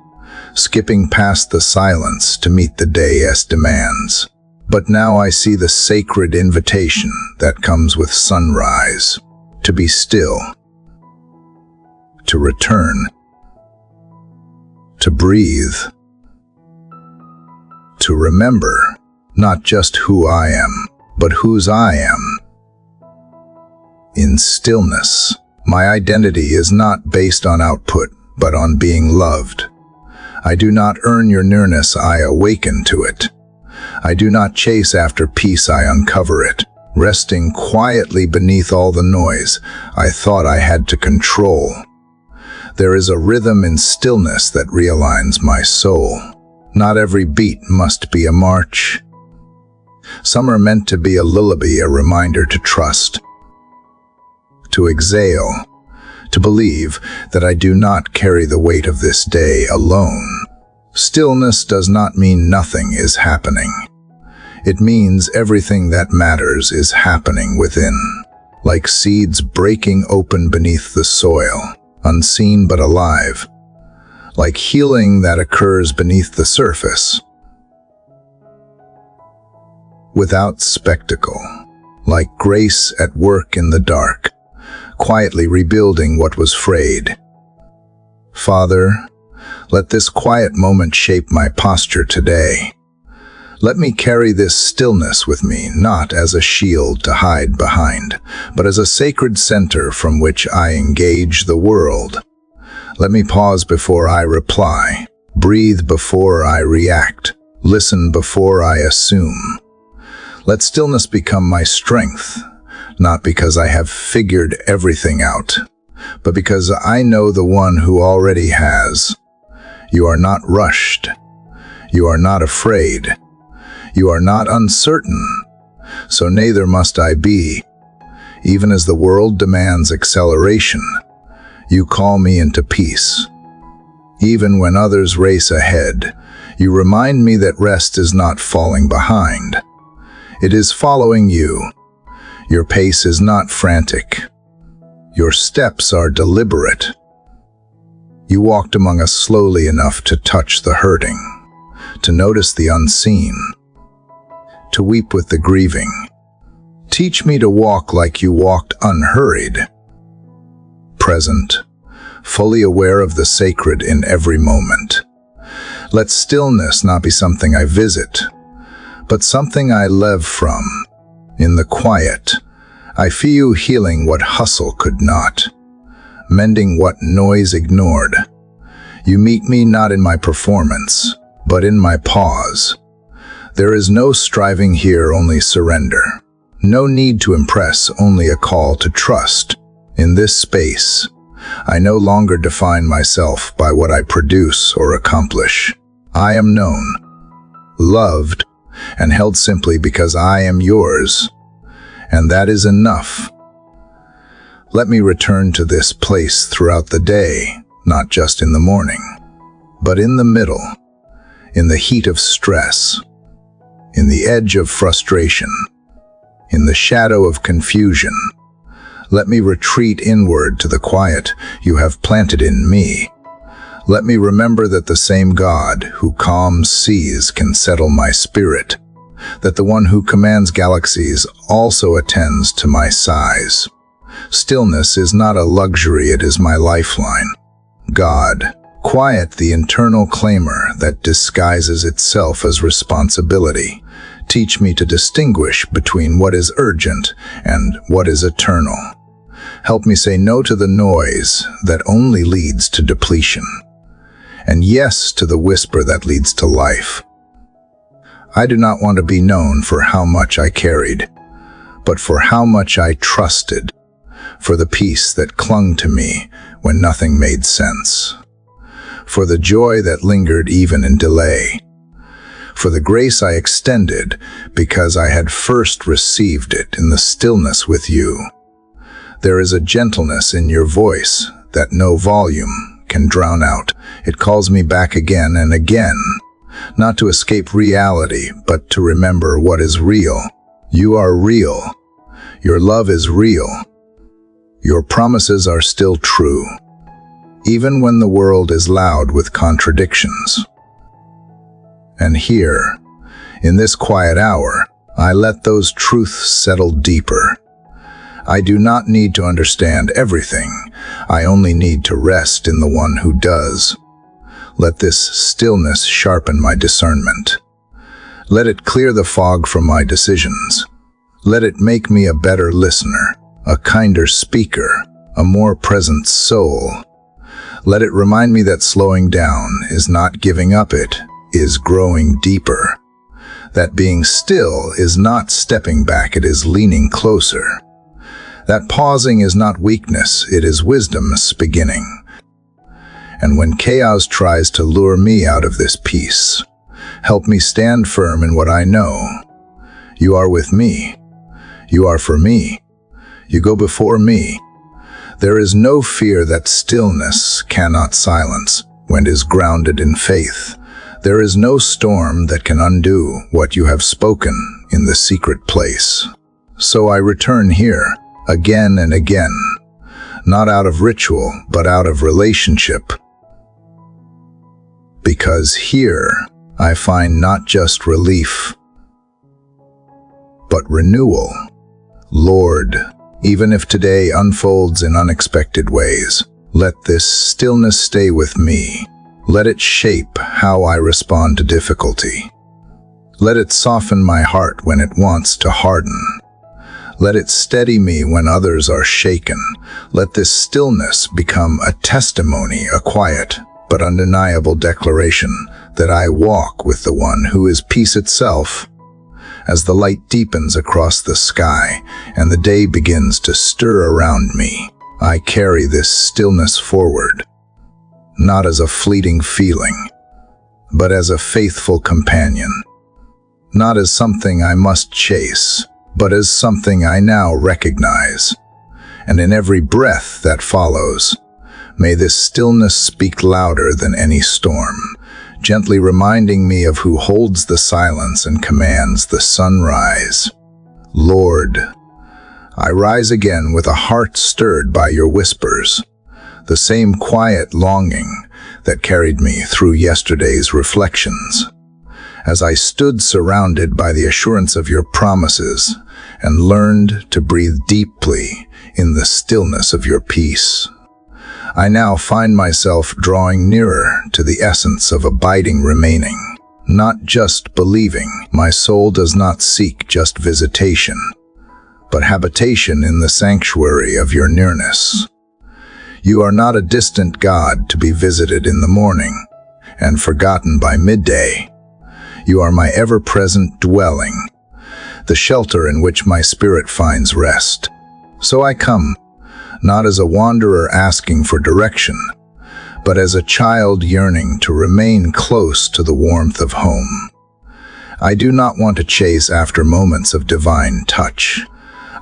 skipping past the silence to meet the day as demands. But now I see the sacred invitation that comes with sunrise, to be still, to return, to breathe, to remember not just who I am, but whose I am. In stillness, my identity is not based on output, but on being loved. I do not earn your nearness, I awaken to it. I do not chase after peace, I uncover it. Resting quietly beneath all the noise I thought I had to control. There is a rhythm in stillness that realigns my soul. Not every beat must be a march. Some are meant to be a lullaby, a reminder to trust, to exhale, to believe that I do not carry the weight of this day alone. Stillness does not mean nothing is happening. It means everything that matters is happening within, like seeds breaking open beneath the soil, unseen but alive, like healing that occurs beneath the surface, without spectacle, like grace at work in the dark, quietly rebuilding what was frayed. Father, let this quiet moment shape my posture today. Let me carry this stillness with me, not as a shield to hide behind, but as a sacred center from which I engage the world. Let me pause before I reply, breathe before I react, listen before I assume. Let stillness become my strength, not because I have figured everything out, but because I know the one who already has. You are not rushed. You are not afraid. You are not uncertain. So neither must I be. Even as the world demands acceleration, you call me into peace. Even when others race ahead, you remind me that rest is not falling behind. It is following you. Your pace is not frantic. Your steps are deliberate. You walked among us slowly enough to touch the hurting, to notice the unseen, to weep with the grieving. Teach me to walk like you walked, unhurried, present, fully aware of the sacred in every moment. Let stillness not be something I visit, but something I live from. In the quiet, I feel you healing what hustle could not, mending what noise ignored. You meet me not in my performance, but in my pause. There is no striving here, only surrender. No need to impress, only a call to trust. In this space, I no longer define myself by what I produce or accomplish. I am known, loved, and held simply because I am yours, and that is enough. Let me return to this place throughout the day, not just in the morning, but in the middle, in the heat of stress, in the edge of frustration, in the shadow of confusion. Let me retreat inward to the quiet you have planted in me. Let me remember that the same God who calms seas can settle my spirit, that the one who commands galaxies also attends to my sighs. Stillness is not a luxury, it is my lifeline. God, quiet the internal clamor that disguises itself as responsibility. Teach me to distinguish between what is urgent and what is eternal. Help me say no to the noise that only leads to depletion, and yes to the whisper that leads to life. I do not want to be known for how much I carried, but for how much I trusted, for the peace that clung to me when nothing made sense, for the joy that lingered even in delay, for the grace I extended because I had first received it in the stillness with you. There is a gentleness in your voice that no volume can drown out. It calls me back again and again, not to escape reality, but to remember what is real. You are real. Your love is real. Your promises are still true, even when the world is loud with contradictions. And here, in this quiet hour, I let those truths settle deeper. I do not need to understand everything. I only need to rest in the one who does. Let this stillness sharpen my discernment. Let it clear the fog from my decisions. Let it make me a better listener, a kinder speaker, a more present soul. Let it remind me that slowing down is not giving up, it is growing deeper. That being still is not stepping back, it is leaning closer. That pausing is not weakness, it is wisdom's beginning. And when chaos tries to lure me out of this peace, help me stand firm in what I know. You are with me. You are for me. You go before me. There is no fear that stillness cannot silence when it is grounded in faith. There is no storm that can undo what you have spoken in the secret place. So I return here again and again, not out of ritual, but out of relationship. Because here I find not just relief, but renewal. Lord, even if today unfolds in unexpected ways, let this stillness stay with me. Let it shape how I respond to difficulty. Let it soften my heart when it wants to harden. Let it steady me when others are shaken. Let this stillness become a testimony, a quiet but undeniable declaration that I walk with the one who is peace itself. As the light deepens across the sky and the day begins to stir around me, I carry this stillness forward, not as a fleeting feeling, but as a faithful companion. Not as something I must chase, but as something I now recognize. And in every breath that follows, may this stillness speak louder than any storm, gently reminding me of who holds the silence and commands the sunrise. Lord, I rise again with a heart stirred by your whispers, the same quiet longing that carried me through yesterday's reflections. As I stood surrounded by the assurance of your promises and learned to breathe deeply in the stillness of your peace, I now find myself drawing nearer to the essence of abiding, remaining, not just believing. My soul does not seek just visitation, but habitation in the sanctuary of your nearness. You are not a distant God to be visited in the morning and forgotten by midday. You are my ever-present dwelling, the shelter in which my spirit finds rest. So I come, not as a wanderer asking for direction, but as a child yearning to remain close to the warmth of home. I do not want to chase after moments of divine touch.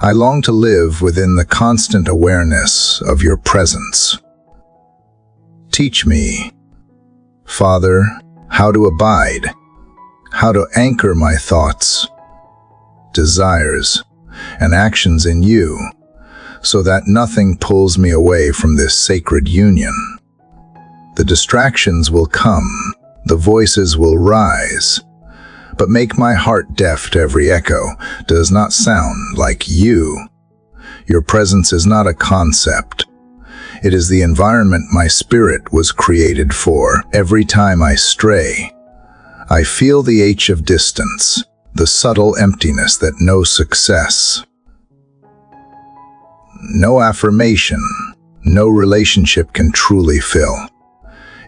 I long to live within the constant awareness of your presence. Teach me, Father, how to abide, how to anchor my thoughts, desires, and actions in you, so that nothing pulls me away from this sacred union. The distractions will come, the voices will rise, but make my heart deaf to every echo. Does not sound like you. Your presence is not a concept. It is the environment my spirit was created for. Every time I stray, I feel the ache of distance, the subtle emptiness that no success, no affirmation, no relationship can truly fill.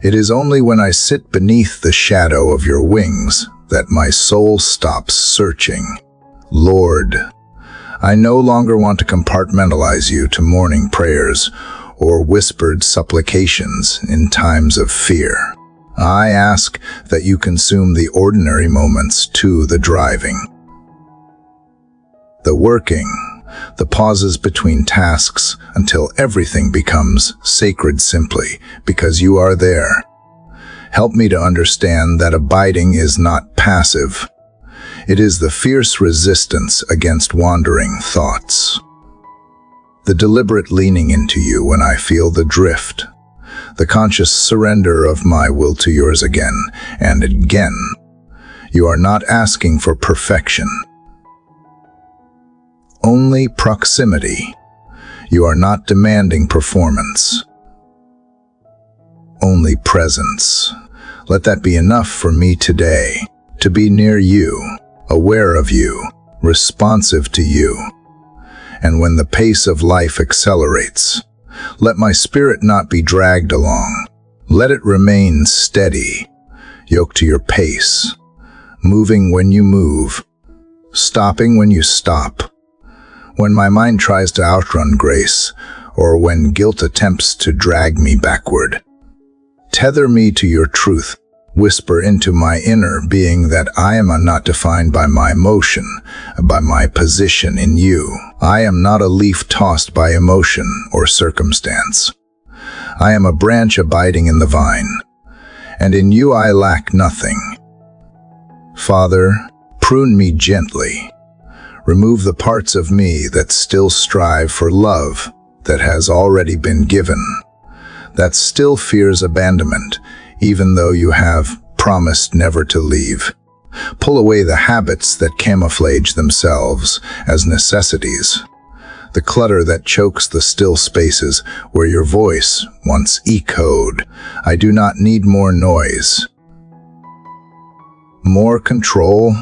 It is only when I sit beneath the shadow of your wings that my soul stops searching. Lord, I no longer want to compartmentalize you to morning prayers or whispered supplications in times of fear. I ask that you consume the ordinary moments too, the driving, the working, the pauses between tasks until everything becomes sacred simply because you are there. Help me to understand that abiding is not passive. It is the fierce resistance against wandering thoughts. The deliberate leaning into you when I feel the drift. The conscious surrender of my will to yours again and again. You are not asking for perfection, only proximity. You are not demanding performance, only presence. Let that be enough for me today, to be near you, aware of you, responsive to you. And when the pace of life accelerates, let my spirit not be dragged along. Let it remain steady, yoked to your pace, moving when you move, stopping when you stop. When my mind tries to outrun grace, or when guilt attempts to drag me backward, tether me to your truth. Whisper into my inner being that I am not defined by my emotion, by my position in you. I am not a leaf tossed by emotion or circumstance. I am a branch abiding in the vine, and in you I lack nothing. Father, prune me gently. Remove the parts of me that still strive for love that has already been given, that still fears abandonment, even though you have promised never to leave. Pull away the habits that camouflage themselves as necessities, the clutter that chokes the still spaces where your voice once echoed. I do not need more noise, more control,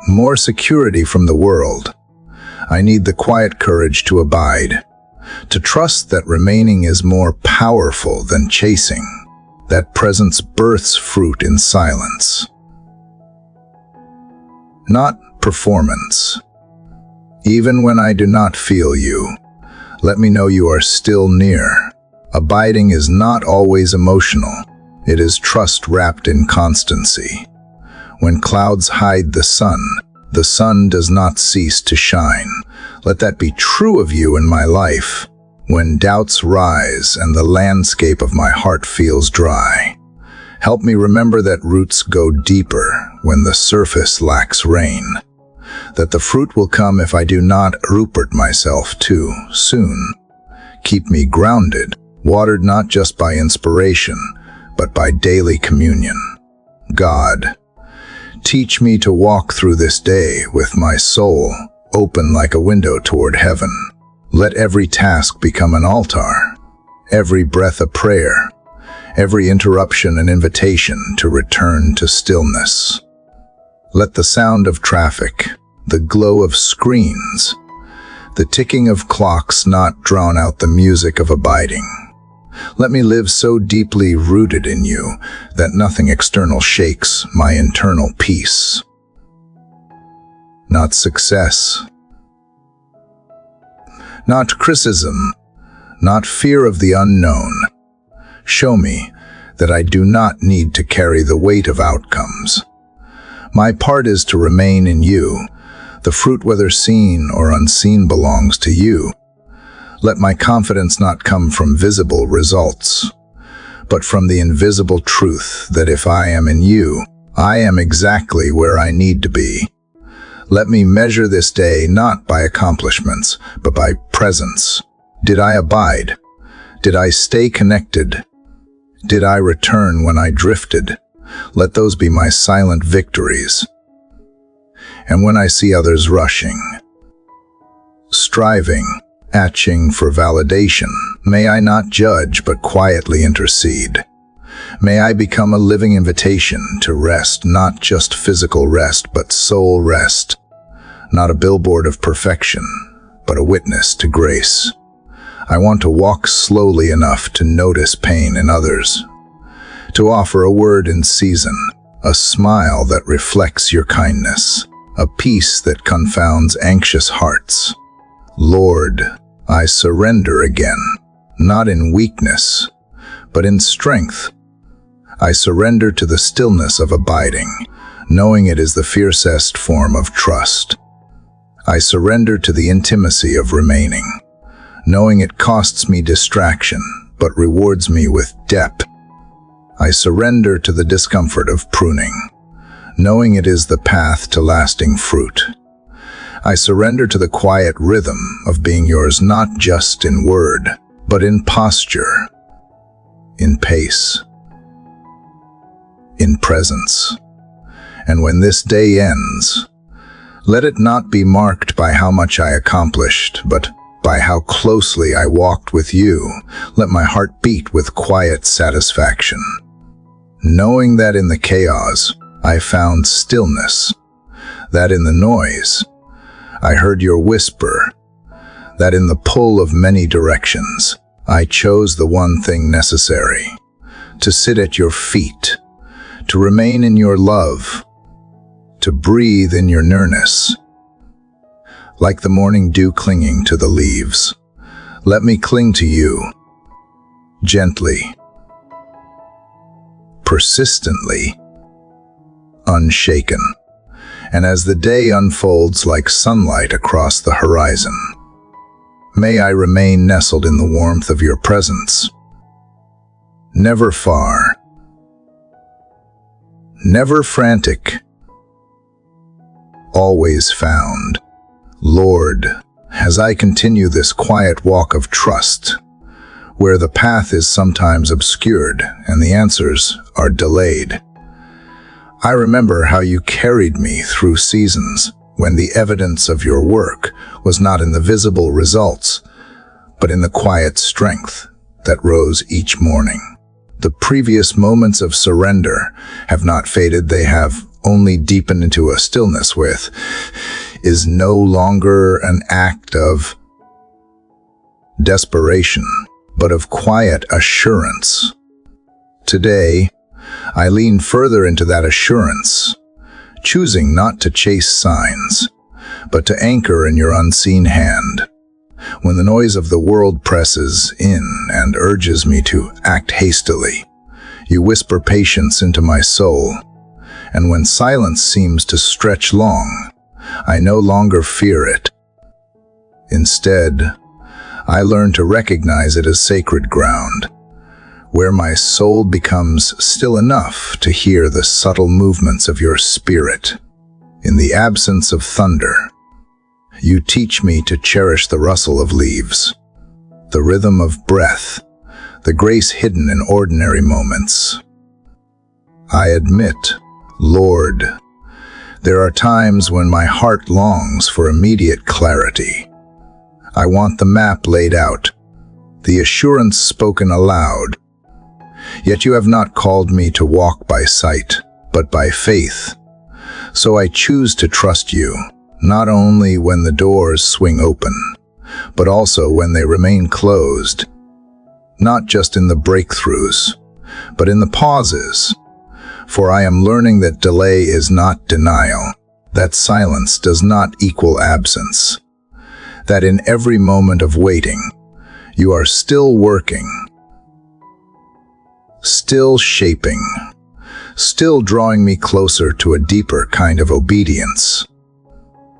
more security from the world. I need the quiet courage to abide, to trust that remaining is more powerful than chasing. That presence births fruit in silence, not performance. Even when I do not feel you, let me know you are still near. Abiding is not always emotional. It is trust wrapped in constancy. When clouds hide the sun does not cease to shine. Let that be true of you in my life. When doubts rise and the landscape of my heart feels dry, help me remember that roots go deeper when the surface lacks rain, that the fruit will come if I do not uproot myself too soon. Keep me grounded, watered not just by inspiration, but by daily communion. God, teach me to walk through this day with my soul open like a window toward heaven. Let every task become an altar, every breath a prayer, every interruption an invitation to return to stillness. Let the sound of traffic, the glow of screens, the ticking of clocks not drown out the music of abiding. Let me live so deeply rooted in you that nothing external shakes my internal peace. Not success, not criticism, not fear of the unknown. Show me that I do not need to carry the weight of outcomes. My part is to remain in you. The fruit, whether seen or unseen, belongs to you. Let my confidence not come from visible results, but from the invisible truth that if I am in you, I am exactly where I need to be. Let me measure this day not by accomplishments, but by presence. Did I abide? Did I stay connected? Did I return when I drifted? Let those be my silent victories. And when I see others rushing, striving, atching for validation, may I not judge but quietly intercede. May I become a living invitation to rest, not just physical rest, but soul rest. Not a billboard of perfection, but a witness to grace. I want to walk slowly enough to notice pain in others, to offer a word in season, a smile that reflects your kindness, a peace that confounds anxious hearts. Lord, I surrender again, not in weakness, but in strength. I surrender to the stillness of abiding, knowing it is the fiercest form of trust. I surrender to the intimacy of remaining, knowing it costs me distraction, but rewards me with depth. I surrender to the discomfort of pruning, knowing it is the path to lasting fruit. I surrender to the quiet rhythm of being yours, not just in word, but in posture, in pace, in presence. And when this day ends, let it not be marked by how much I accomplished, but by how closely I walked with you. Let my heart beat with quiet satisfaction, knowing that in the chaos I found stillness, that in the noise I heard your whisper, that in the pull of many directions I chose the one thing necessary, to sit at your feet, to remain in your love, to breathe in your nearness. Like the morning dew clinging to the leaves, let me cling to you, gently, persistently, unshaken. And as the day unfolds like sunlight across the horizon, may I remain nestled in the warmth of your presence, never far, never frantic, always found. Lord, as I continue this quiet walk of trust, where the path is sometimes obscured and the answers are delayed, I remember how you carried me through seasons when the evidence of your work was not in the visible results, but in the quiet strength that rose each morning. The previous moments of surrender have not faded, they have only deepened into a stillness with is no longer an act of desperation, but of quiet assurance. Today, I lean further into that assurance, choosing not to chase signs, but to anchor in your unseen hand. When the noise of the world presses in and urges me to act hastily, you whisper patience into my soul, and when silence seems to stretch long, I no longer fear it. Instead, I learn to recognize it as sacred ground, where my soul becomes still enough to hear the subtle movements of your spirit. In the absence of thunder, you teach me to cherish the rustle of leaves, the rhythm of breath, the grace hidden in ordinary moments. I admit, Lord, there are times when my heart longs for immediate clarity. I want the map laid out, the assurance spoken aloud. Yet you have not called me to walk by sight, but by faith. So I choose to trust you, not only when the doors swing open, but also when they remain closed. Not just in the breakthroughs, but in the pauses. For I am learning that delay is not denial, that silence does not equal absence, that in every moment of waiting, you are still working, still shaping, still drawing me closer to a deeper kind of obedience.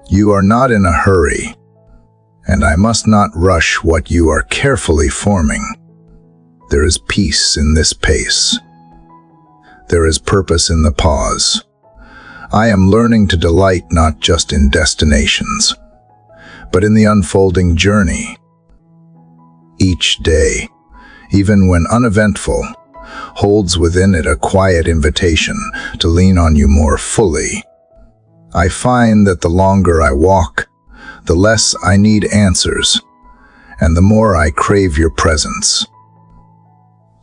You are not in a hurry, and I must not rush what you are carefully forming. There is peace in this pace. There is purpose in the pause. I am learning to delight not just in destinations, but in the unfolding journey. Each day, even when uneventful, holds within it a quiet invitation to lean on you more fully. I find that the longer I walk, the less I need answers, and the more I crave your presence.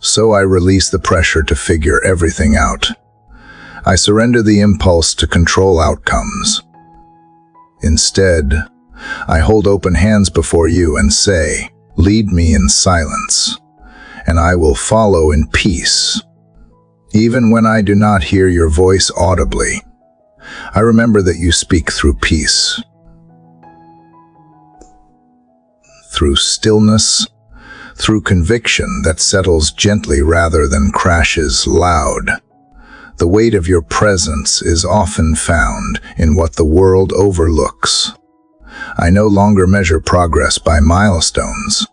So I release the pressure to figure everything out. I surrender the impulse to control outcomes. Instead, I hold open hands before you and say, "Lead me in silence, and I will follow in peace." Even when I do not hear your voice audibly, I remember that you speak through peace, through stillness, through conviction that settles gently rather than crashes loud. The weight of your presence is often found in what the world overlooks. I no longer measure progress by milestones,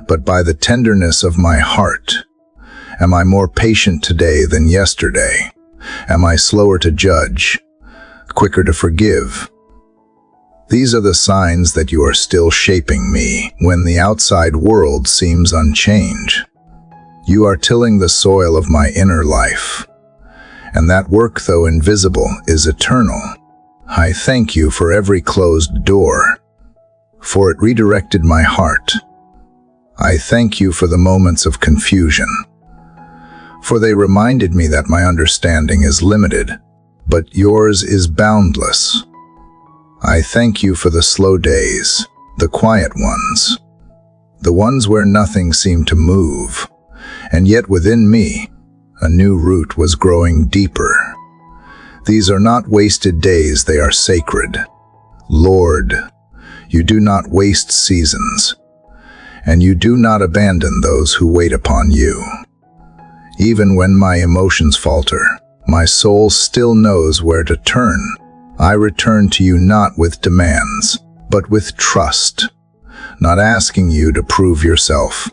but by the tenderness of my heart. Am I more patient today than yesterday? Am I slower to judge, quicker to forgive? These are the signs that you are still shaping me when the outside world seems unchanged. You are tilling the soil of my inner life, and that work, though invisible, is eternal. I thank you for every closed door, for it redirected my heart. I thank you for the moments of confusion, for they reminded me that my understanding is limited, but yours is boundless. I thank you for the slow days, the quiet ones, the ones where nothing seemed to move, and yet within me, a new root was growing deeper. These are not wasted days, they are sacred. Lord, you do not waste seasons, and you do not abandon those who wait upon you. Even when my emotions falter, my soul still knows where to turn. I return to you not with demands, but with trust, not asking you to prove yourself,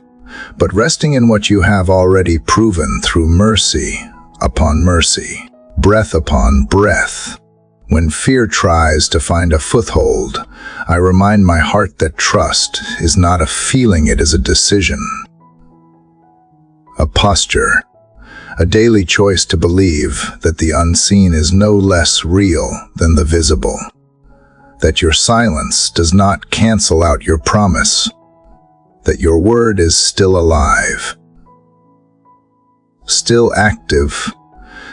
but resting in what you have already proven through mercy upon mercy, breath upon breath. When fear tries to find a foothold, I remind my heart that trust is not a feeling, it is a decision, a posture, a daily choice to believe that the unseen is no less real than the visible, that your silence does not cancel out your promise, that your word is still alive, still active,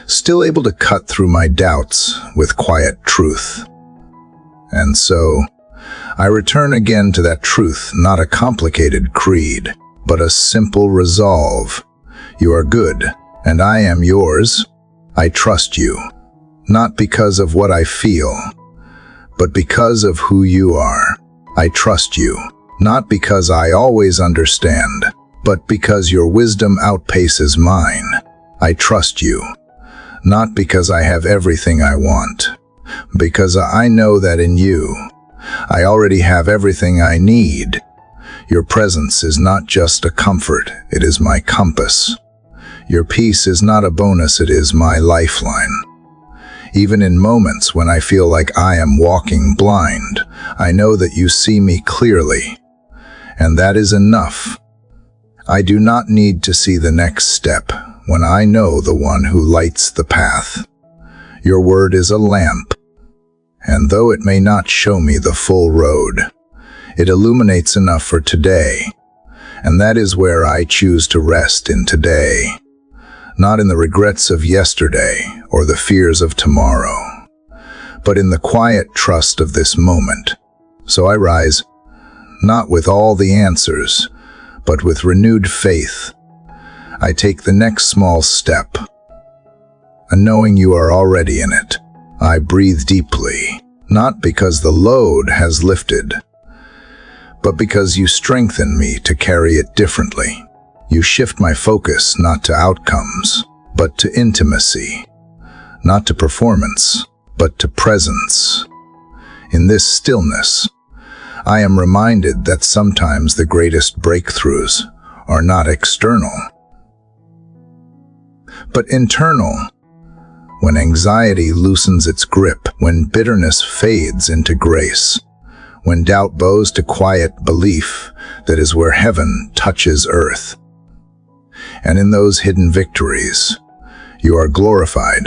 still able to cut through my doubts with quiet truth. And so, I return again to that truth, not a complicated creed, but a simple resolve. You are good, and I am yours. I trust you, not because of what I feel, but because of who you are. I trust you, not because I always understand, but because your wisdom outpaces mine. I trust you, not because I have everything I want, because I know that in you, I already have everything I need. Your presence is not just a comfort, it is my compass. Your peace is not a bonus, it is my lifeline. Even in moments when I feel like I am walking blind, I know that you see me clearly, and that is enough. I do not need to see the next step when I know the one who lights the path. Your word is a lamp, and though it may not show me the full road, it illuminates enough for today, and that is where I choose to rest in today. Not in the regrets of yesterday or the fears of tomorrow, but in the quiet trust of this moment. So I rise, not with all the answers, but with renewed faith. I take the next small step, and knowing you are already in it, I breathe deeply, not because the load has lifted, but because you strengthen me to carry it differently. You shift my focus not to outcomes, but to intimacy, not to performance, but to presence. In this stillness, I am reminded that sometimes the greatest breakthroughs are not external, but internal. When anxiety loosens its grip, when bitterness fades into grace, when doubt bows to quiet belief, that is where heaven touches earth. And in those hidden victories, you are glorified.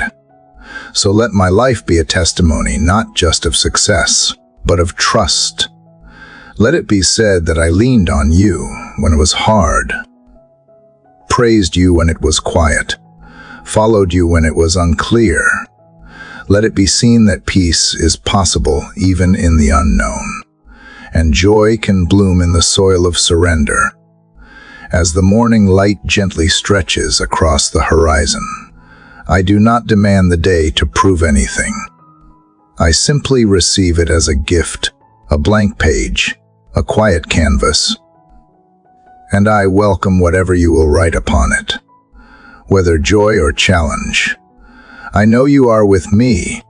So let my life be a testimony not just of success, but of trust. Let it be said that I leaned on you when it was hard, praised you when it was quiet, followed you when it was unclear. Let it be seen that peace is possible even in the unknown, and joy can bloom in the soil of surrender. As the morning light gently stretches across the horizon, I do not demand the day to prove anything. I simply receive it as a gift, a blank page, a quiet canvas, and I welcome whatever you will write upon it, whether joy or challenge. I know you are with me,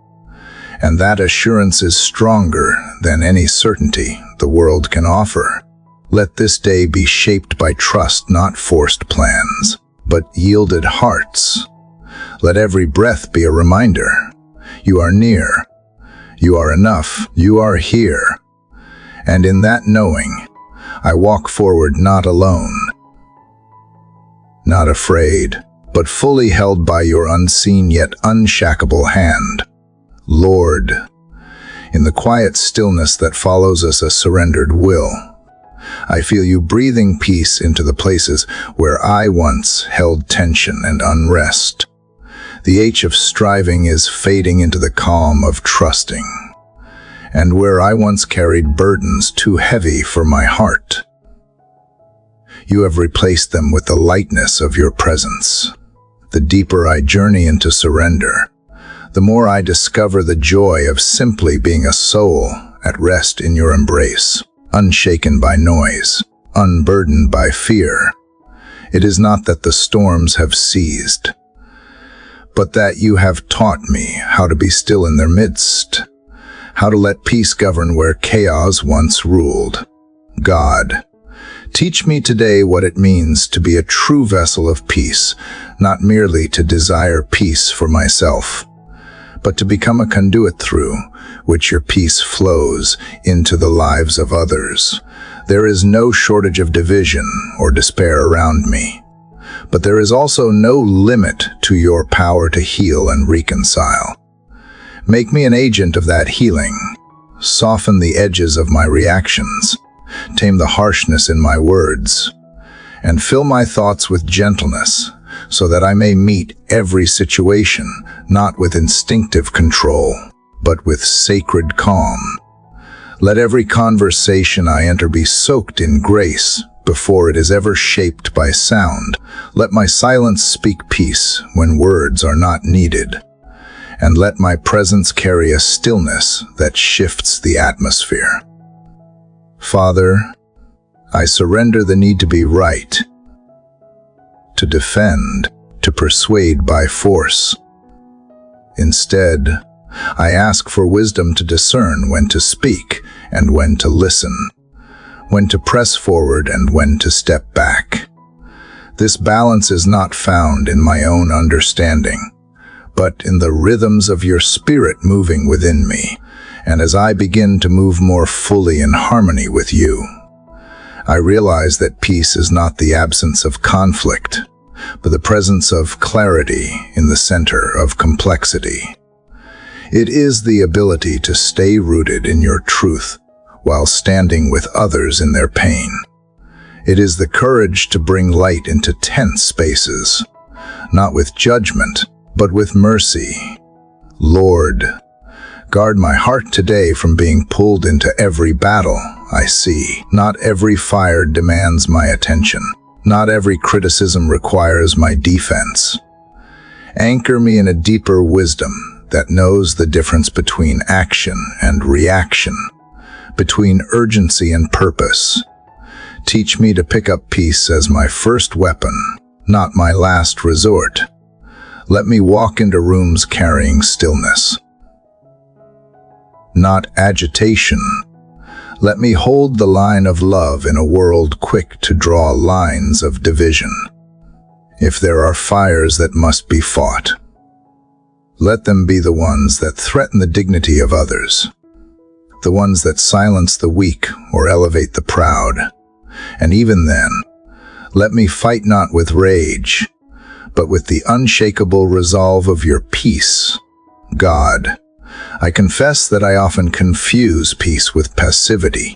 and that assurance is stronger than any certainty the world can offer. Let this day be shaped by trust, not forced plans, but yielded hearts. Let every breath be a reminder. You are near. You are enough. You are here. And in that knowing, I walk forward not alone, not afraid, but fully held by your unseen yet unshakable hand. Lord, in the quiet stillness that follows us a surrendered will, I feel you breathing peace into the places where I once held tension and unrest. The ache of striving is fading into the calm of trusting, and where I once carried burdens too heavy for my heart, you have replaced them with the lightness of your presence. The deeper I journey into surrender, the more I discover the joy of simply being a soul at rest in your embrace, unshaken by noise, unburdened by fear. It is not that the storms have ceased, but that you have taught me how to be still in their midst, how to let peace govern where chaos once ruled. God, teach me today what it means to be a true vessel of peace, not merely to desire peace for myself, but to become a conduit through which your peace flows into the lives of others. There is no shortage of division or despair around me, but there is also no limit to your power to heal and reconcile. Make me an agent of that healing. Soften the edges of my reactions, tame the harshness in my words, and fill my thoughts with gentleness so that I may meet every situation, not with instinctive control, but with sacred calm. Let every conversation I enter be soaked in grace before it is ever shaped by sound. Let my silence speak peace when words are not needed, and let my presence carry a stillness that shifts the atmosphere. Father, I surrender the need to be right, to defend, to persuade by force. Instead, I ask for wisdom to discern when to speak and when to listen, when to press forward and when to step back. This balance is not found in my own understanding, but in the rhythms of your spirit moving within me. And as I begin to move more fully in harmony with you, I realize that peace is not the absence of conflict, but the presence of clarity in the center of complexity. It is the ability to stay rooted in your truth while standing with others in their pain. It is the courage to bring light into tense spaces, not with judgment, but with mercy. Lord, guard my heart today from being pulled into every battle I see. Not every fire demands my attention. Not every criticism requires my defense. Anchor me in a deeper wisdom that knows the difference between action and reaction, between urgency and purpose. Teach me to pick up peace as my first weapon, not my last resort. Let me walk into rooms carrying stillness, not agitation. Let me hold the line of love in a world quick to draw lines of division. If there are fires that must be fought, let them be the ones that threaten the dignity of others, the ones that silence the weak or elevate the proud. And even then, let me fight not with rage, but with the unshakable resolve of your peace. God, I confess that I often confuse peace with passivity,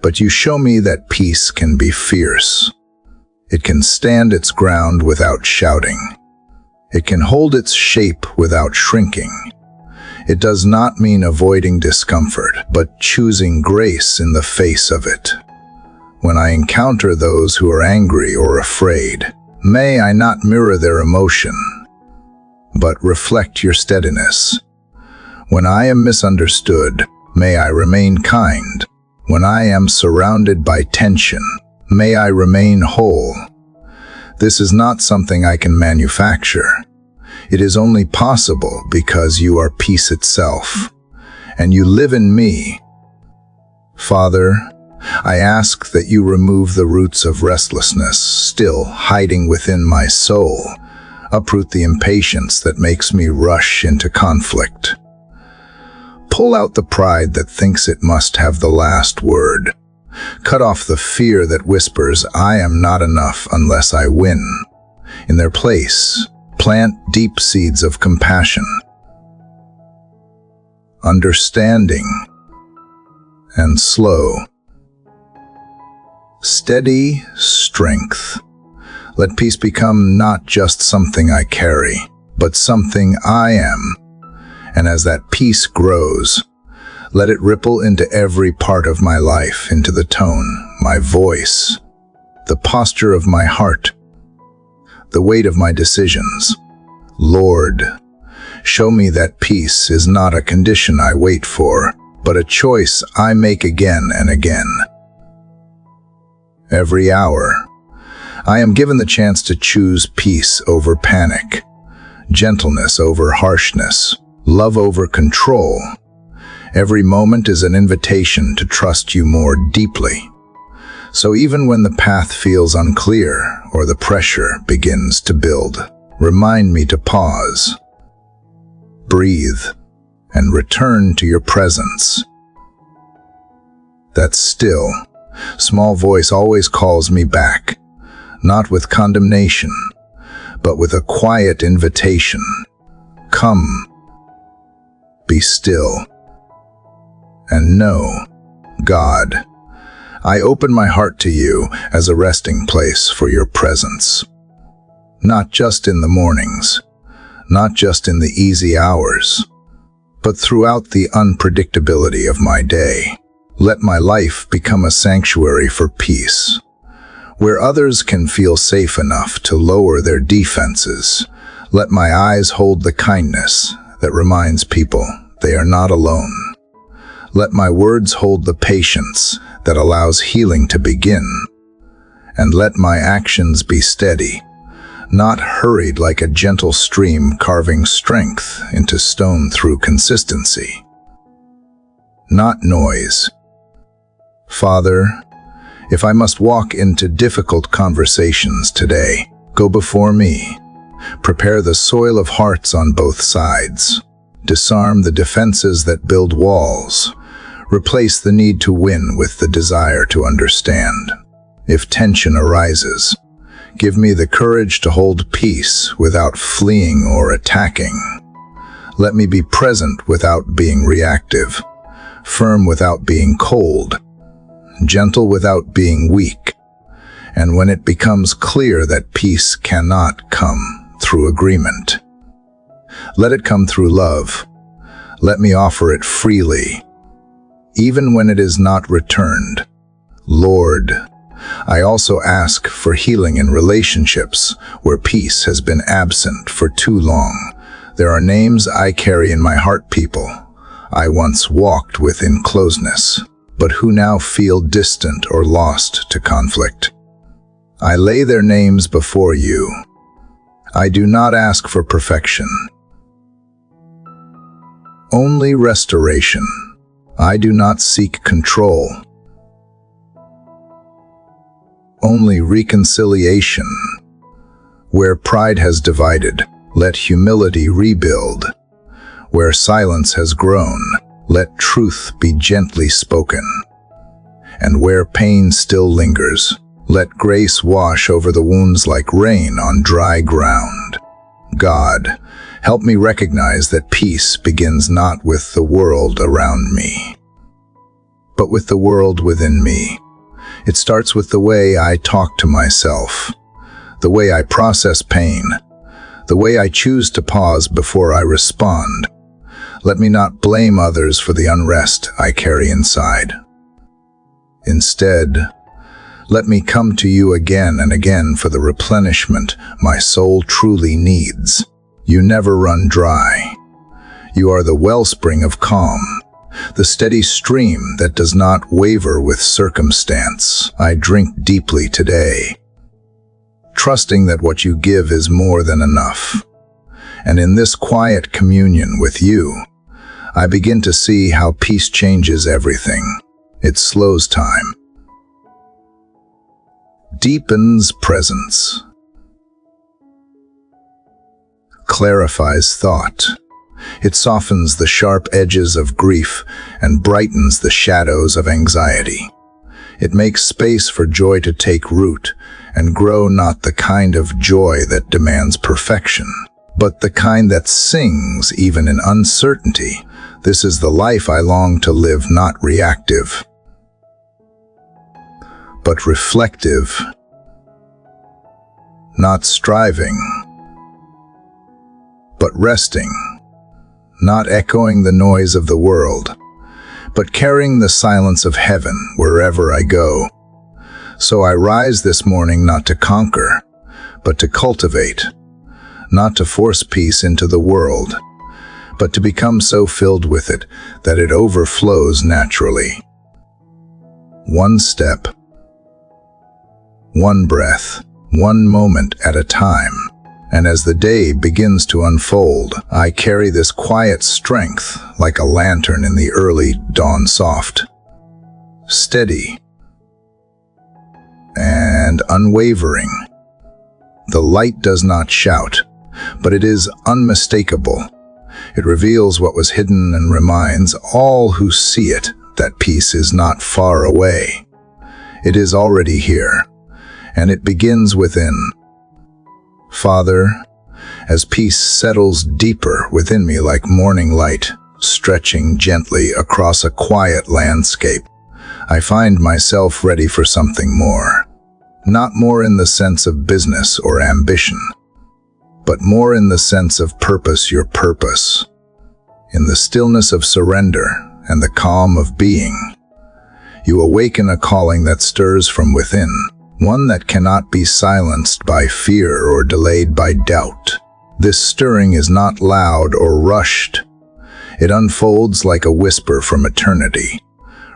but you show me that peace can be fierce. It can stand its ground without shouting. It can hold its shape without shrinking. It does not mean avoiding discomfort, but choosing grace in the face of it. When I encounter those who are angry or afraid, may I not mirror their emotion, but reflect your steadiness. When I am misunderstood, may I remain kind. When I am surrounded by tension, may I remain whole. This is not something I can manufacture. It is only possible because you are peace itself, and you live in me. Father, I ask that you remove the roots of restlessness still hiding within my soul. Uproot the impatience that makes me rush into conflict. Pull out the pride that thinks it must have the last word. Cut off the fear that whispers, I am not enough unless I win. In their place, plant deep seeds of compassion, understanding, and slow, steady strength. Let peace become not just something I carry, but something I am. And as that peace grows, let it ripple into every part of my life, into the tone, my voice, the posture of my heart, the weight of my decisions. Lord, show me that peace is not a condition I wait for, but a choice I make again and again. Every hour, I am given the chance to choose peace over panic, gentleness over harshness, love over control. Every moment is an invitation to trust you more deeply. So even when the path feels unclear or the pressure begins to build, remind me to pause, breathe, and return to your presence. That still, small voice always calls me back, not with condemnation, but with a quiet invitation. Come, be still, and know, God, I open my heart to you as a resting place for your presence. Not just in the mornings, not just in the easy hours, but throughout the unpredictability of my day. Let my life become a sanctuary for peace, where others can feel safe enough to lower their defenses. Let my eyes hold the kindness that reminds people they are not alone. Let my words hold the patience that allows healing to begin. And let my actions be steady, not hurried like a gentle stream carving strength into stone through consistency. Not noise. Father, if I must walk into difficult conversations today, go before me. Prepare the soil of hearts on both sides. Disarm the defenses that build walls. Replace the need to win with the desire to understand. If tension arises, give me the courage to hold peace without fleeing or attacking. Let me be present without being reactive, firm without being cold, gentle without being weak. And when it becomes clear that peace cannot come through agreement, let it come through love. Let me offer it freely, even when it is not returned. Lord, I also ask for healing in relationships where peace has been absent for too long. There are names I carry in my heart, people I once walked with in closeness, but who now feel distant or lost to conflict. I lay their names before you. I do not ask for perfection, only restoration. I do not seek control, only reconciliation. Where pride has divided, let humility rebuild. Where silence has grown, let truth be gently spoken. And where pain still lingers, let grace wash over the wounds like rain on dry ground. God, help me recognize that peace begins not with the world around me, but with the world within me. It starts with the way I talk to myself, the way I process pain, the way I choose to pause before I respond. Let me not blame others for the unrest I carry inside. Instead, let me come to you again and again for the replenishment my soul truly needs. You never run dry. You are the wellspring of calm, the steady stream that does not waver with circumstance. I drink deeply today, trusting that what you give is more than enough. And in this quiet communion with you, I begin to see how peace changes everything. It slows time, deepens presence, clarifies thought. It softens the sharp edges of grief and brightens the shadows of anxiety. It makes space for joy to take root and grow, not the kind of joy that demands perfection, but the kind that sings even in uncertainty. This is the life I long to live, not reactive, but reflective, not striving, but resting, not echoing the noise of the world, but carrying the silence of heaven wherever I go. So I rise this morning not to conquer, but to cultivate, not to force peace into the world, but to become so filled with it that it overflows naturally. One step, one breath, one moment at a time. And as the day begins to unfold, I carry this quiet strength like a lantern in the early dawn, soft, steady, and unwavering. The light does not shout, but it is unmistakable. It reveals what was hidden and reminds all who see it that peace is not far away. It is already here, and it begins within. Father, as peace settles deeper within me like morning light, stretching gently across a quiet landscape, I find myself ready for something more. Not more in the sense of business or ambition, but more in the sense of purpose, your purpose. In the stillness of surrender and the calm of being, you awaken a calling that stirs from within, one that cannot be silenced by fear or delayed by doubt. This stirring is not loud or rushed. It unfolds like a whisper from eternity,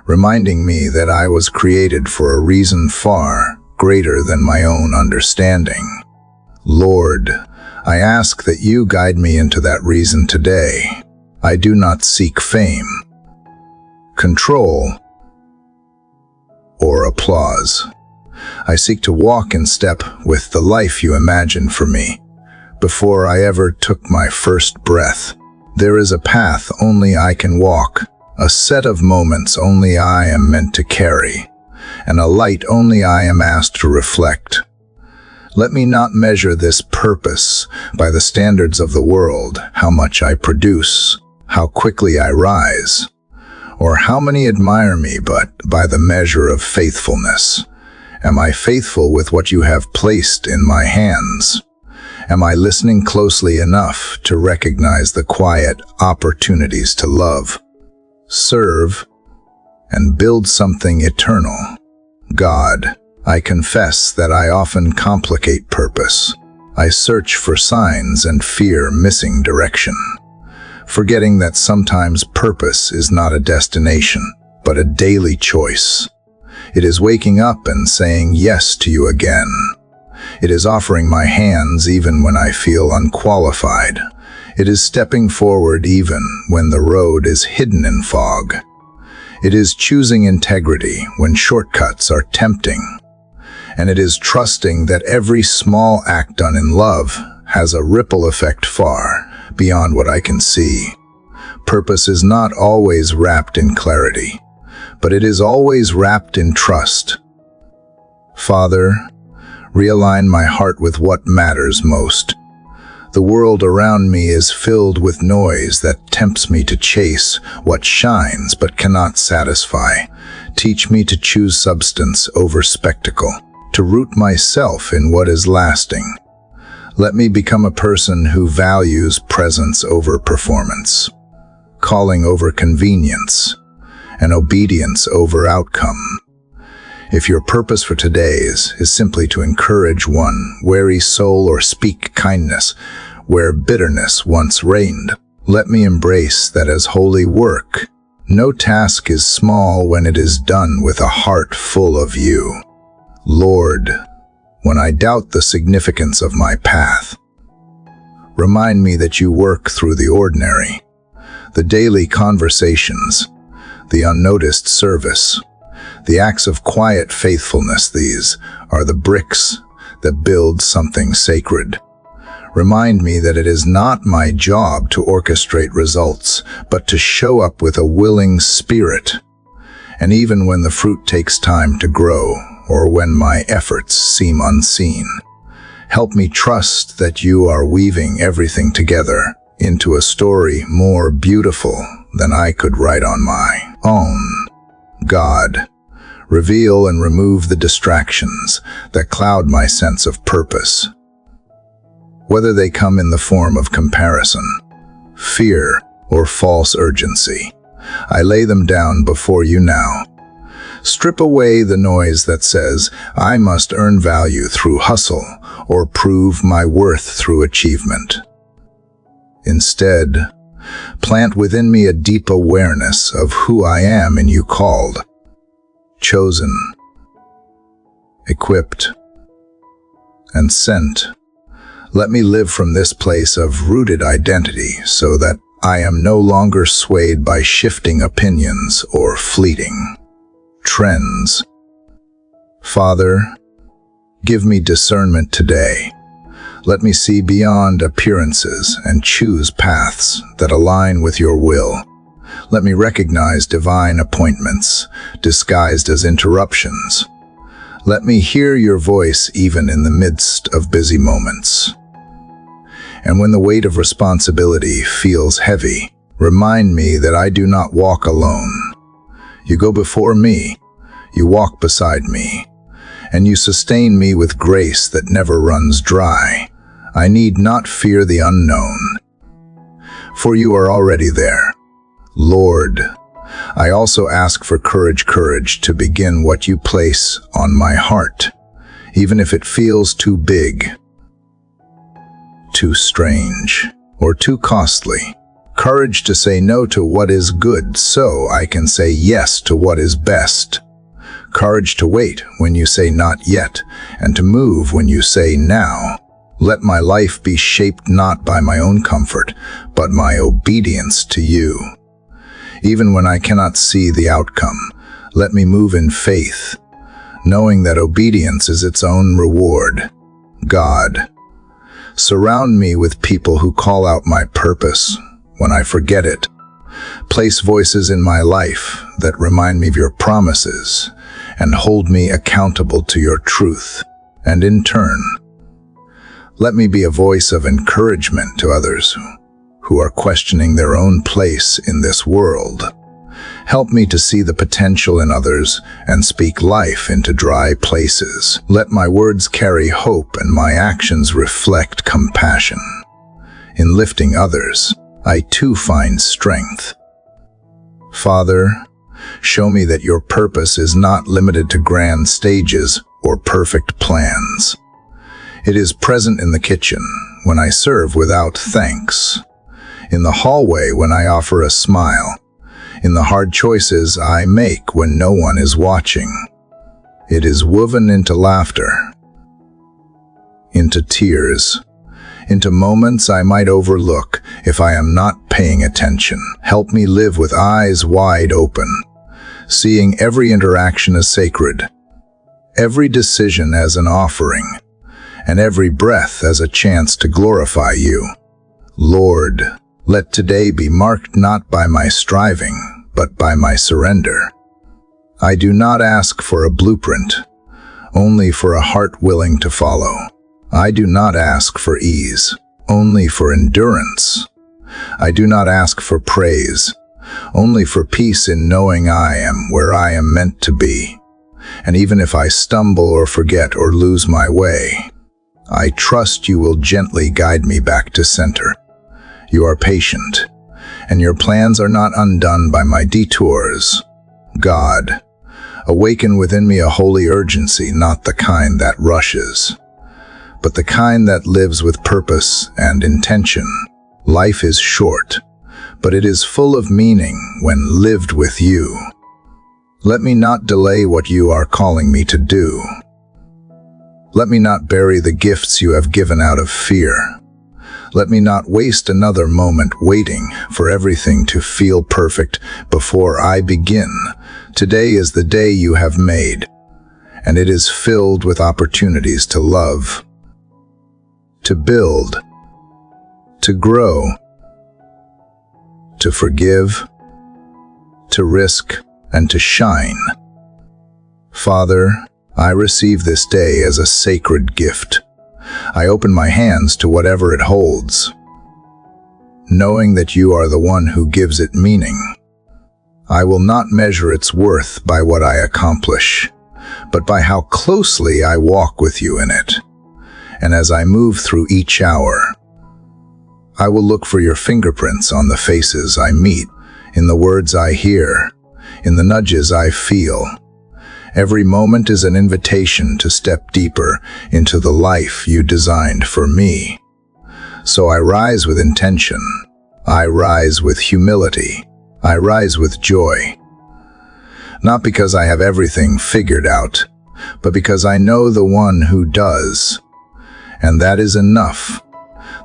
reminding me that I was created for a reason far greater than my own understanding. Lord, I ask that you guide me into that reason today. I do not seek fame, control, or applause. I seek to walk in step with the life you imagined for me. Before I ever took my first breath, there is a path only I can walk, a set of moments only I am meant to carry, and a light only I am asked to reflect. Let me not measure this purpose by the standards of the world, how much I produce, how quickly I rise, or how many admire me, but by the measure of faithfulness. Am I faithful with what you have placed in my hands? Am I listening closely enough to recognize the quiet opportunities to love, serve, and build something eternal? God, I confess that I often complicate purpose. I search for signs and fear missing direction, forgetting that sometimes purpose is not a destination, but a daily choice. It is waking up and saying yes to you again. It is offering my hands even when I feel unqualified. It is stepping forward even when the road is hidden in fog. It is choosing integrity when shortcuts are tempting. And it is trusting that every small act done in love has a ripple effect far beyond what I can see. Purpose is not always wrapped in clarity, but it is always wrapped in trust. Father, realign my heart with what matters most. The world around me is filled with noise that tempts me to chase what shines but cannot satisfy. Teach me to choose substance over spectacle, to root myself in what is lasting. Let me become a person who values presence over performance, calling over convenience, and obedience over outcome. If your purpose for today is simply to encourage one weary soul or speak kindness where bitterness once reigned, let me embrace that as holy work. No task is small when it is done with a heart full of you. Lord, when I doubt the significance of my path, remind me that you work through the ordinary, the daily conversations, the unnoticed service, the acts of quiet faithfulness. These are the bricks that build something sacred. Remind me that it is not my job to orchestrate results, but to show up with a willing spirit. And even when the fruit takes time to grow, or when my efforts seem unseen, help me trust that you are weaving everything together into a story more beautiful than I could write on my own. God, reveal and remove the distractions that cloud my sense of purpose. Whether they come in the form of comparison, fear, or false urgency, I lay them down before you now. Strip away the noise that says, I must earn value through hustle or prove my worth through achievement. Instead, plant within me a deep awareness of who I am in you, called, chosen, equipped, and sent. Let me live from this place of rooted identity so that I am no longer swayed by shifting opinions or fleeting trends. Father, give me discernment today. Let me see beyond appearances and choose paths that align with your will. Let me recognize divine appointments disguised as interruptions. Let me hear your voice even in the midst of busy moments. And when the weight of responsibility feels heavy, remind me that I do not walk alone. You go before me, you walk beside me, and you sustain me with grace that never runs dry. I need not fear the unknown, for you are already there. Lord, I also ask for courage to begin what you place on my heart, even if it feels too big, too strange, or too costly. Courage to say no to what is good so I can say yes to what is best. Courage to wait when you say not yet, and to move when you say now. Let my life be shaped not by my own comfort, but my obedience to you. Even when I cannot see the outcome, let me move in faith, knowing that obedience is its own reward. God, surround me with people who call out my purpose when I forget it. Place voices in my life that remind me of your promises and hold me accountable to your truth. And in turn, let me be a voice of encouragement to others who are questioning their own place in this world. Help me to see the potential in others and speak life into dry places. Let my words carry hope and my actions reflect compassion. In lifting others, I too find strength. Father, show me that your purpose is not limited to grand stages or perfect plans. It is present in the kitchen when I serve without thanks, in the hallway when I offer a smile, in the hard choices I make when no one is watching. It is woven into laughter, into tears, into moments I might overlook if I am not paying attention. Help me live with eyes wide open, seeing every interaction as sacred, every decision as an offering, and every breath as a chance to glorify you. Lord, let today be marked not by my striving, but by my surrender. I do not ask for a blueprint, only for a heart willing to follow. I do not ask for ease, only for endurance. I do not ask for praise, only for peace in knowing I am where I am meant to be. And even if I stumble or forget or lose my way, I trust you will gently guide me back to center. You are patient, and your plans are not undone by my detours. God, awaken within me a holy urgency, not the kind that rushes, but the kind that lives with purpose and intention. Life is short, but it is full of meaning when lived with you. Let me not delay what you are calling me to do. Let me not bury the gifts you have given out of fear. Let me not waste another moment waiting for everything to feel perfect before I begin. Today is the day you have made, and it is filled with opportunities to love, to build, to grow, to forgive, to risk, and to shine. Father, I receive this day as a sacred gift. I open my hands to whatever it holds, knowing that you are the one who gives it meaning. I will not measure its worth by what I accomplish, but by how closely I walk with you in it. And as I move through each hour, I will look for your fingerprints on the faces I meet, in the words I hear, in the nudges I feel. Every moment is an invitation to step deeper into the life you designed for me. So I rise with intention. I rise with humility. I rise with joy. Not because I have everything figured out, but because I know the one who does. And that is enough.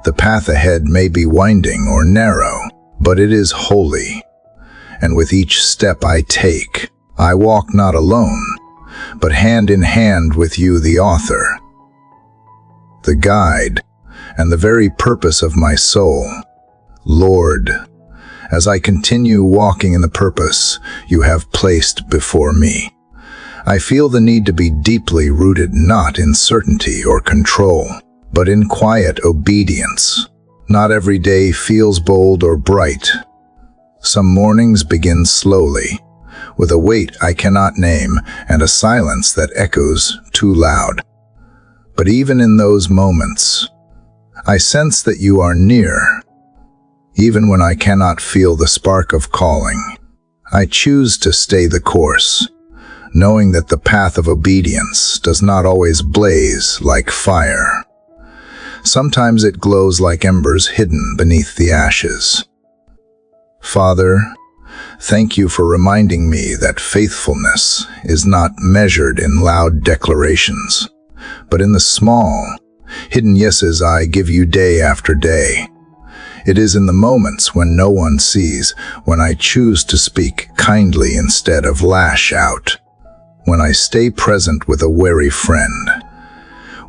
The path ahead may be winding or narrow, but it is holy. And with each step I take, I walk not alone, but hand in hand with you, the author, the guide, and the very purpose of my soul. Lord, as I continue walking in the purpose you have placed before me, I feel the need to be deeply rooted not in certainty or control, but in quiet obedience. Not every day feels bold or bright. Some mornings begin slowly, with a weight I cannot name and a silence that echoes too loud. But even in those moments, I sense that you are near. Even when I cannot feel the spark of calling, I choose to stay the course, knowing that the path of obedience does not always blaze like fire. Sometimes it glows like embers hidden beneath the ashes. Father, thank you for reminding me that faithfulness is not measured in loud declarations, but in the small, hidden yeses I give you day after day. It is in the moments when no one sees, when I choose to speak kindly instead of lash out, when I stay present with a wary friend,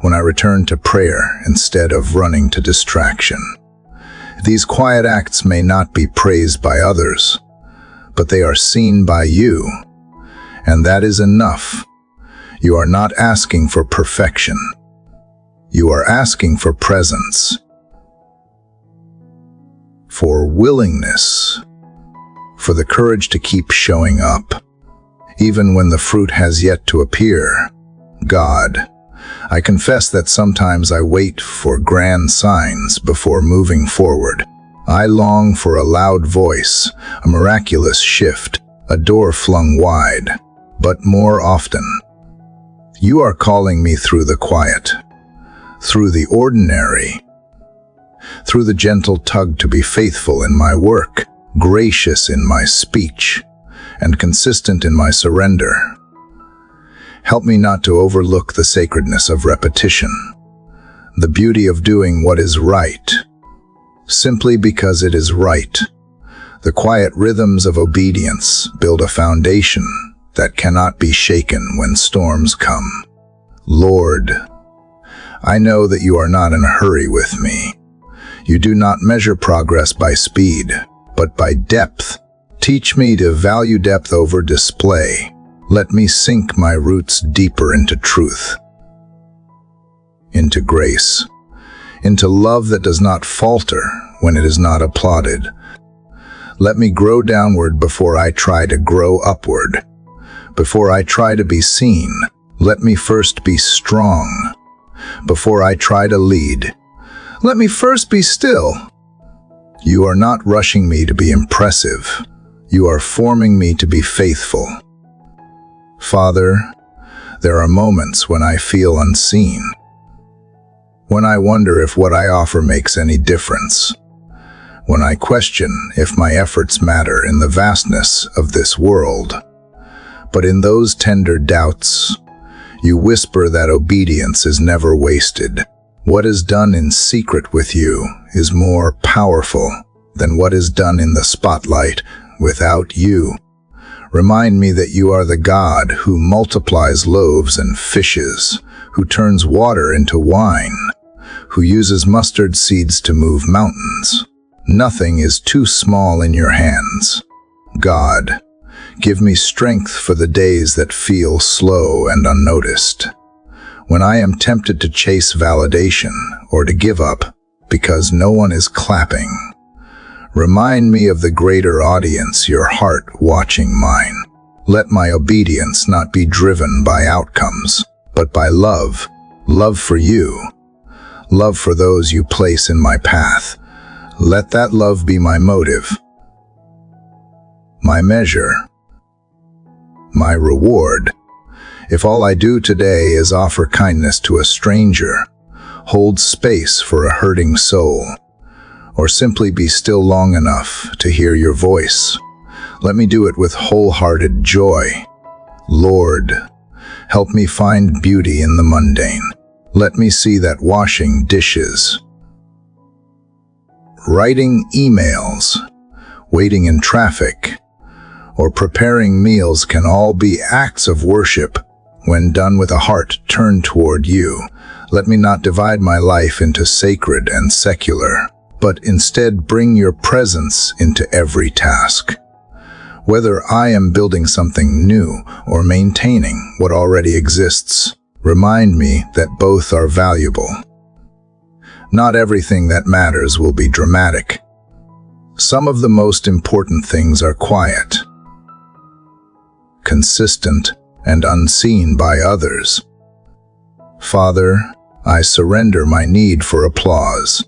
when I return to prayer instead of running to distraction. These quiet acts may not be praised by others, but they are seen by you, and that is enough. You are not asking for perfection. You are asking for presence, for willingness, for the courage to keep showing up, even when the fruit has yet to appear. God, I confess that sometimes I wait for grand signs before moving forward. I long for a loud voice, a miraculous shift, a door flung wide. But more often, you are calling me through the quiet, through the ordinary, through the gentle tug to be faithful in my work, gracious in my speech, and consistent in my surrender. Help me not to overlook the sacredness of repetition, the beauty of doing what is right, simply because it is right. The quiet rhythms of obedience build a foundation that cannot be shaken when storms come. Lord, I know that you are not in a hurry with me. You do not measure progress by speed, but by depth. Teach me to value depth over display. Let me sink my roots deeper into truth, into grace, into love that does not falter when it is not applauded. Let me grow downward before I try to grow upward, Before I try to be seen, let me first be strong. Before I try to lead, let me first be still. You are not rushing me to be impressive. You are forming me to be faithful. Father, there are moments when I feel unseen, when I wonder if what I offer makes any difference, when I question if my efforts matter in the vastness of this world. But in those tender doubts, you whisper that obedience is never wasted. What is done in secret with you is more powerful than what is done in the spotlight without you. Remind me that you are the God who multiplies loaves and fishes, who turns water into wine, who uses mustard seeds to move mountains. Nothing is too small in your hands. God, give me strength for the days that feel slow and unnoticed, when I am tempted to chase validation or to give up because no one is clapping. Remind me of the greater audience, your heart watching mine. Let my obedience not be driven by outcomes, but by love. Love for you. Love for those you place in my path. Let that love be my motive, my measure, my reward. If all I do today is offer kindness to a stranger, hold space for a hurting soul, or simply be still long enough to hear your voice, let me do it with wholehearted joy. Lord, help me find beauty in the mundane. Let me see that washing dishes, writing emails, waiting in traffic, or preparing meals can all be acts of worship when done with a heart turned toward you. Let me not divide my life into sacred and secular, but instead bring your presence into every task. Whether I am building something new or maintaining what already exists, remind me that both are valuable. Not everything that matters will be dramatic. Some of the most important things are quiet, consistent, and unseen by others. Father, I surrender my need for applause.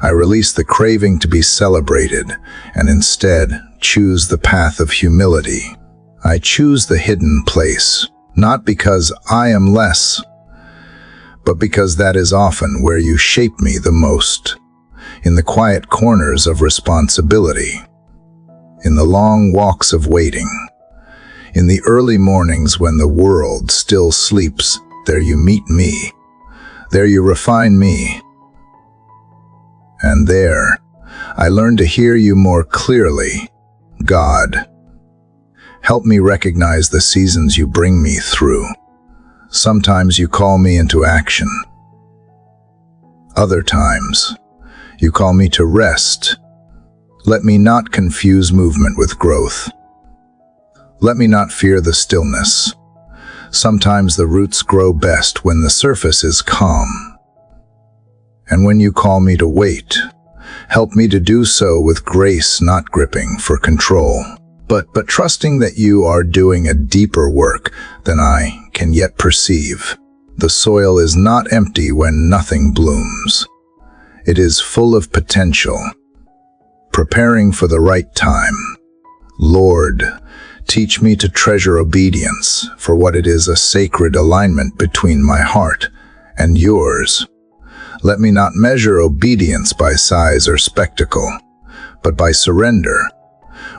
I release the craving to be celebrated and instead choose the path of humility. I choose the hidden place, not because I am less, but because that is often where you shape me the most, in the quiet corners of responsibility, in the long walks of waiting, in the early mornings when the world still sleeps. There you meet me, there you refine me, and there I learn to hear you more clearly. God, help me recognize the seasons you bring me through. Sometimes you call me into action. Other times, you call me to rest. Let me not confuse movement with growth. Let me not fear the stillness. Sometimes the roots grow best when the surface is calm. And when you call me to wait, help me to do so with grace, not gripping for control, but trusting that you are doing a deeper work than I can yet perceive. The soil is not empty when nothing blooms. It is full of potential, preparing for the right time. Lord, teach me to treasure obedience for what it is, a sacred alignment between my heart and yours. Let me not measure obedience by size or spectacle, but by surrender,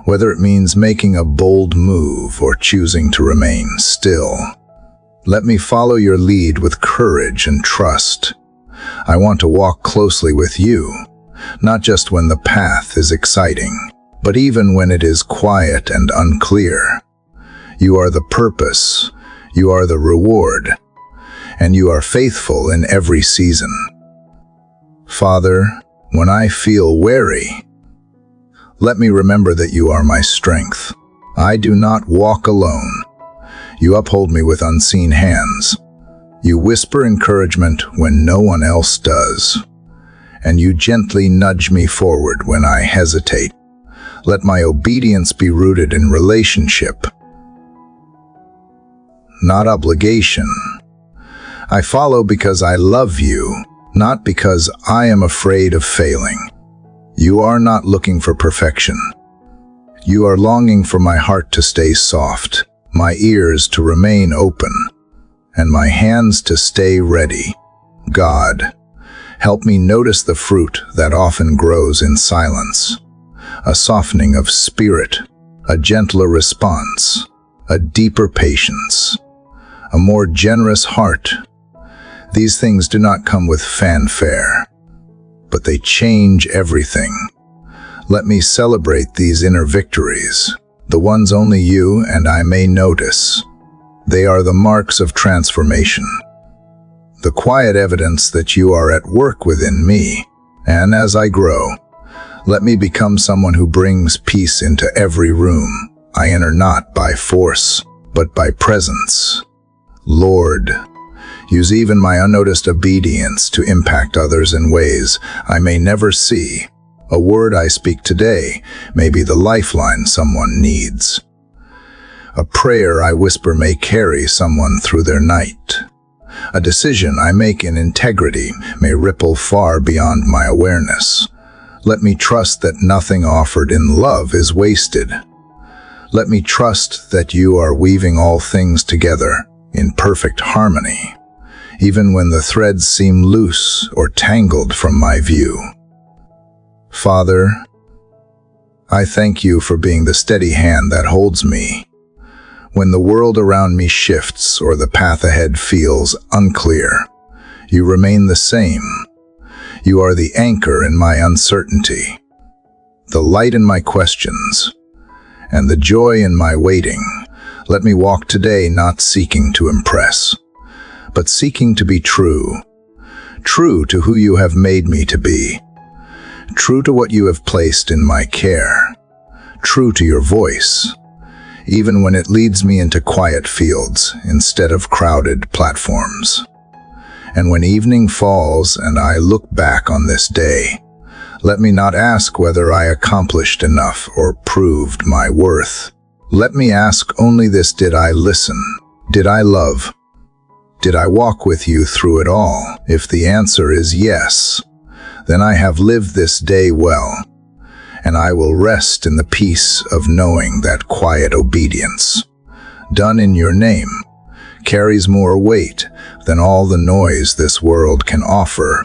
whether it means making a bold move or choosing to remain still. Let me follow your lead with courage and trust. I want to walk closely with you, not just when the path is exciting, but even when it is quiet and unclear. You are the purpose, you are the reward, and you are faithful in every season. Father, when I feel weary, let me remember that you are my strength. I do not walk alone. You uphold me with unseen hands. You whisper encouragement when no one else does, and you gently nudge me forward when I hesitate. Let my obedience be rooted in relationship, not obligation. I follow because I love you, not because I am afraid of failing. You are not looking for perfection. You are longing for my heart to stay soft, my ears to remain open, and my hands to stay ready. God, help me notice the fruit that often grows in silence. A softening of spirit, a gentler response, a deeper patience, a more generous heart. These things do not come with fanfare, but they change everything. Let me celebrate these inner victories, the ones only you and I may notice. They are the marks of transformation, the quiet evidence that you are at work within me. And as I grow, let me become someone who brings peace into every room I enter, not by force, but by presence. Lord, use even my unnoticed obedience to impact others in ways I may never see. A word I speak today may be the lifeline someone needs. A prayer I whisper may carry someone through their night. A decision I make in integrity may ripple far beyond my awareness. Let me trust that nothing offered in love is wasted. Let me trust that you are weaving all things together in perfect harmony, even when the threads seem loose or tangled from my view. Father, I thank you for being the steady hand that holds me. When the world around me shifts or the path ahead feels unclear, you remain the same. You are the anchor in my uncertainty, the light in my questions, and the joy in my waiting. Let me walk today not seeking to impress, but seeking to be true to who you have made me to be, true to what you have placed in my care, true to your voice, even when it leads me into quiet fields instead of crowded platforms. And when evening falls and I look back on this day, let me not ask whether I accomplished enough or proved my worth. Let me ask only this: did I listen? Did I love? Did I walk with you through it all? If the answer is yes, then I have lived this day well, and I will rest in the peace of knowing that quiet obedience, done in your name, carries more weight than all the noise this world can offer.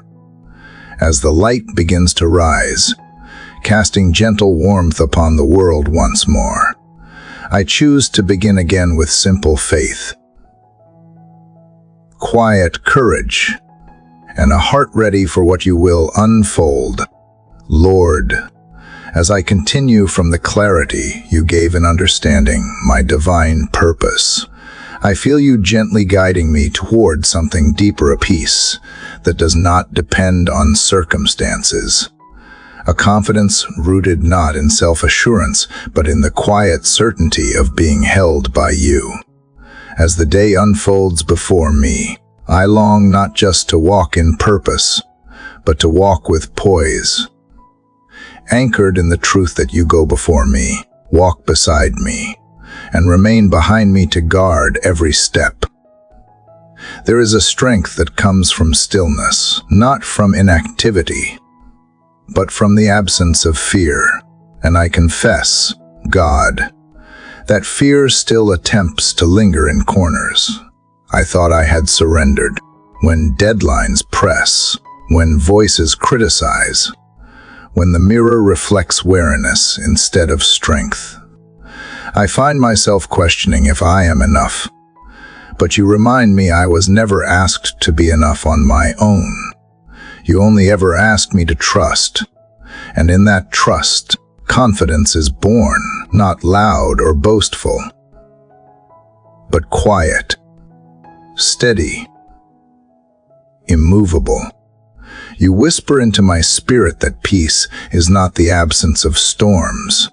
As the light begins to rise, casting gentle warmth upon the world once more, I choose to begin again with simple faith, quiet courage, and a heart ready for what you will unfold. Lord, as I continue from the clarity you gave in understanding my divine purpose, I feel you gently guiding me toward something deeper, a peace that does not depend on circumstances, a confidence rooted not in self-assurance, but in the quiet certainty of being held by you. As the day unfolds before me, I long not just to walk in purpose, but to walk with poise, anchored in the truth that you go before me, walk beside me, and remain behind me to guard every step. There is a strength that comes from stillness, not from inactivity, but from the absence of fear. And I confess, God, that fear still attempts to linger in corners I thought I had surrendered. When deadlines press, when voices criticize, when the mirror reflects weariness instead of strength, I find myself questioning if I am enough. But you remind me I was never asked to be enough on my own. You only ever asked me to trust, and in that trust, confidence is born, not loud or boastful, but quiet, steady, immovable. You whisper into my spirit that peace is not the absence of storms,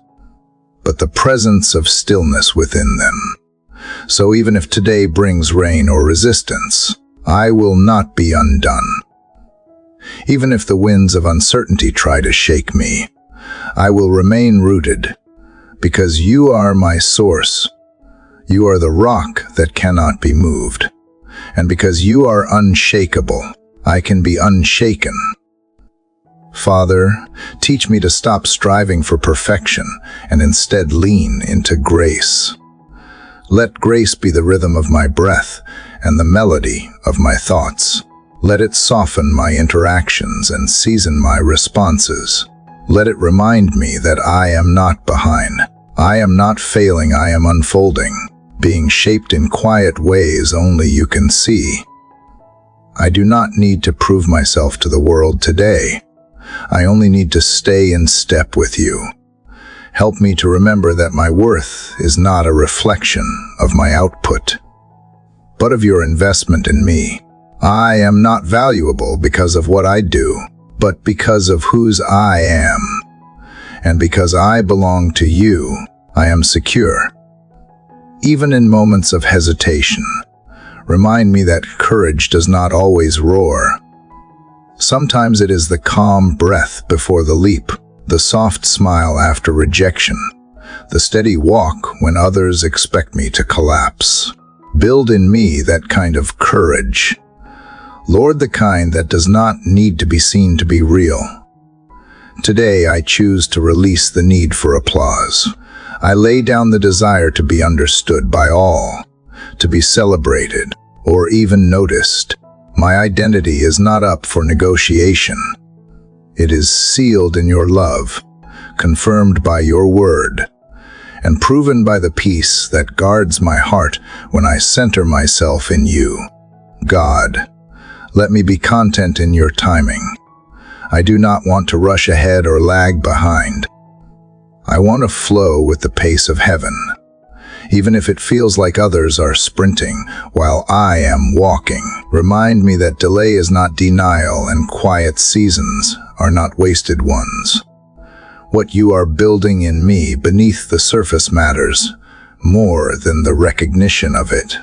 but the presence of stillness within them. So even if today brings rain or resistance, I will not be undone. Even if the winds of uncertainty try to shake me, I will remain rooted, because you are my source. You are the rock that cannot be moved. And because you are unshakable, I can be unshaken. Father, teach me to stop striving for perfection and instead lean into grace. Let grace be the rhythm of my breath and the melody of my thoughts. Let it soften my interactions and season my responses. Let it remind me that I am not behind. I am not failing, I am unfolding, being shaped in quiet ways only you can see. I do not need to prove myself to the world today. I only need to stay in step with you. Help me to remember that my worth is not a reflection of my output, but of your investment in me. I am not valuable because of what I do, but because of whose I am. And because I belong to you, I am secure. Even in moments of hesitation, remind me that courage does not always roar. Sometimes it is the calm breath before the leap, the soft smile after rejection, the steady walk when others expect me to collapse. Build in me that kind of courage. Lord, the kind that does not need to be seen to be real. Today I choose to release the need for applause. I lay down the desire to be understood by all, to be celebrated, or even noticed. My identity is not up for negotiation. It is sealed in your love, confirmed by your word, and proven by the peace that guards my heart when I center myself in you. God, let me be content in your timing. I do not want to rush ahead or lag behind. I want to flow with the pace of heaven, even if it feels like others are sprinting while I am walking. Remind me that delay is not denial and quiet seasons are not wasted ones. What you are building in me beneath the surface matters more than the recognition of it.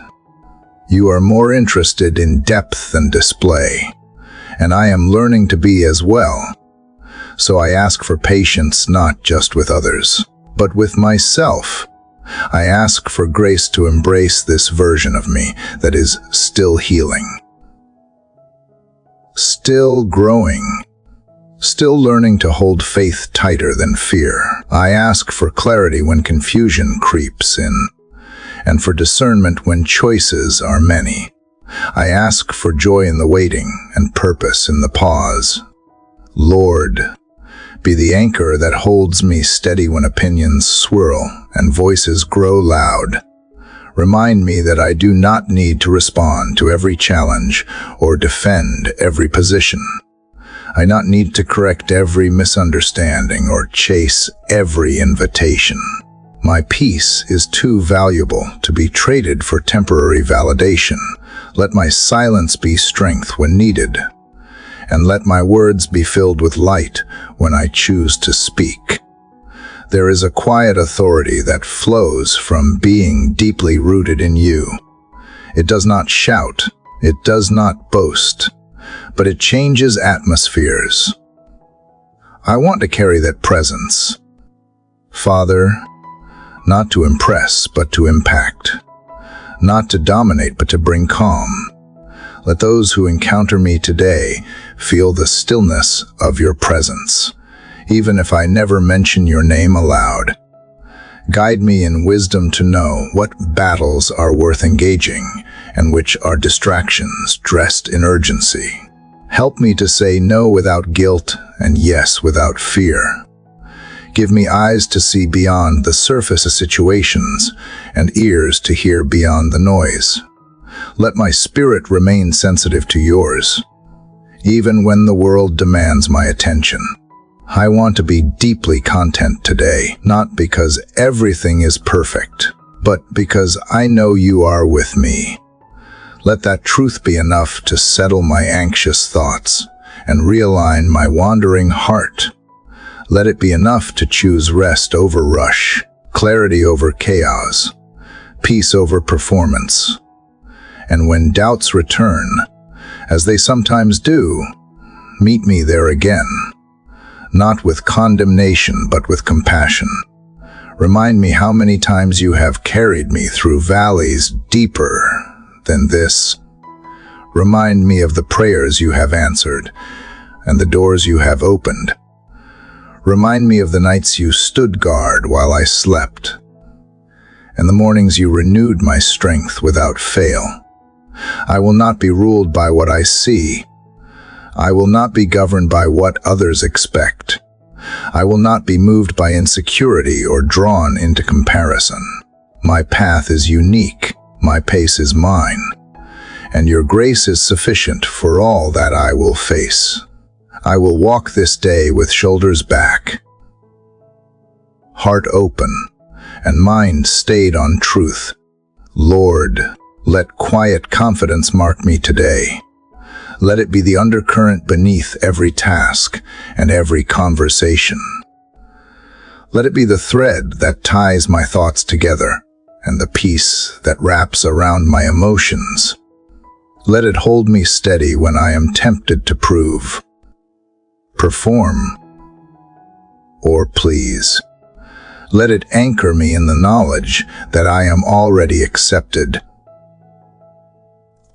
You are more interested in depth than display, and I am learning to be as well. So I ask for patience not just with others, but with myself. I ask for grace to embrace this version of me that is still healing, still growing, still learning to hold faith tighter than fear. I ask for clarity when confusion creeps in, and for discernment when choices are many. I ask for joy in the waiting and purpose in the pause. Lord, be the anchor that holds me steady when opinions swirl and voices grow loud. Remind me that I do not need to respond to every challenge or defend every position. I not need to correct every misunderstanding or chase every invitation. My peace is too valuable to be traded for temporary validation. Let my silence be strength when needed, and let my words be filled with light when I choose to speak. There is a quiet authority that flows from being deeply rooted in you. It does not shout, it does not boast, but it changes atmospheres. I want to carry that presence. Father, not to impress, but to impact. Not to dominate, but to bring calm. Let those who encounter me today feel the stillness of your presence, even if I never mention your name aloud. Guide me in wisdom to know what battles are worth engaging and which are distractions dressed in urgency. Help me to say no without guilt and yes without fear. Give me eyes to see beyond the surface of situations and ears to hear beyond the noise. Let my spirit remain sensitive to yours, even when the world demands my attention. I want to be deeply content today, not because everything is perfect, but because I know you are with me. Let that truth be enough to settle my anxious thoughts and realign my wandering heart. Let it be enough to choose rest over rush, clarity over chaos, peace over performance. And when doubts return, as they sometimes do, meet me there again, not with condemnation but with compassion. Remind me how many times you have carried me through valleys deeper than this. Remind me of the prayers you have answered and the doors you have opened. Remind me of the nights you stood guard while I slept, and the mornings you renewed my strength without fail. I will not be ruled by what I see. I will not be governed by what others expect. I will not be moved by insecurity or drawn into comparison. My path is unique. My pace is mine. And your grace is sufficient for all that I will face. I will walk this day with shoulders back, heart open, and mind stayed on truth. Lord, let quiet confidence mark me today. Let it be the undercurrent beneath every task and every conversation. Let it be the thread that ties my thoughts together and the peace that wraps around my emotions. Let it hold me steady when I am tempted to prove, perform, or please. Let it anchor me in the knowledge that I am already accepted,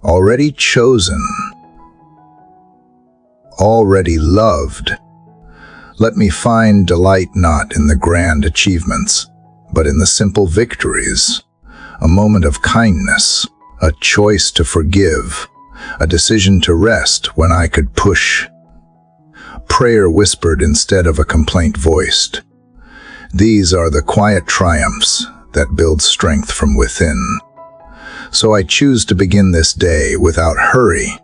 already chosen, already loved. Let me find delight not in the grand achievements, but in the simple victories, a moment of kindness, a choice to forgive, a decision to rest when I could push. Prayer whispered instead of a complaint voiced. These are the quiet triumphs that build strength from within. So I choose to begin this day without hurry.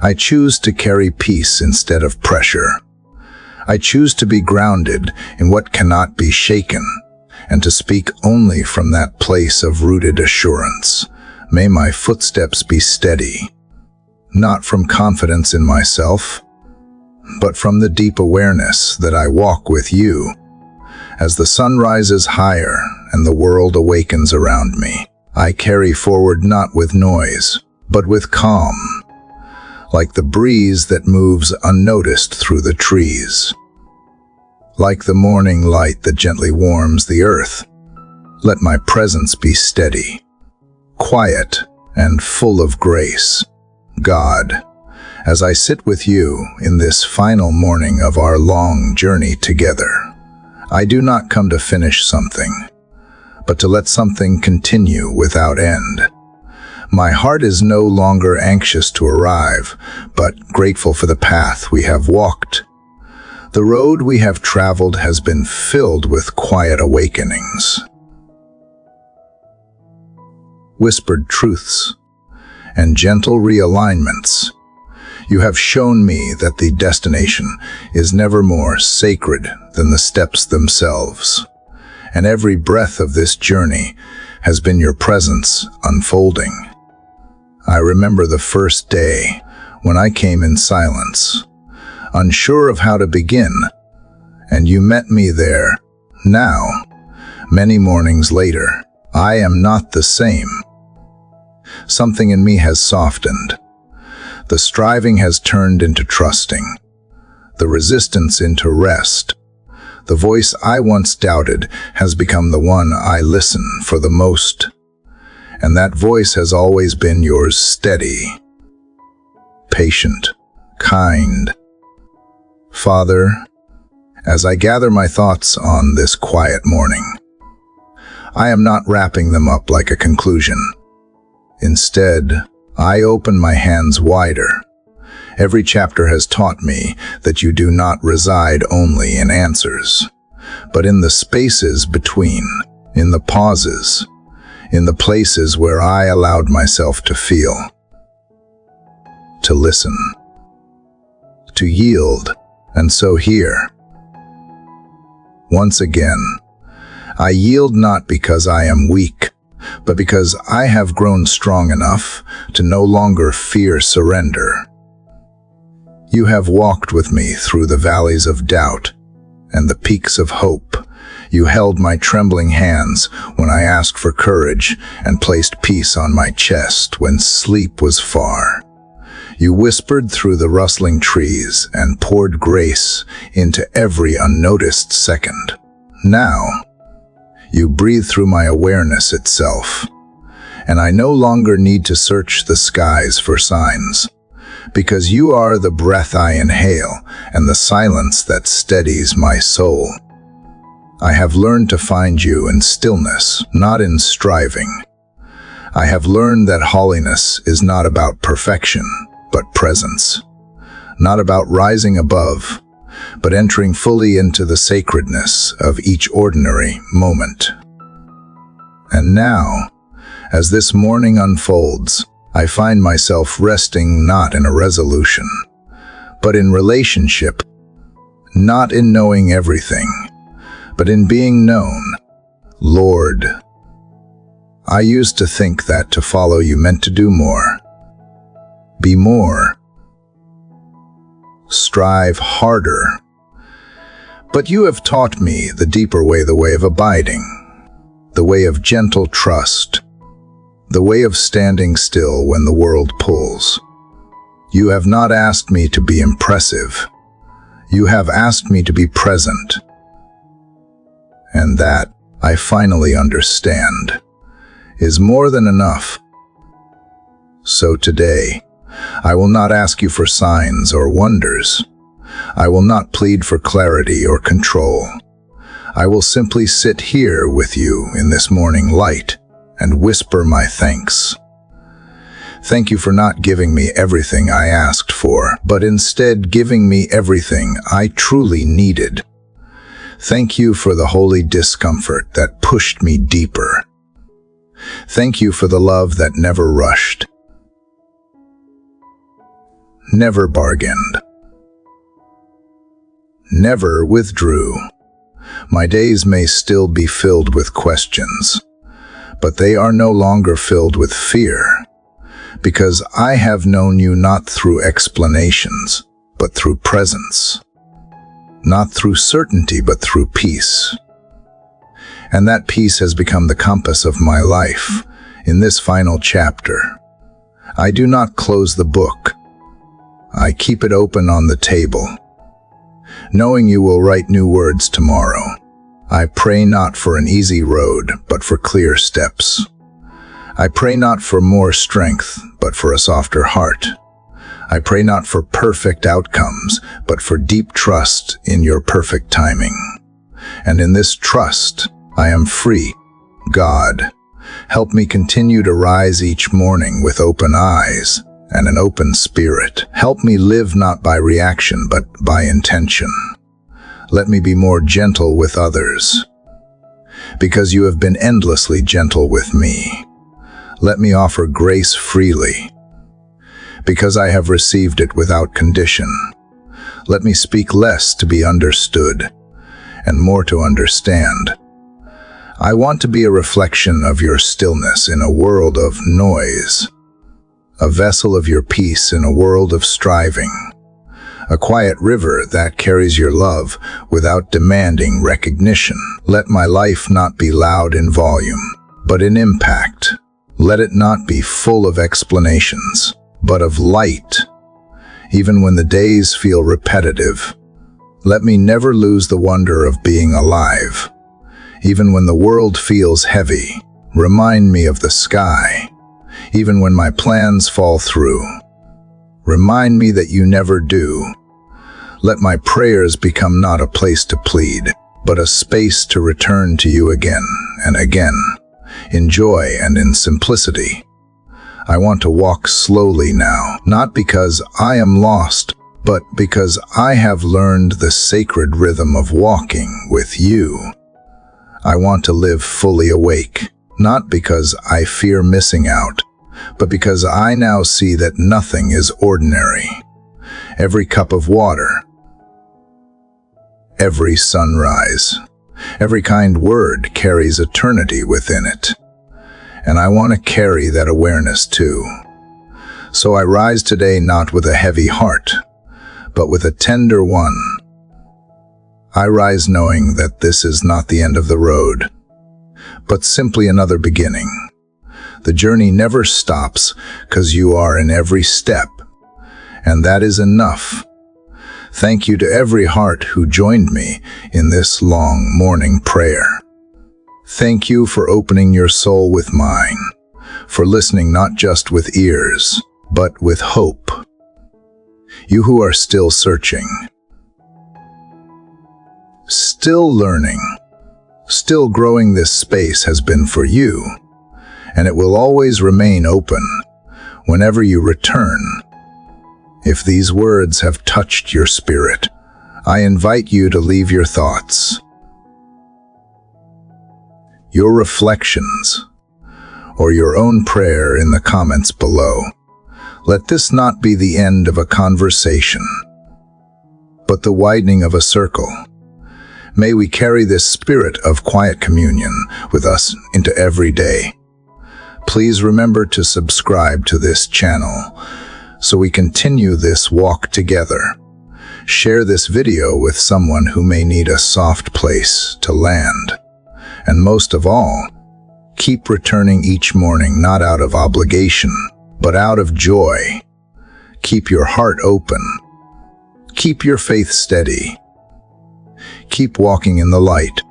I choose to carry peace instead of pressure. I choose to be grounded in what cannot be shaken, and to speak only from that place of rooted assurance. May my footsteps be steady, not from confidence in myself, but from the deep awareness that I walk with you. As the sun rises higher and the world awakens around me, I carry forward not with noise, but with calm, like the breeze that moves unnoticed through the trees. Like the morning light that gently warms the earth, let my presence be steady, quiet, and full of grace. God, as I sit with you in this final morning of our long journey together, I do not come to finish something, but to let something continue without end. My heart is no longer anxious to arrive, but grateful for the path we have walked. The road we have traveled has been filled with quiet awakenings, whispered truths, and gentle realignments. You have shown me that the destination is never more sacred than the steps themselves, and every breath of this journey has been your presence unfolding. I remember the first day when I came in silence, unsure of how to begin, and you met me there. Now, many mornings later, I am not the same. Something in me has softened. The striving has turned into trusting, the resistance into rest. The voice I once doubted has become the one I listen for the most. And that voice has always been yours, steady, patient, kind. Father, as I gather my thoughts on this quiet morning, I am not wrapping them up like a conclusion. Instead, I open my hands wider. Every chapter has taught me that you do not reside only in answers, but in the spaces between, in the pauses, in the places where I allowed myself to feel, to listen, to yield. And so here, once again, I yield not because I am weak, but because I have grown strong enough to no longer fear surrender. You have walked with me through the valleys of doubt and the peaks of hope. You held my trembling hands when I asked for courage and placed peace on my chest when sleep was far. You whispered through the rustling trees and poured grace into every unnoticed second. Now, You breathe through my awareness itself. And I no longer need to search the skies for signs, because you are the breath I inhale and the silence that steadies my soul. I have learned to find you in stillness, not in striving. I have learned that holiness is not about perfection, but presence. Not about rising above, but entering fully into the sacredness of each ordinary moment. And now, as this morning unfolds, I find myself resting not in a resolution, but in relationship, not in knowing everything, but in being known. Lord, I used to think that to follow you meant to do more, be more, strive harder. But you have taught me the deeper way, the way of abiding, the way of gentle trust, the way of standing still when the world pulls. You have not asked me to be impressive. You have asked me to be present. And that, I finally understand, is more than enough. So today, I will not ask you for signs or wonders. I will not plead for clarity or control. I will simply sit here with you in this morning light and whisper my thanks. Thank you for not giving me everything I asked for, but instead giving me everything I truly needed. Thank you for the holy discomfort that pushed me deeper. Thank you for the love that never rushed, never bargained, never withdrew. My days may still be filled with questions, but they are no longer filled with fear, because I have known you not through explanations, but through presence, not through certainty, but through peace. And that peace has become the compass of my life in this final chapter. I do not close the book. I keep it open on the table, knowing you will write new words tomorrow. I pray not for an easy road, but for clear steps. I pray not for more strength, but for a softer heart. I pray not for perfect outcomes, but for deep trust in your perfect timing. And in this trust, I am free. God, help me continue to rise each morning with open eyes and an open spirit. Help me live not by reaction, but by intention. Let me be more gentle with others, because you have been endlessly gentle with me. Let me offer grace freely, because I have received it without condition. Let me speak less to be understood, and more to understand. I want to be a reflection of your stillness in a world of noise, a vessel of your peace in a world of striving, a quiet river that carries your love without demanding recognition. Let my life not be loud in volume, but in impact. Let it not be full of explanations, but of light, even when the days feel repetitive. Let me never lose the wonder of being alive, even when the world feels heavy. Remind me of the sky, even when my plans fall through. Remind me that you never do. Let my prayers become not a place to plead, but a space to return to you again and again, in joy and in simplicity. I want to walk slowly now, not because I am lost, but because I have learned the sacred rhythm of walking with you. I want to live fully awake, not because I fear missing out, but because I now see that nothing is ordinary. Every cup of water, every sunrise, every kind word carries eternity within it. And I want to carry that awareness too. So I rise today not with a heavy heart, but with a tender one. I rise knowing that this is not the end of the road, but simply another beginning. The journey never stops, 'cause you are in every step, and that is enough. Thank you to every heart who joined me in this long morning prayer. Thank you for opening your soul with mine, for listening not just with ears, but with hope. You who are still searching, still learning, still growing, this space has been for you, and it will always remain open whenever you return. If these words have touched your spirit, I invite you to leave your thoughts, your reflections, or your own prayer in the comments below. Let this not be the end of a conversation, but the widening of a circle. May we carry this spirit of quiet communion with us into every day. Please remember to subscribe to this channel so we continue this walk together. Share this video with someone who may need a soft place to land. And most of all, keep returning each morning, not out of obligation, but out of joy. Keep your heart open. Keep your faith steady. Keep walking in the light.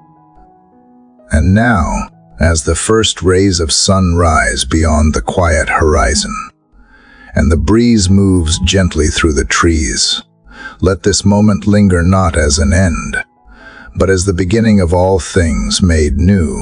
And now, as the first rays of sun rise beyond the quiet horizon, and the breeze moves gently through the trees, let this moment linger not as an end, but as the beginning of all things made new.